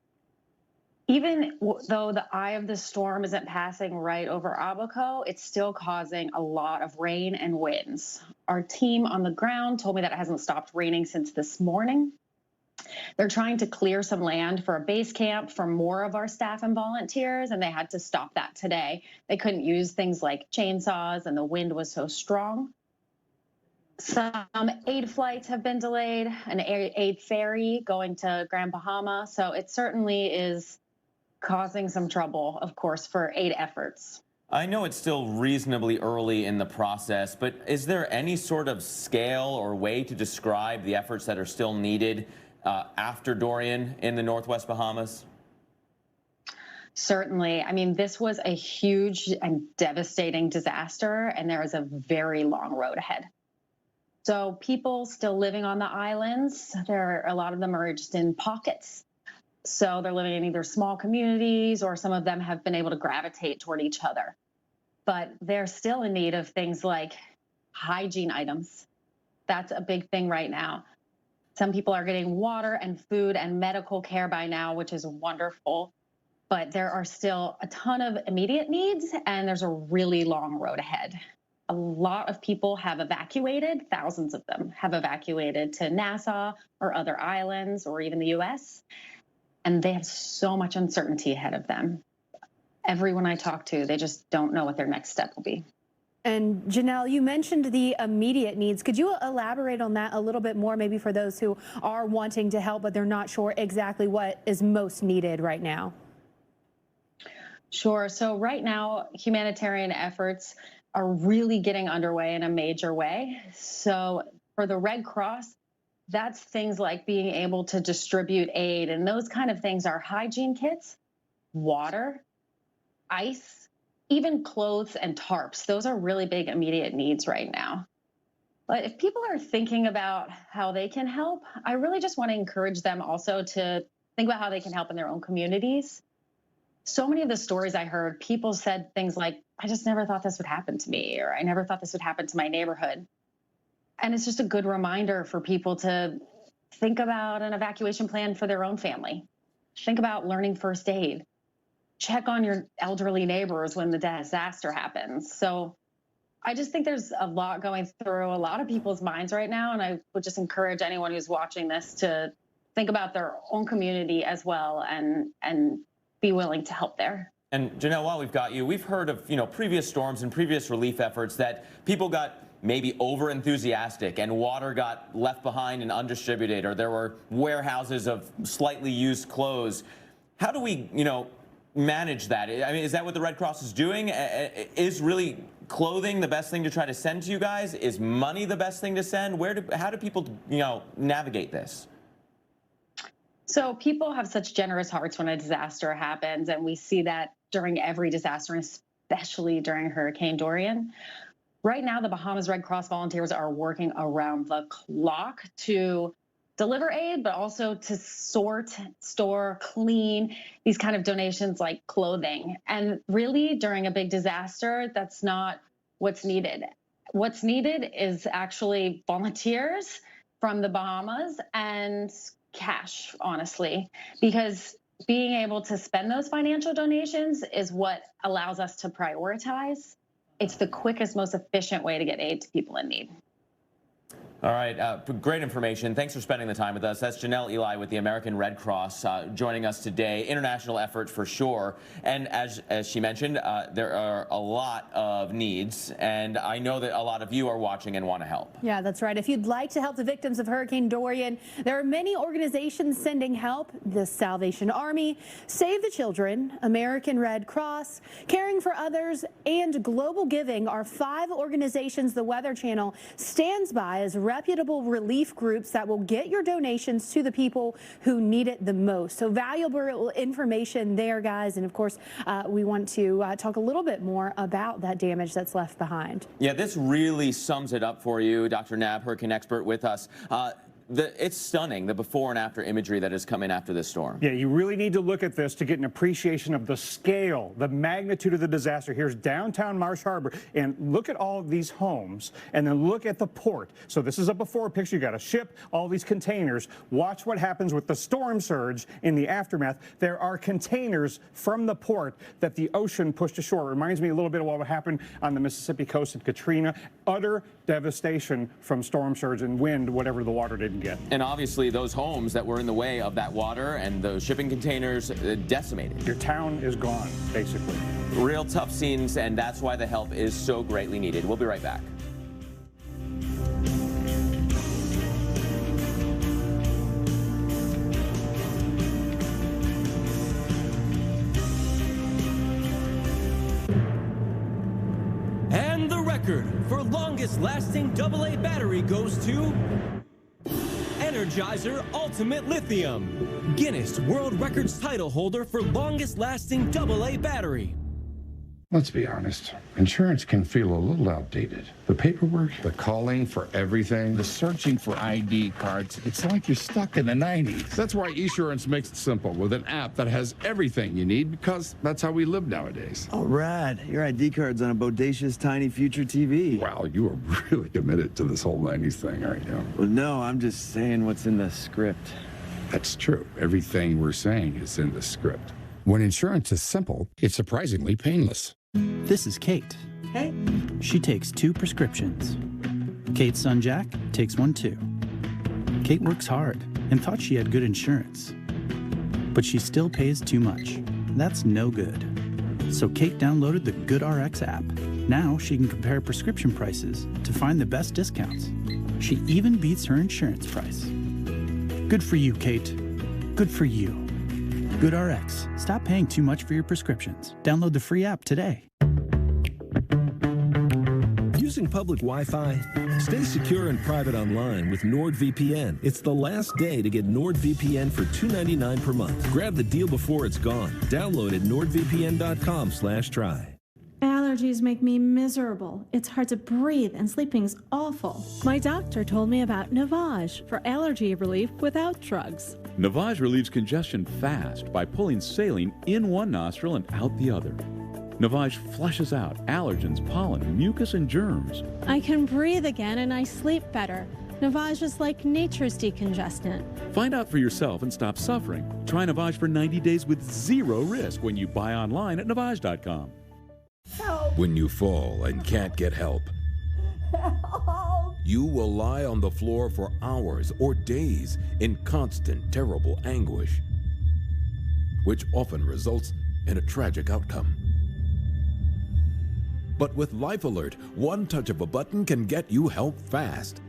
Even though the eye of the storm isn't passing right over Abaco, it's still causing a lot of rain and winds. Our team on the ground told me that it hasn't stopped raining since this morning. They're trying to clear some land for a base camp for more of our staff and volunteers, and they had to stop that today. They couldn't use things like chainsaws, and the wind was so strong. Some aid flights have been delayed, an aid ferry going to Grand Bahama. So it certainly is causing some trouble, of course, for aid efforts. I know it's still reasonably early in the process, but is there any sort of scale or way to describe the efforts that are still needed after Dorian in the Northwest Bahamas? Certainly. I mean, this was a huge and devastating disaster, and there is a very long road ahead. So people still living on the islands, a lot of them are just in pockets. So they're living in either small communities, or some of them have been able to gravitate toward each other. But they're still in need of things like hygiene items. That's a big thing right now. Some people are getting water and food and medical care by now, which is wonderful. But there are still a ton of immediate needs, and there's a really long road ahead. A lot of people have evacuated, thousands of them have evacuated to Nassau or other islands or even the U.S., and they have so much uncertainty ahead of them. Everyone I talk to, they just don't know what their next step will be. And Janelle, you mentioned the immediate needs. Could you elaborate on that a little bit more, maybe for those who are wanting to help, but they're not sure exactly what is most needed right now? Sure. So right now, humanitarian efforts are really getting underway in a major way. So for the Red Cross, that's things like being able to distribute aid, and those kind of things are hygiene kits, water, ice, even clothes and tarps. Those are really big immediate needs right now. But if people are thinking about how they can help, I really just want to encourage them also to think about how they can help in their own communities. So many of the stories I heard, people said things like, I just never thought this would happen to me, or I never thought this would happen to my neighborhood. And it's just a good reminder for people to think about an evacuation plan for their own family. Think about learning first aid. Check on your elderly neighbors when the disaster happens. So I just think there's a lot going through a lot of people's minds right now. And I would just encourage anyone who's watching this to think about their own community as well, and be willing to help there. And Janelle, while we've got you, we've heard of previous storms and previous relief efforts that people got maybe over enthusiastic and water got left behind and undistributed, or there were warehouses of slightly used clothes. How do we, manage that? I mean, is that what the Red Cross is doing? Is really clothing the best thing to try to send to you guys? Is money the best thing to send? How do people, navigate this? So people have such generous hearts when a disaster happens, and we see that during every disaster, especially during Hurricane Dorian. Right now, the Bahamas Red Cross volunteers are working around the clock to deliver aid, but also to sort, store, clean these kind of donations like clothing. And really, during a big disaster, that's not what's needed. What's needed is actually volunteers from the Bahamas and cash, honestly, because being able to spend those financial donations is what allows us to prioritize. it's the quickest, most efficient way to get aid to people in need. All right, great information. Thanks for spending the time with us. That's Janelle Eli with the American Red Cross joining us today. International effort for sure. And as she mentioned, there are a lot of needs, and I know that a lot of you are watching and want to help. Yeah, that's right. If you'd like to help the victims of Hurricane Dorian, there are many organizations sending help. The Salvation Army, Save the Children, American Red Cross, Caring for Others, and Global Giving are 5 organizations the Weather Channel stands by as reputable relief groups that will get your donations to the people who need it the most. So valuable information there, guys. And of course, we want to talk a little bit more about that damage that's left behind. Yeah, this really sums it up for you. Dr. Knabb, hurricane expert with us. It's stunning, the before and after imagery that has come in after this storm. Yeah, you really need to look at this to get an appreciation of the scale, the magnitude of the disaster. Here's downtown Marsh Harbor, and look at all of these homes, and then look at the port. So this is a before picture. You got a ship, all these containers. Watch what happens with the storm surge in the aftermath. There are containers from the port that the ocean pushed ashore. It reminds me a little bit of what happened on the Mississippi coast in Katrina. Utter devastation from storm surge and wind, whatever the water didn't get. And obviously those homes that were in the way of that water and those shipping containers decimated. Your town is gone, basically. Real tough scenes, and that's why the help is so greatly needed. We'll be right back. And the record for longest lasting AA battery goes to Energizer Ultimate Lithium, Guinness World Records title holder for longest lasting AA battery. Let's be honest. Insurance can feel a little outdated. The paperwork, the calling for everything, the searching for ID cards, it's like you're stuck in the 90s. That's why Esurance makes it simple with an app that has everything you need, because that's how we live nowadays. Oh, rad. Your ID card's on a bodacious tiny future TV. Wow, you are really committed to this whole 90s thing, aren't you? Well, no, I'm just saying what's in the script. That's true. Everything we're saying is in the script. When insurance is simple, it's surprisingly painless. This is Kate. Hey. She takes 2 prescriptions. Kate's son Jack takes 1 too. Kate works hard and thought she had good insurance, but she still pays too much. That's no good. So Kate downloaded the GoodRx app. Now she can compare prescription prices to find the best discounts. She even beats her insurance price. Good for you, Kate. Good for you. GoodRx. Stop paying too much for your prescriptions. Download the free app today. Using public Wi-Fi? Stay secure and private online with NordVPN. It's the last day to get NordVPN for $2.99 per month. Grab the deal before it's gone. Download at nordvpn.com/try. Allergies make me miserable. It's hard to breathe and sleeping's awful. My doctor told me about Navage for allergy relief without drugs. Navage relieves congestion fast by pulling saline in one nostril and out the other. Navage flushes out allergens, pollen, mucus, and germs. I can breathe again and I sleep better. Navage is like nature's decongestant. Find out for yourself and stop suffering. Try Navage for 90 days with 0 risk when you buy online at Navage.com. Help. When you fall and can't get help, Help. you will lie on the floor for hours or days in constant, terrible anguish, which often results in a tragic outcome. But with Life Alert, one touch of a button can get you help fast.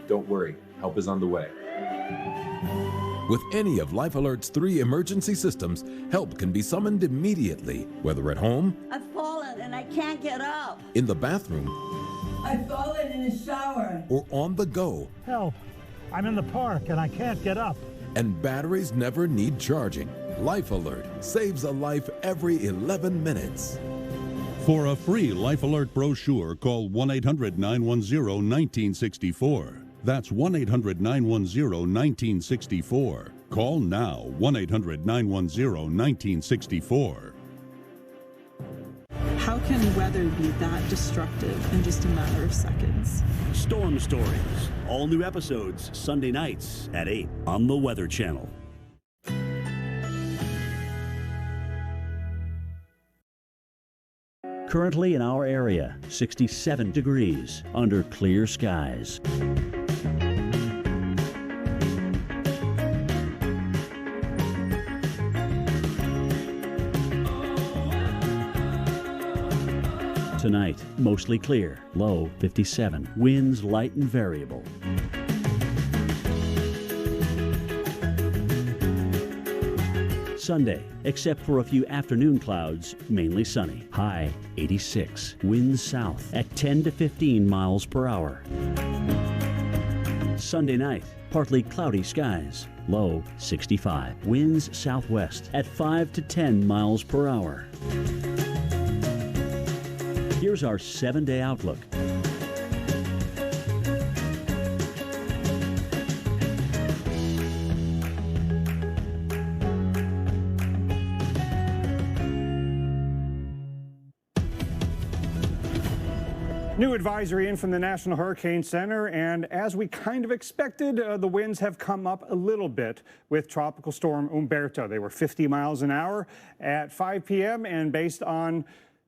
Don't worry, help is on the way. With any of Life Alert's 3 emergency systems, help can be summoned immediately, whether at home, I've fallen and I can't get up. in the bathroom, I've fallen in the shower. or on the go. Help! I'm in the park and I can't get up. And batteries never need charging. Life Alert saves a life every 11 minutes. For a free Life Alert brochure, call 1-800-910-1964. That's 1-800-910-1964. Call now, 1-800-910-1964. How can weather be that destructive in just a matter of seconds? Storm Stories. All new episodes Sunday nights at 8 on the Weather Channel. Currently in our area, 67 degrees under clear skies. Tonight, mostly clear, low 57, winds light and variable. Sunday, except for a few afternoon clouds, mainly sunny. High 86, winds south at 10 to 15 miles per hour. Sunday night, partly cloudy skies, low 65, winds southwest at 5 to 10 miles per hour. Here's our 7-day outlook. New advisory in from the National Hurricane Center, and as we kind of expected, the winds have come up a little bit with Tropical Storm Humberto. They were 50 miles an hour at 5 p.m., and based on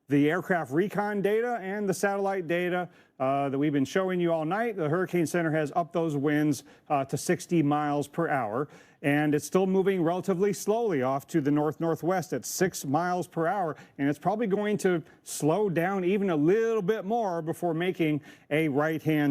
the aircraft recon data and the satellite data that we've been showing you all night, the Hurricane Center has upped those winds to 60 miles per hour. And it's still moving relatively slowly off to the north-northwest at 6 miles per hour. And it's probably going to slow down even a little bit more before making a right-hand